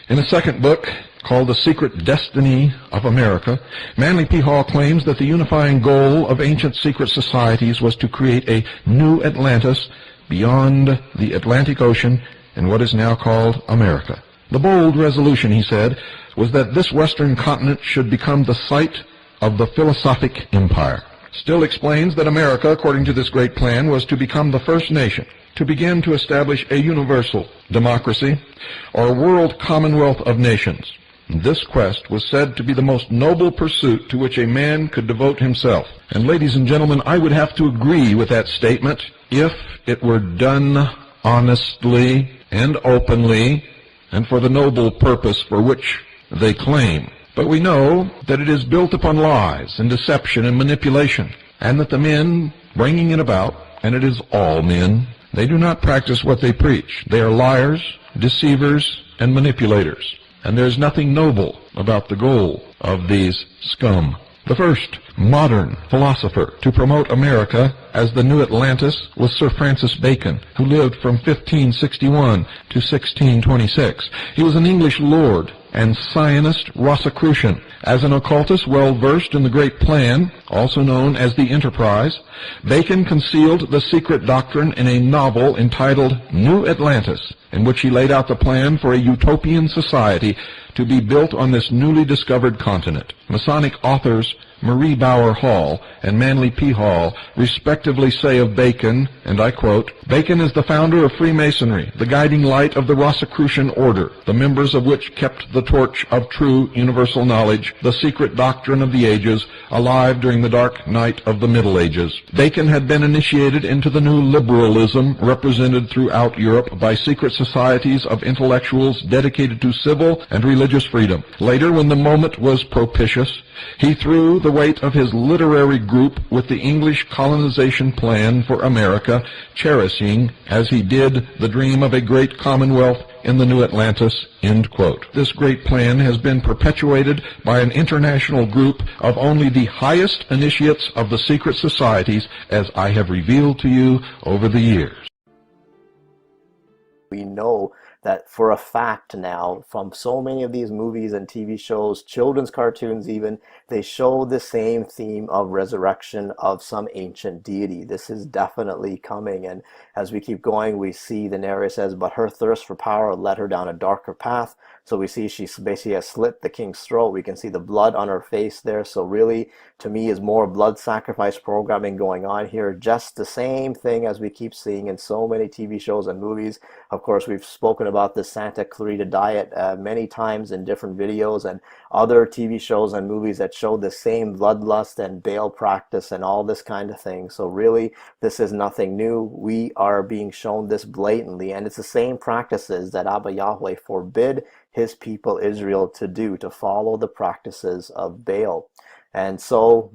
In the second book, called The Secret Destiny of America, Manly P. Hall claims that the unifying goal of ancient secret societies was to create a new Atlantis beyond the Atlantic Ocean in what is now called America. The bold resolution, he said, was that this western continent should become the site of the philosophic empire. Still explains that America, according to this great plan, was to become the first nation to begin to establish a universal democracy or world commonwealth of nations. This quest was said to be the most noble pursuit to which a man could devote himself. And ladies and gentlemen, I would have to agree with that statement if it were done honestly and openly and for the noble purpose for which they claim. But we know that it is built upon lies and deception and manipulation, and that the men bringing it about, and it is all men, they do not practice what they preach. They are liars, deceivers, and manipulators. And there is nothing noble about the goal of these scum. The first modern philosopher to promote America as the new Atlantis was Sir Francis Bacon, who lived from 1561 to 1626. He was an English lord and Zionist Rosicrucian. As an occultist well versed in the Great Plan, also known as the Enterprise, Bacon concealed the secret doctrine in a novel entitled New Atlantis, in which he laid out the plan for a utopian society to be built on this newly discovered continent. Masonic authors Marie Bauer Hall and Manly P. Hall respectively say of Bacon, and I quote, "Bacon is the founder of Freemasonry, the guiding light of the Rosicrucian order, the members of which kept the torch of true universal knowledge, the secret doctrine of the ages, alive during the dark night of the Middle Ages." Bacon had been initiated into the new liberalism represented throughout Europe by secret societies of intellectuals dedicated to civil and religious freedom. Later, when the moment was propitious, he threw the weight of his literary group with the English colonization plan for America, cherishing, as he did, the dream of a great commonwealth in the new Atlantis, end quote. This great plan has been perpetuated by an international group of only the highest initiates of the secret societies, as I have revealed to you over the years. We know that for a fact now, from so many of these movies and TV shows, children's cartoons even, they show the same theme of resurrection of some ancient deity. This is definitely coming, and as we keep going, we see the narrator says, "But her thirst for power led her down a darker path." So we see she basically has slit the king's throat. We can see the blood on her face there. So really, to me, is more blood sacrifice programming going on here. Just the same thing as we keep seeing in so many TV shows and movies. Of course, we've spoken about the Santa Clarita Diet many times in different videos and other TV shows and movies that show the same bloodlust and Baal practice and all this kind of thing. So really, this is nothing new. We are being shown this blatantly, and it's the same practices that Abba Yahweh forbid his people Israel to do, to follow the practices of Baal. And so,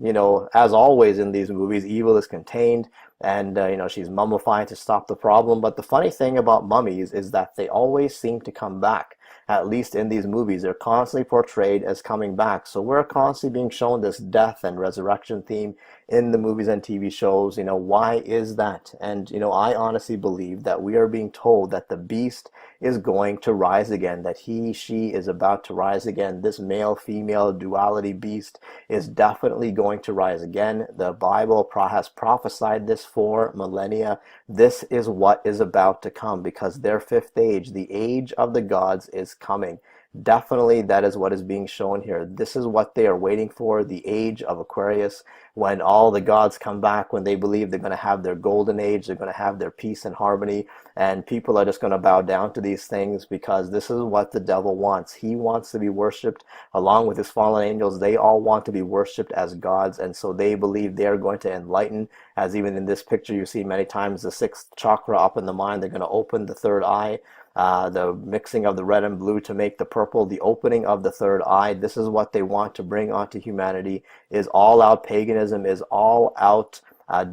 as always in these movies, evil is contained, and she's mummified to stop the problem. But the funny thing about mummies is that they always seem to come back. At least in these movies, they're constantly portrayed as coming back. So we're constantly being shown this death and resurrection theme in the movies and TV shows. Why is that? And I honestly believe that we are being told that the beast is going to rise again, that she is about to rise again. This male-female duality beast is definitely going to rise again. The Bible has prophesied this for millennia. This is what is about to come, because their fifth age, the age of the gods, is coming. Definitely that is what is being shown here. This is what they are waiting for, the age of Aquarius, when all the gods come back, when they believe they're going to have their golden age, they're going to have their peace and harmony, and people are just going to bow down to these things, because this is what the devil wants. He wants to be worshipped along with his fallen angels. They all want to be worshipped as gods, and so they believe they are going to enlighten, as even in this picture you see many times the sixth chakra up in the mind. They're going to open the third eye. The mixing of the red and blue to make the purple, the opening of the third eye. This is what they want to bring onto humanity, is all out paganism, is all out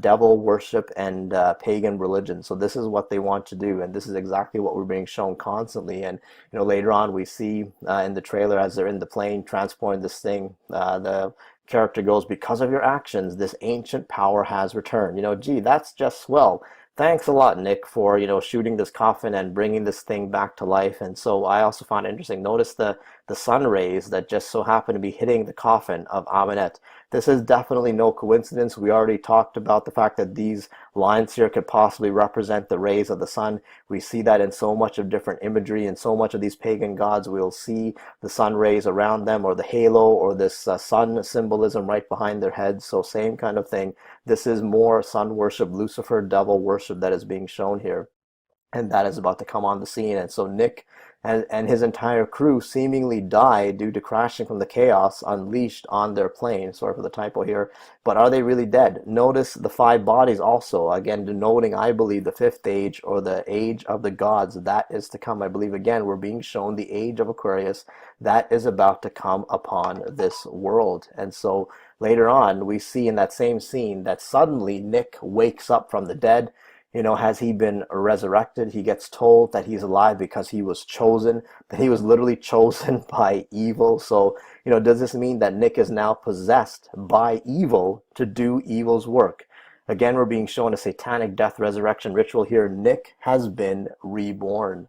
devil worship and pagan religion. So this is what they want to do, and this is exactly what we're being shown constantly. And later on we see in the trailer, as they're in the plane transporting this thing, the character goes, "Because of your actions, this ancient power has returned." Gee, that's just swell. Thanks a lot, Nick, for shooting this coffin and bringing this thing back to life. And so I also found it interesting. Notice the the sun rays that just so happen to be hitting the coffin of Amenet. This is definitely no coincidence. We already talked about the fact that these lines here could possibly represent the rays of the sun. We see that in so much of different imagery and so much of these pagan gods. We'll see the sun rays around them, or the halo, or this sun symbolism right behind their heads. So same kind of thing. This is more sun worship, Lucifer, devil worship that is being shown here. And that is about to come on the scene. And so Nick and his entire crew seemingly die due to crashing from the chaos unleashed on their plane. Sorry for the typo here. But are they really dead? Notice the 5 bodies also, again denoting, I believe, the 5th age, or the age of the gods that is to come. I believe, again, we're being shown the age of Aquarius that is about to come upon this world. And so later on, we see in that same scene that suddenly Nick wakes up from the dead. You know, has he been resurrected? He gets told that he's alive because he was chosen, that he was literally chosen by evil. So, you know, does this mean that Nick is now possessed by evil to do evil's work? Again, we're being shown a satanic death resurrection ritual here. Nick has been reborn.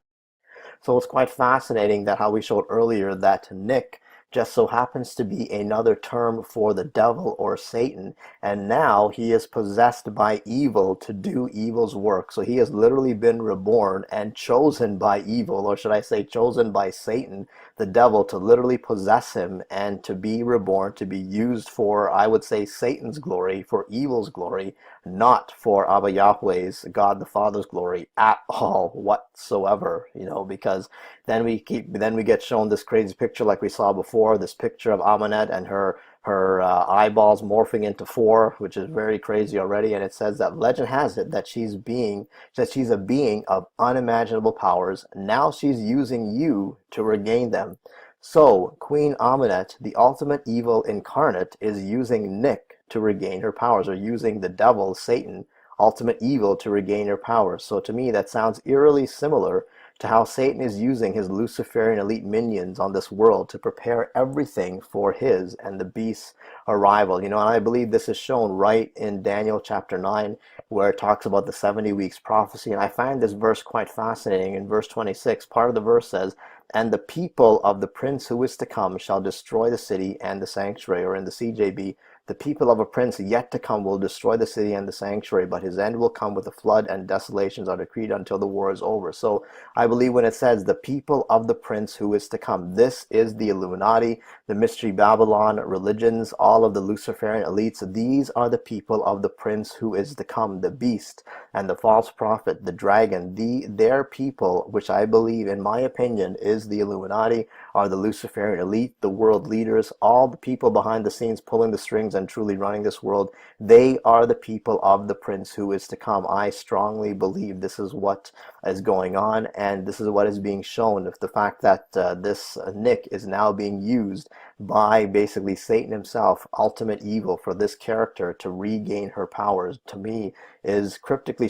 So it's quite fascinating that how we showed earlier that Nick just so happens to be another term for the devil or Satan, and now he is possessed by evil to do evil's work. So he has literally been reborn and chosen by evil, or should I say chosen by Satan, the devil, to literally possess him and to be reborn, to be used for, I would say, Satan's glory, for evil's glory, not for Abba Yahweh's, God the Father's glory at all whatsoever, you know, because then we get shown this crazy picture like we saw before, this picture of Amenet and her eyeballs morphing into 4, which is very crazy already. And it says that legend has it that she's a being of unimaginable powers. Now she's using you to regain them. So Queen Amenet, the ultimate evil incarnate, is using Nick to regain her powers, or using the devil, Satan, ultimate evil, to regain her powers. So to me, that sounds eerily similar to how Satan is using his Luciferian elite minions on this world to prepare everything for his and the beast's arrival. You know, and I believe this is shown right in Daniel chapter 9, where it talks about the 70 weeks prophecy. And I find this verse quite fascinating. In verse 26, part of the verse says, "And the people of the prince who is to come shall destroy the city and the sanctuary," or in the CJB, "The people of a prince yet to come will destroy the city and the sanctuary, but his end will come with a flood, and desolations are decreed until the war is over." So I believe when it says the people of the prince who is to come, this is the Illuminati, the Mystery Babylon religions, all of the Luciferian elites. These are the people of the prince who is to come, the beast and the false prophet, the dragon. Their people, which I believe, in my opinion, is the Illuminati, are the Luciferian elite, the world leaders, all the people behind the scenes pulling the strings and truly running this world. They are the people of the prince who is to come. I strongly believe this is what is going on, and this is what is being shown. If the fact that this Nick is now being used by basically Satan himself, ultimate evil, for this character to regain her powers, to me is cryptically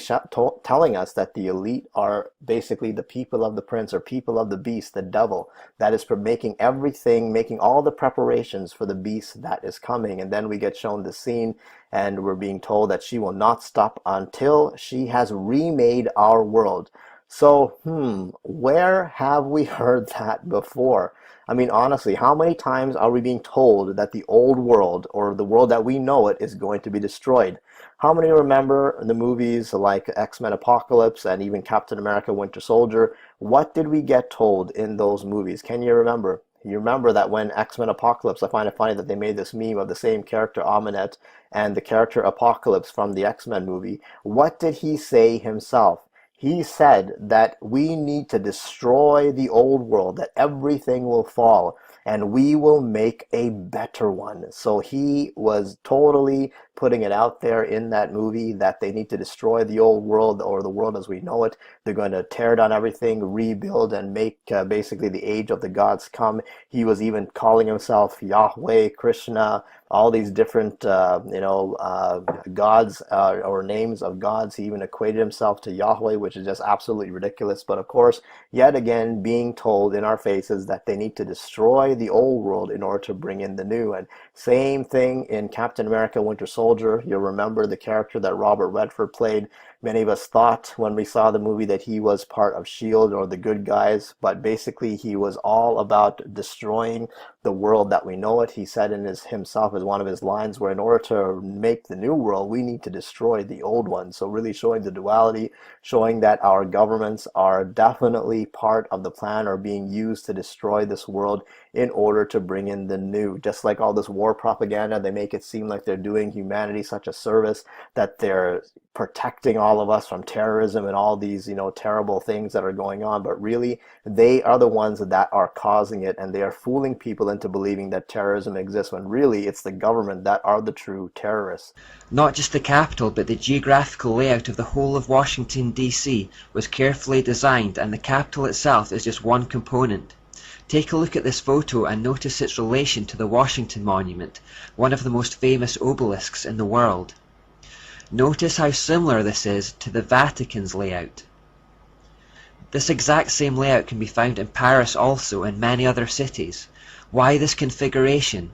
telling us that the elite are basically the people of the prince, or people of the beast, the devil, that is for making all the preparations for the beast that is coming. And then we get shown the scene, and we're being told that she will not stop until she has remade our world. So, where have we heard that before? I mean, honestly, how many times are we being told that the old world, or the world that we know it, is going to be destroyed? How many remember the movies like X-Men Apocalypse and even Captain America Winter Soldier? What did we get told in those movies? Can you remember? You remember that when X-Men Apocalypse, I find it funny that they made this meme of the same character, Amenet, and the character Apocalypse from the X-Men movie. What did he say himself? He said that we need to destroy the old world, that everything will fall, and we will make a better one. So he was totally putting it out there in that movie that they need to destroy the old world, or the world as we know it. They're going to tear down everything, rebuild, and make basically the age of the gods come. He was even calling himself Yahweh, Krishna, all these different gods or names of gods. He even equated himself to Yahweh, which is just absolutely ridiculous. But of course, yet again, being told in our faces that they need to destroy the old world in order to bring in the new. And same thing in Captain America Winter Soldier. You'll remember the character that Robert Redford played. Many of us thought when we saw the movie that he was part of S.H.I.E.L.D. or the good guys, but basically he was all about destroying the world that we know it. He said in himself as one of his lines, where in order to make the new world, we need to destroy the old one. So really showing the duality, showing that our governments are definitely part of the plan or being used to destroy this world in order to bring in the new. Just like all this war propaganda, they make it seem like they're doing humanity such a service, that they're protecting all of us from terrorism and all these, terrible things that are going on. But really, they are the ones that are causing it, and they are fooling people into believing that terrorism exists when really it's the government that are the true terrorists. Not just the capital, but the geographical layout of the whole of Washington, D.C. was carefully designed, and the capital itself is just one component. Take a look at this photo and notice its relation to the Washington Monument, one of the most famous obelisks in the world. Notice how similar this is to the Vatican's layout. This exact same layout can be found in Paris also and many other cities. Why this configuration?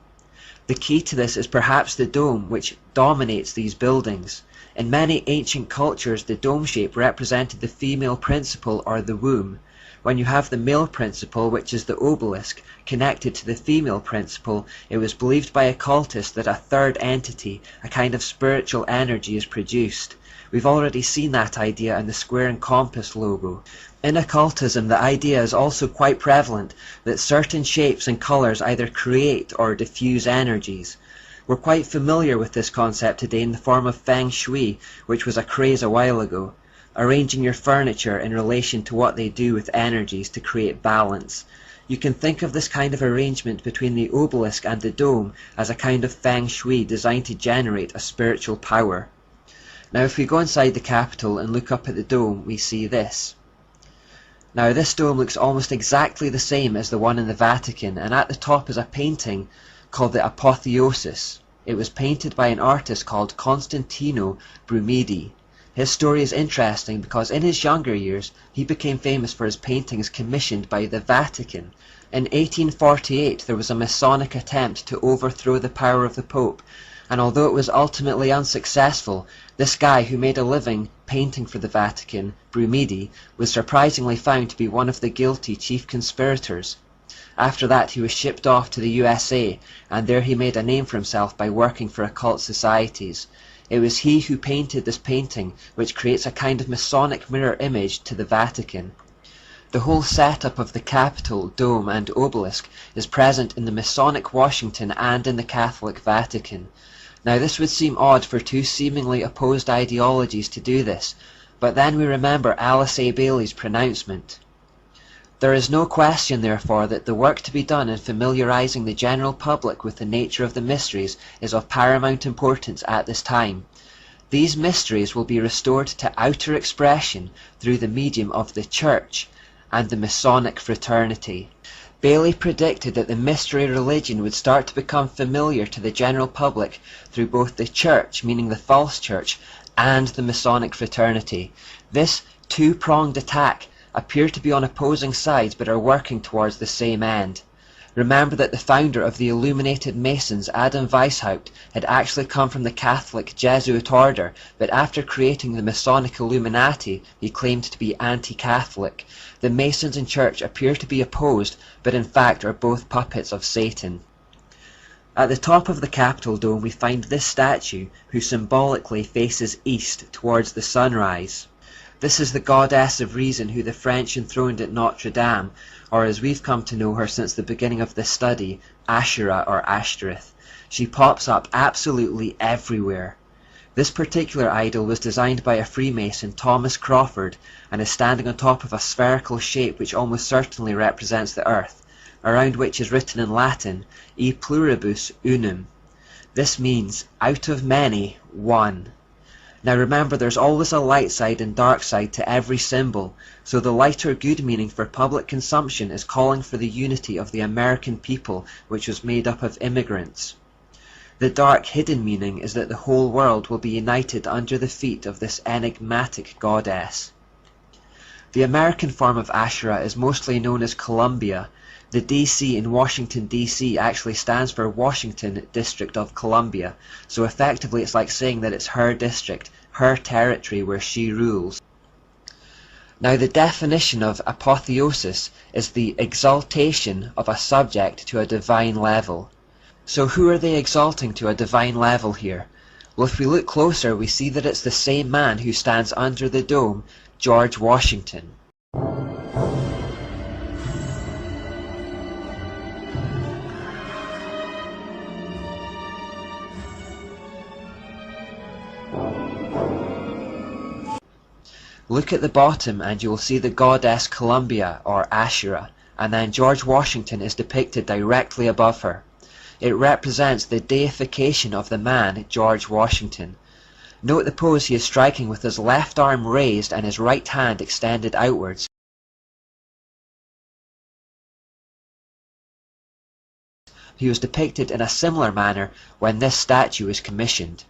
The key to this is perhaps the dome, which dominates these buildings. In many ancient cultures, the dome shape represented the female principle or the womb, when you have the male principle, which is the obelisk, connected to the female principle. It was believed by occultists that a third entity, a kind of spiritual energy, is produced. We've already seen that idea in the square and compass logo. In occultism, the idea is also quite prevalent that certain shapes and colors either create or diffuse energies. We're quite familiar with this concept today in the form of Feng Shui, which was a craze a while ago. Arranging your furniture in relation to what they do with energies to create balance. You can think of this kind of arrangement between the obelisk and the dome as a kind of Feng Shui designed to generate a spiritual power. Now if we go inside the Capitol and look up at the dome, we see this. Now this dome looks almost exactly the same as the one in the Vatican, and at the top is a painting called the Apotheosis. It was painted by an artist called Constantino Brumidi. His story is interesting because in his younger years he became famous for his paintings commissioned by the Vatican. In 1848 there was a Masonic attempt to overthrow the power of the Pope, and although it was ultimately unsuccessful, this guy who made a living painting for the Vatican, Brumidi, was surprisingly found to be one of the guilty chief conspirators. After that he was shipped off to the USA, and there he made a name for himself by working for occult societies. It was he who painted this painting, which creates a kind of Masonic mirror image to the Vatican. The whole setup of the Capitol, dome and obelisk is present in the Masonic Washington and in the Catholic Vatican. Now this would seem odd for two seemingly opposed ideologies to do this, but then we remember Alice A. Bailey's pronouncement. There is no question, therefore, that the work to be done in familiarizing the general public with the nature of the mysteries is of paramount importance at this time. These mysteries will be restored to outer expression through the medium of the Church and the Masonic fraternity. Bailey predicted that the mystery religion would start to become familiar to the general public through both the Church, meaning the false Church, and the Masonic fraternity. This two-pronged attack appear to be on opposing sides but are working towards the same end. Remember that the founder of the Illuminated Masons, Adam Weishaupt, had actually come from the Catholic Jesuit order, but after creating the Masonic Illuminati, he claimed to be anti-Catholic. The Masons and Church appear to be opposed, but in fact are both puppets of Satan. At the top of the Capitol dome we find this statue, who symbolically faces east towards the sunrise. This is the goddess of reason who the French enthroned at Notre Dame, or as we've come to know her since the beginning of this study, Asherah or Ashtoreth. She pops up absolutely everywhere. This particular idol was designed by a Freemason, Thomas Crawford, and is standing on top of a spherical shape which almost certainly represents the earth, around which is written in Latin, E pluribus unum. This means, out of many, one. Now remember, there's always a light side and dark side to every symbol, so the lighter good meaning for public consumption is calling for the unity of the American people, which was made up of immigrants. The dark hidden meaning is that the whole world will be united under the feet of this enigmatic goddess. The American form of Asherah is mostly known as Columbia. The DC in Washington, D.C. actually stands for Washington District of Columbia, so effectively it's like saying that it's her district, her territory where she rules. Now the definition of apotheosis is the exaltation of a subject to a divine level. So who are they exalting to a divine level here? Well, if we look closer, we see that it's the same man who stands under the dome, George Washington. Look at the bottom and you will see the goddess Columbia or Asherah, and then George Washington is depicted directly above her. It represents the deification of the man George Washington. Note the pose he is striking with his left arm raised and his right hand extended outwards. He was depicted in a similar manner when this statue was commissioned.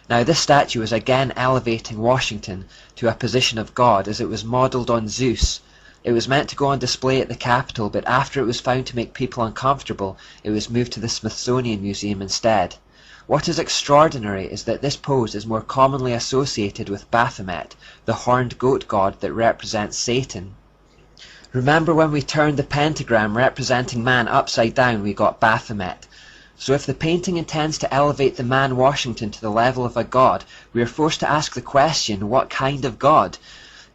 Now this statue is again elevating Washington to a position of God, as it was modelled on Zeus. It was meant to go on display at the Capitol, but after it was found to make people uncomfortable, it was moved to the Smithsonian Museum instead. What is extraordinary is that this pose is more commonly associated with Baphomet, the horned goat god that represents Satan. Remember when we turned the pentagram representing man upside down, we got Baphomet. So if the painting intends to elevate the man Washington to the level of a god, we are forced to ask the question, what kind of god?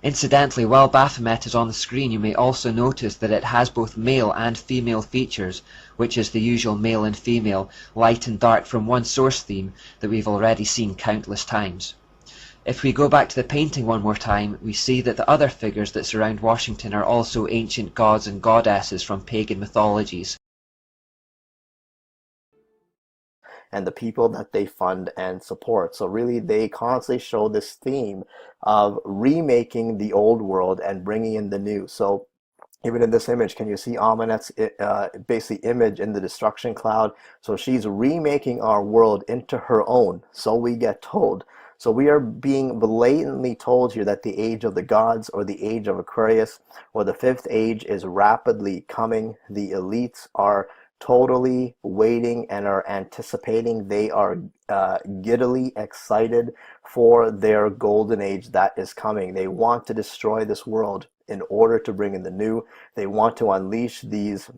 Incidentally, while Baphomet is on the screen, you may also notice that it has both male and female features, which is the usual male and female, light and dark from one source theme that we've already seen countless times. If we go back to the painting one more time, we see that the other figures that surround Washington are also ancient gods and goddesses from pagan mythologies. And the people that they fund and support. So really they constantly show this theme of remaking the old world and bringing in the new. So even in this image, can you see Amulet's basically image in the destruction cloud? So she's remaking our world into her own, so we get told. So we are being blatantly told here that the age of the gods, or the age of Aquarius, or the fifth age is rapidly coming. The elites are totally waiting and are anticipating. They are giddily excited for their golden age that is coming. They want to destroy this world in order to bring in the new. They want to unleash these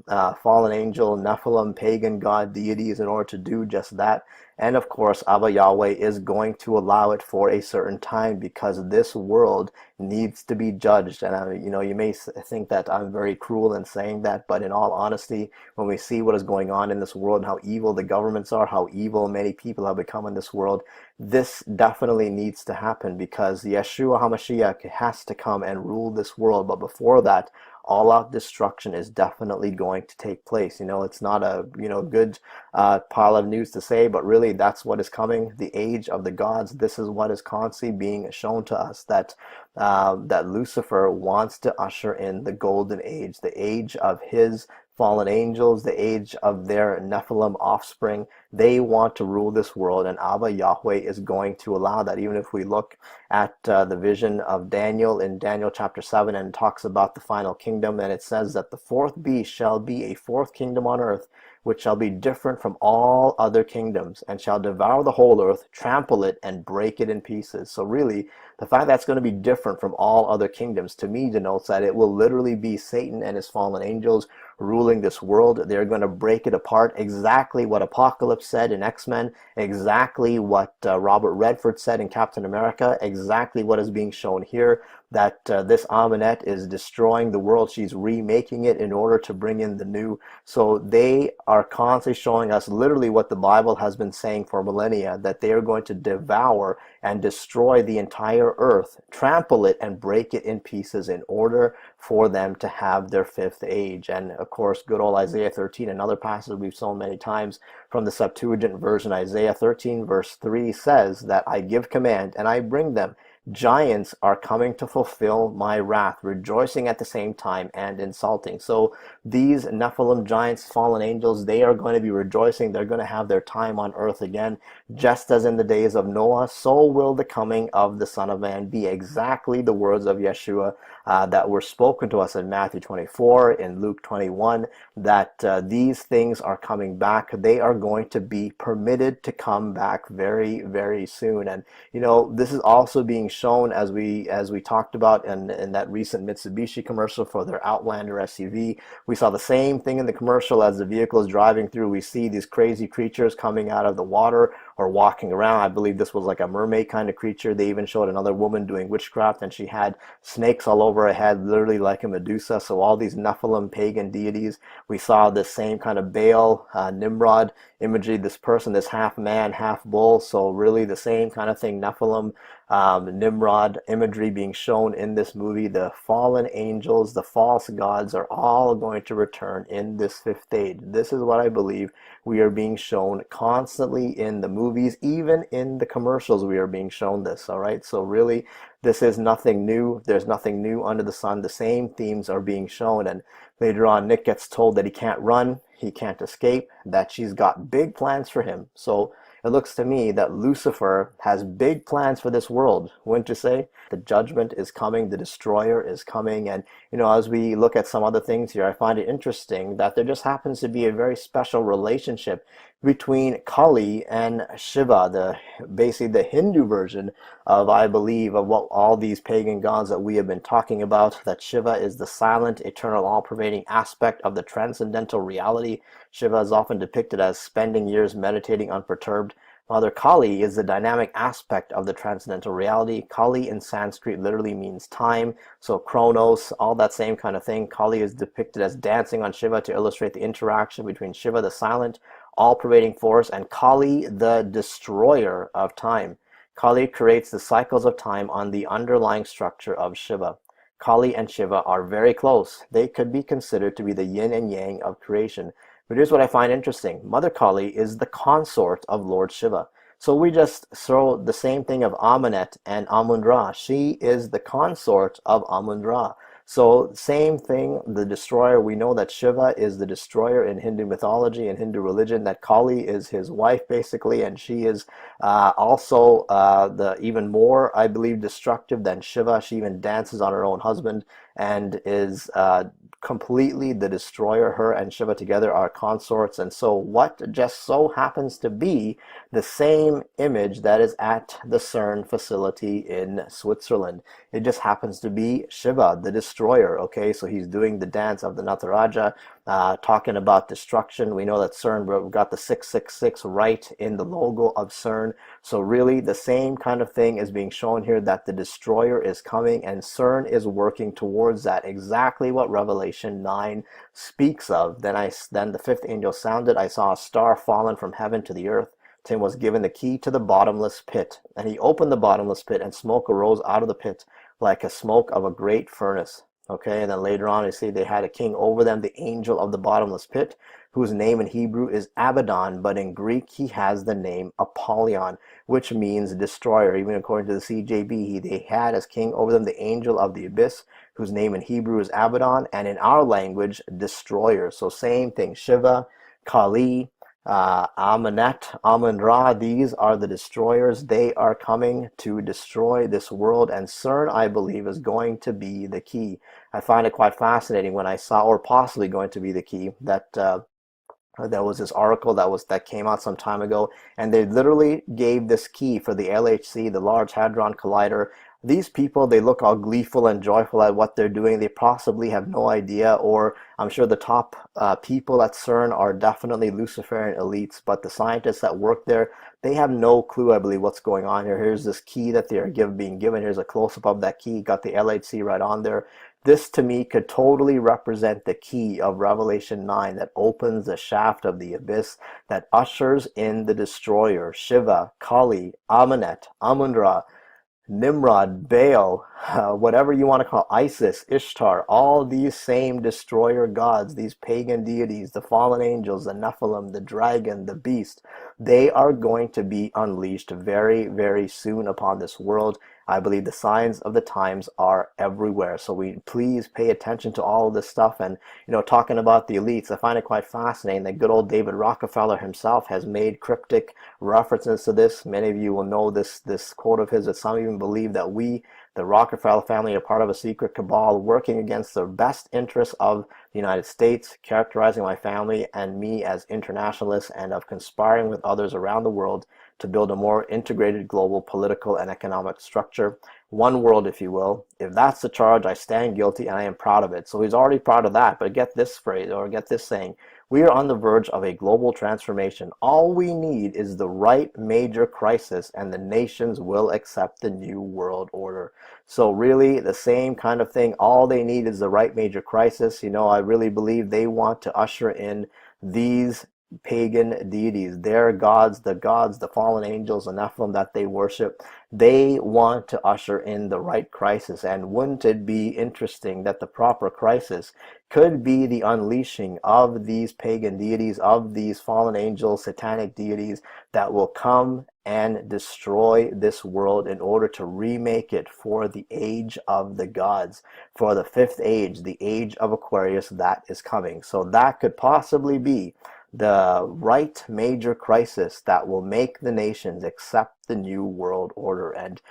fallen angel, Nephilim, pagan god deities in order to do just that. And of course, Abba Yahweh is going to allow it for a certain time, because this world needs to be judged. And you may think that I'm very cruel in saying that, but in all honesty, when we see what is going on in this world, how evil the governments are, how evil many people have become in this world, this definitely needs to happen, because Yeshua HaMashiach has to come and rule this world. But before that, all-out destruction is definitely going to take place. It's not a good pile of news to say, but really that's what is coming. The age of the gods. This is what is constantly being shown to us, that that Lucifer wants to usher in the golden age, the age of his fallen angels, the age of their Nephilim offspring. They want to rule this world, and Abba Yahweh is going to allow that. Even if we look at the vision of Daniel in Daniel chapter 7, and talks about the final kingdom, and it says that the fourth beast shall be a fourth kingdom on earth, which shall be different from all other kingdoms, and shall devour the whole earth, trample it, and break it in pieces. So really, the fact that it's going to be different from all other kingdoms, to me, denotes that it will literally be Satan and his fallen angels ruling this world. They're going to break it apart, exactly what Apocalypse said in X-Men, exactly what Robert Redford said in Captain America, exactly what is being shown here, that this Amulet is destroying the world. She's remaking it in order to bring in the new. So they are constantly showing us literally what the Bible has been saying for millennia, that they are going to devour and destroy the entire earth, trample it and break it in pieces in order for them to have their fifth age. And of course, good old Isaiah 13, another passage we've shown many times from the Septuagint version. Isaiah 13 verse 3 says that I give command and I bring them. Giants are coming to fulfill my wrath, rejoicing at the same time and insulting. So these Nephilim giants, fallen angels, they are going to be rejoicing. They're going to have their time on earth again. Just as in the days of Noah, so will the coming of the Son of Man be. Exactly the words of Yeshua that were spoken to us in Matthew 24, in Luke 21, that these things are coming back. They are going to be permitted to come back very, very soon. And you know, this is also being shown as we talked about in that recent Mitsubishi commercial for their Outlander SUV. We saw the same thing in the commercial as the vehicle is driving through. We see these crazy creatures coming out of the water or walking around. I believe this was like a mermaid kind of creature. They even showed another woman doing witchcraft, and she had snakes all over her head, literally like a Medusa. So all these Nephilim pagan deities. We saw the same kind of Baal, Nimrod imagery, this person, this half man, half bull. So really the same kind of thing, Nephilim, Nimrod imagery being shown in this movie. The fallen angels, the false gods are all going to return in this fifth age. This is what I believe we are being shown constantly in the movies, even in the commercials we are being shown this, all right? So really, this is nothing new. There's nothing new under the sun. The same themes are being shown, and later on, Nick gets told that he can't run, he can't escape, that she's got big plans for him. So it looks to me that Lucifer has big plans for this world. Wouldn't you say? The judgment is coming, the destroyer is coming. And, you know, as we look at some other things here, I find it interesting that there just happens to be a very special relationship between Kali and Shiva, basically the Hindu version of, I believe, of what all these pagan gods that we have been talking about, that Shiva is the silent, eternal, all-pervading aspect of the transcendental reality. Shiva is often depicted as spending years meditating unperturbed. Mother Kali is the dynamic aspect of the transcendental reality. Kali in Sanskrit literally means time, so Chronos, all that same kind of thing. Kali is depicted as dancing on Shiva to illustrate the interaction between Shiva, the silent, all-pervading force, and Kali, the destroyer of time. Kali creates the cycles of time on the underlying structure of Shiva. Kali and Shiva are very close. They could be considered to be the yin and yang of creation. But here's what I find interesting. Mother Kali is the consort of Lord Shiva. So we just throw the same thing of Amunet and Amun-Ra. She is the consort of Amun-Ra. So same thing, the destroyer. We know that Shiva is the destroyer in Hindu mythology and Hindu religion, that Kali is his wife basically, and she is also the even more, I believe, destructive than Shiva. She even dances on her own husband and is completely the destroyer. Her and Shiva together are consorts. And so what just so happens to be the same image that is at the CERN facility in Switzerland. It just happens to be Shiva, the destroyer. Okay, so he's doing the dance of the Nataraja, talking about destruction. We know that CERN, we've got the 666 right in the logo of CERN. So really the same kind of thing is being shown here, that the destroyer is coming and CERN is working towards that. Exactly what Revelation 9 speaks of. Then the fifth angel sounded. I saw a star fallen from heaven to the earth. To him was given the key to the bottomless pit. And he opened the bottomless pit, and smoke arose out of the pit like a smoke of a great furnace. Okay, and then later on, you see they had a king over them, the angel of the bottomless pit, whose name in Hebrew is Abaddon, but in Greek he has the name Apollyon, which means destroyer. Even according to the CJB, they had as king over them the angel of the abyss, whose name in Hebrew is Abaddon, and in our language, destroyer. So same thing, Shiva, Kali, Amunet, Amun-Ra, these are the destroyers. They are coming to destroy this world, and CERN, I believe, is going to be the key. I find it quite fascinating when I saw, or possibly going to be the key, that there was this article that came out some time ago, and they literally gave this key for the LHC, the Large Hadron Collider. These people, they look all gleeful and joyful at what they're doing. They possibly have no idea, or I'm sure the top people at CERN are definitely Luciferian elites, but the scientists that work there, they have no clue, I believe, what's going on here. Here's this key that they are being given. Here's a close-up of that key. Got the LHC right on there. This, to me, could totally represent the key of Revelation 9 that opens the shaft of the abyss, that ushers in the destroyer, Shiva, Kali, Amunet, Amun-Ra, Nimrod, Baal, whatever you want to call Isis, Ishtar, all these same destroyer gods, these pagan deities, the fallen angels, the Nephilim, the dragon, the beast, They are going to be unleashed very, very soon upon this world. I believe the signs of the times are everywhere. So we please pay attention to all of this stuff. And, talking about the elites, I find it quite fascinating that good old David Rockefeller himself has made cryptic references to this. Many of you will know this quote of his, that some even believe that we, the Rockefeller family, are part of a secret cabal working against the best interests of the United States, characterizing my family and me as internationalists, and of conspiring with others around the world to build a more integrated global political and economic structure. One world, if you will. If that's the charge, I stand guilty, and I am proud of it. So he's already proud of that, but get this phrase, or get this saying. We are on the verge of a global transformation. All we need is the right major crisis, and the nations will accept the new world order. So really, the same kind of thing. All they need is the right major crisis. I really believe they want to usher in these pagan deities, their gods, the fallen angels, the Nephilim that they worship. They want to usher in the right crisis. And wouldn't it be interesting that the proper crisis could be the unleashing of these pagan deities, of these fallen angels, satanic deities that will come and destroy this world in order to remake it for the age of the gods, for the fifth age, the age of Aquarius that is coming. So that could possibly be the right major crisis that will make the nations accept the new world order. And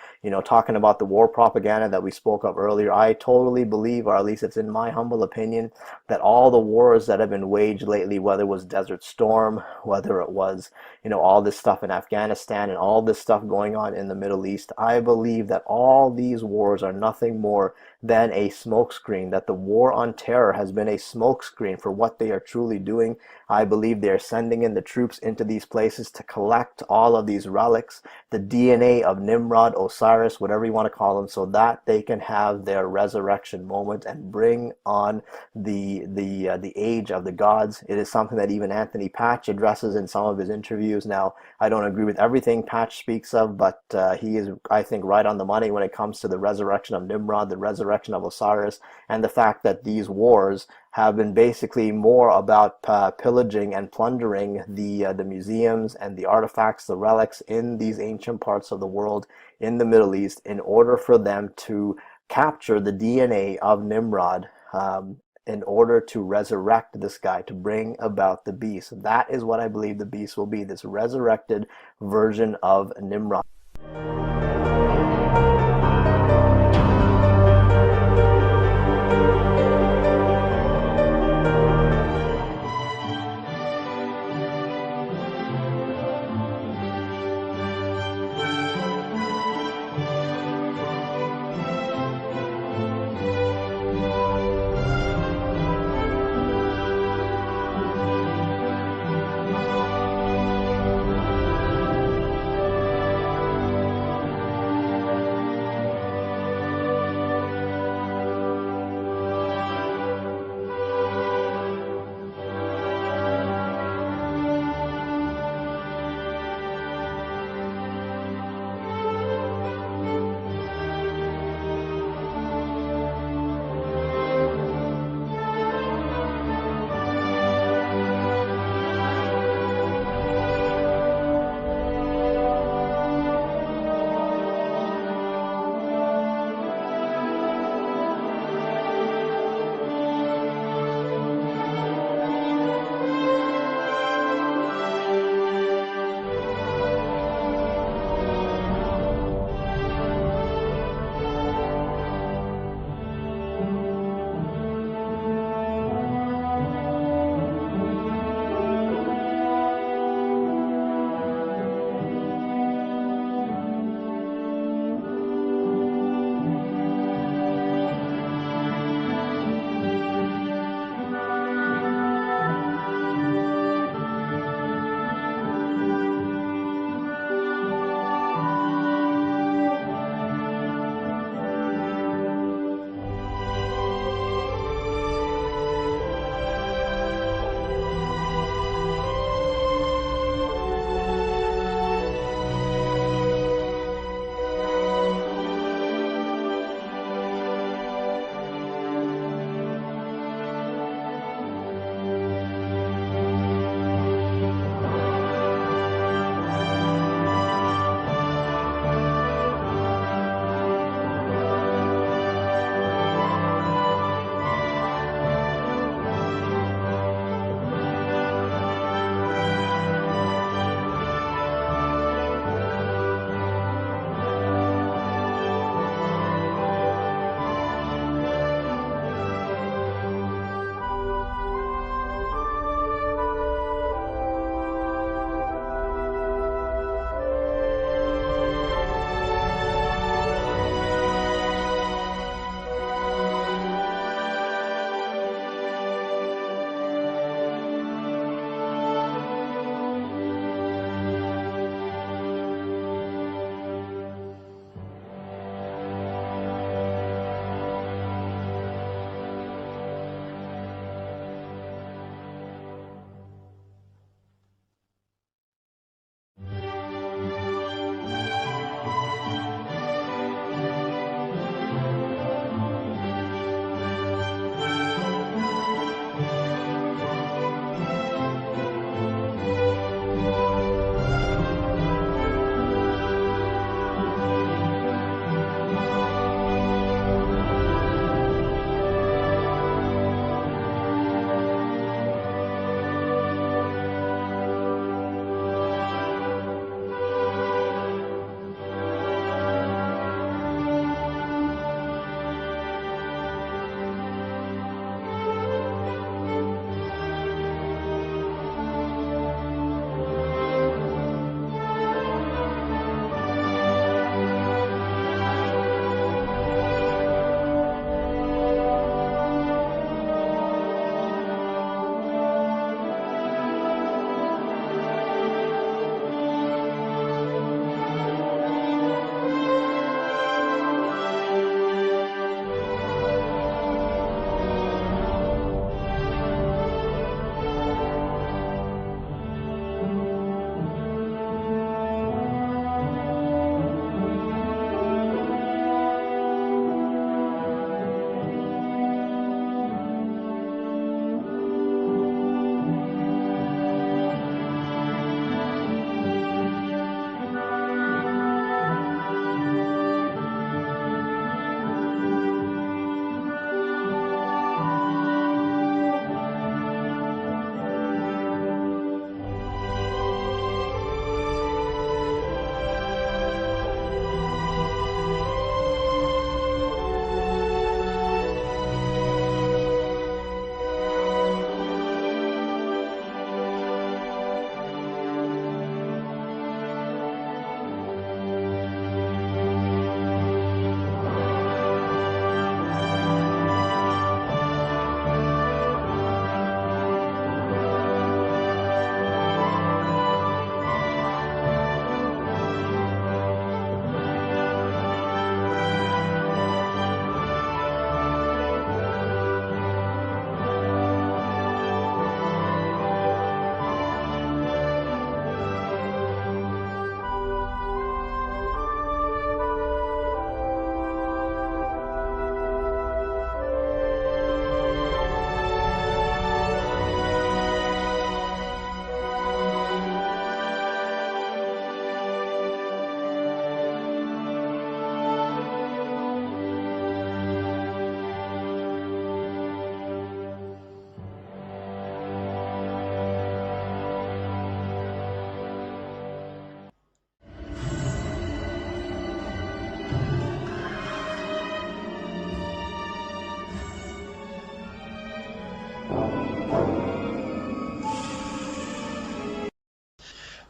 talking about the war propaganda that we spoke of earlier, I totally believe, or at least it's in my humble opinion, that all the wars that have been waged lately, whether it was Desert Storm, whether it was all this stuff in Afghanistan and all this stuff going on in the Middle East, I believe that all these wars are nothing more than a smokescreen, that the war on terror has been a smokescreen for what they are truly doing. I believe they are sending in the troops into these places to collect all of these relics, the DNA of Nimrod, Osiris, whatever you want to call them, so that they can have their resurrection moment and bring on the age of the gods. It is something that even Anthony Patch addresses in some of his interviews. Now, I don't agree with everything Patch speaks of, but he is, I think, right on the money when it comes to the resurrection of Nimrod, the resurrection of Osiris, and the fact that these wars have been basically more about pillaging and plundering the museums and the artifacts, the relics in these ancient parts of the world in the Middle East, in order for them to capture the DNA of Nimrod, in order to resurrect this guy, to bring about the beast. That is what I believe the beast will be, this resurrected version of Nimrod.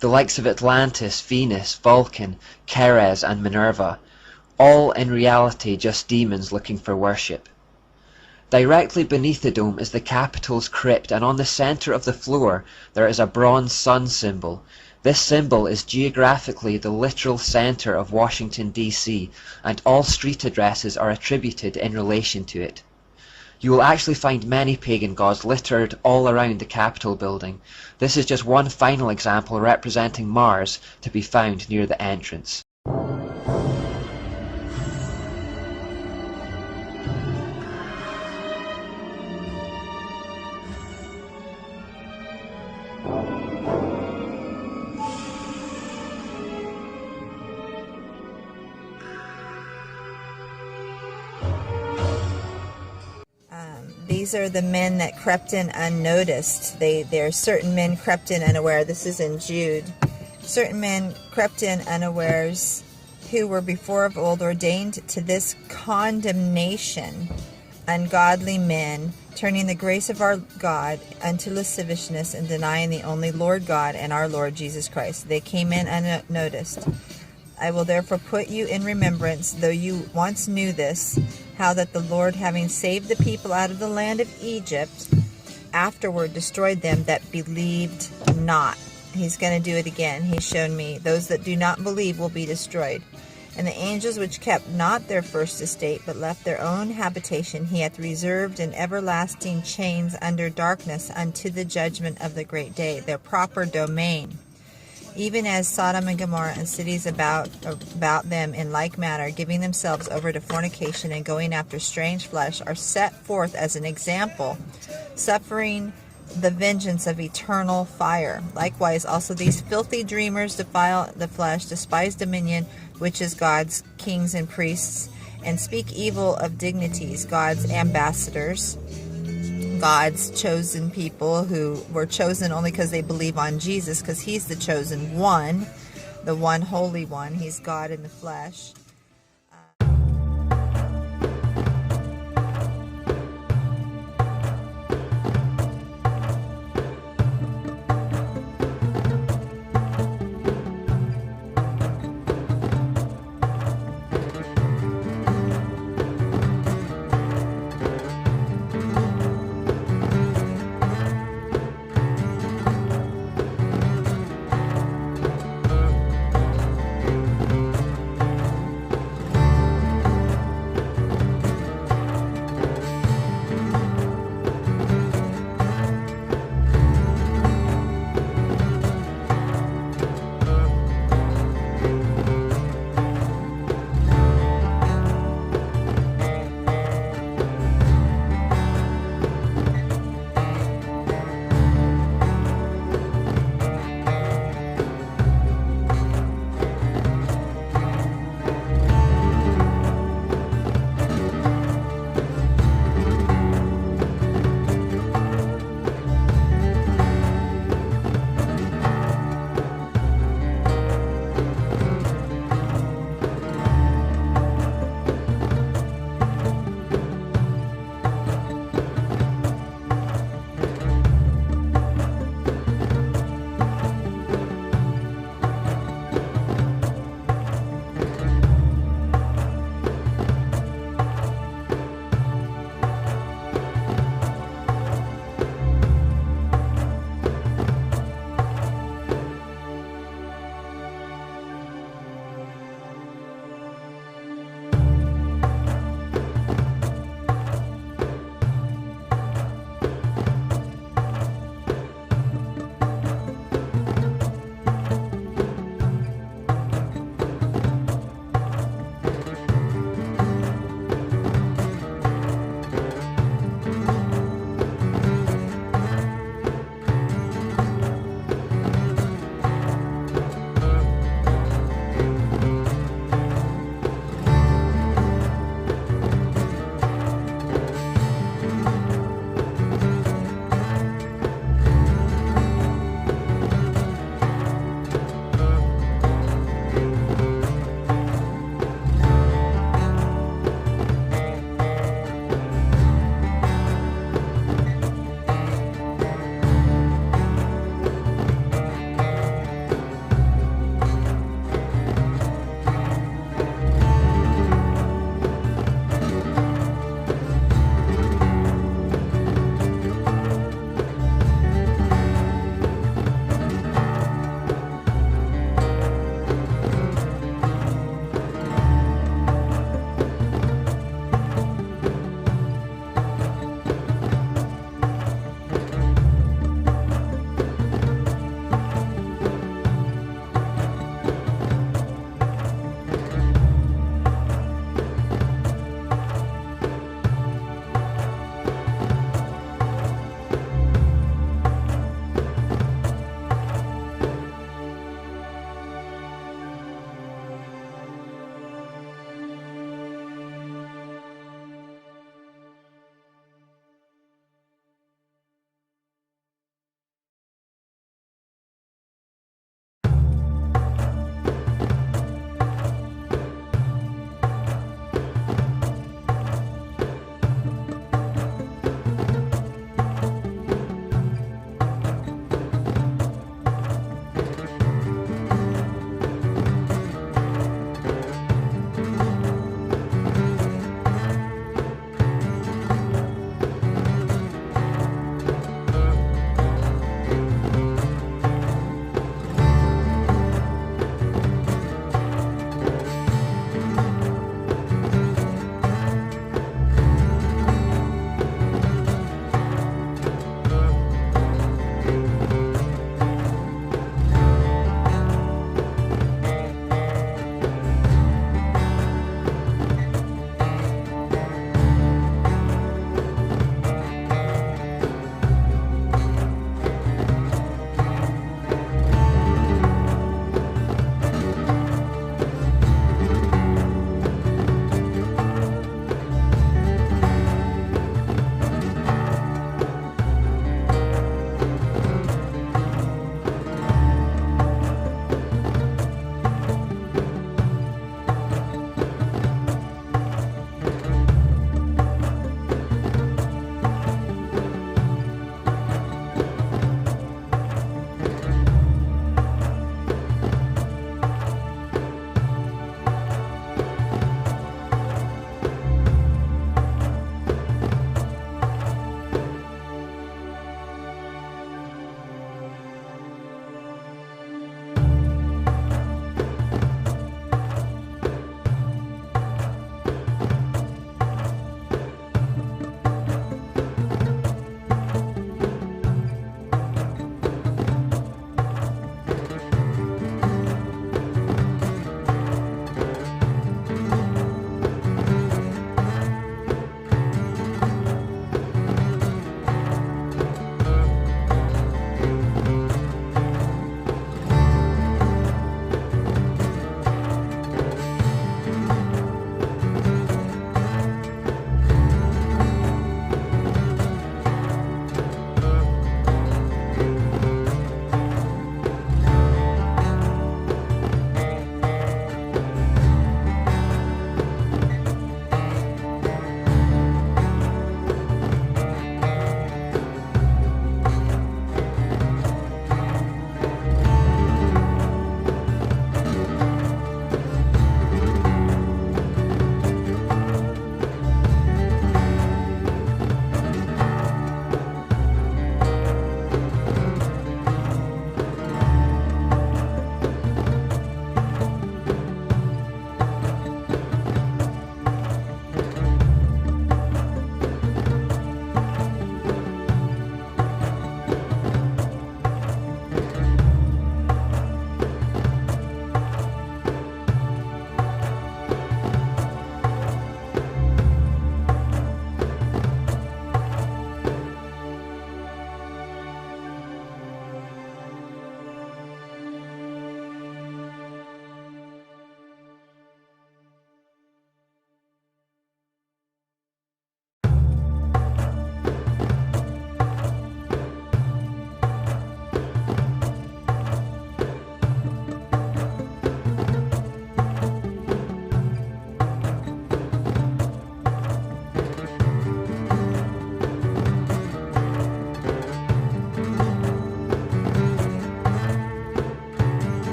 the likes of Atlantis, Venus, Vulcan, Ceres, and Minerva, all in reality just demons looking for worship. Directly beneath the dome is the Capitol's crypt, and on the center of the floor there is a bronze sun symbol. This symbol is geographically the literal center of Washington, D.C., and all street addresses are attributed in relation to it. You will actually find many pagan gods littered all around the Capitol building. This is just one final example representing Mars to be found near the entrance. These are the men that crept in unnoticed. There are certain men crept in unaware. This is in Jude. Certain men crept in unawares, who were before of old ordained to this condemnation, ungodly men, turning the grace of our God unto lasciviousness, and denying the only Lord God and our Lord Jesus Christ. They came in unnoticed. I will therefore put you in remembrance, though you once knew this, how that the Lord, having saved the people out of the land of Egypt, afterward destroyed them that believed not. He's going to do it again. He's shown me. Those that do not believe will be destroyed. And the angels which kept not their first estate, but left their own habitation, he hath reserved in everlasting chains under darkness unto the judgment of the great day, their proper domain. Even as Sodom and Gomorrah and cities about them in like manner, giving themselves over to fornication and going after strange flesh, are set forth as an example, suffering the vengeance of eternal fire. Likewise also these filthy dreamers defile the flesh, despise dominion, which is God's kings and priests, and speak evil of dignities, God's ambassadors, God's chosen people, who were chosen only because they believe on Jesus, because he's the chosen one, the one holy one. He's God in the flesh.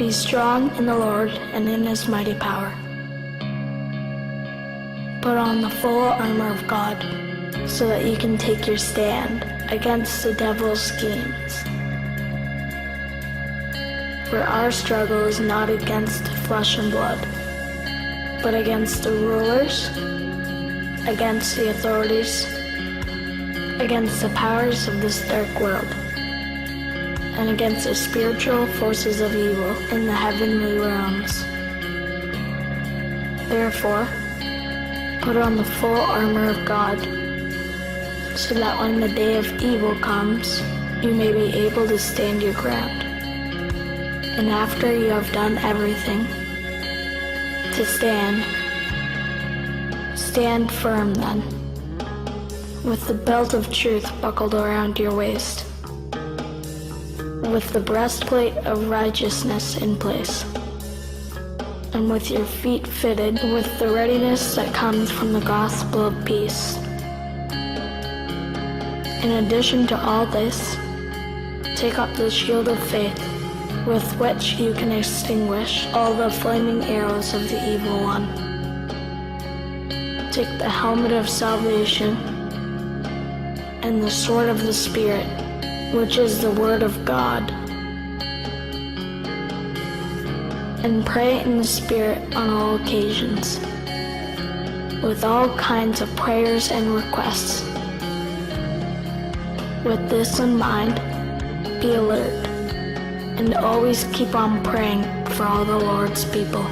Be strong in the Lord and in his mighty power. Put on the full armor of God so that you can take your stand against the devil's schemes. For our struggle is not against flesh and blood, but against the rulers, against the authorities, against the powers of this dark world, and against the spiritual forces of evil in the heavenly realms. Therefore, put on the full armor of God, so that when the day of evil comes, you may be able to stand your ground. And after you have done everything, to stand firm then, with the belt of truth buckled around your waist, with the breastplate of righteousness in place, and with your feet fitted with the readiness that comes from the gospel of peace. In addition to all this, take up the shield of faith, with which you can extinguish all the flaming arrows of the evil one. Take the helmet of salvation and the sword of the Spirit, which is the Word of God, and pray in the Spirit on all occasions, with all kinds of prayers and requests. With this in mind, be alert, and always keep on praying for all the Lord's people.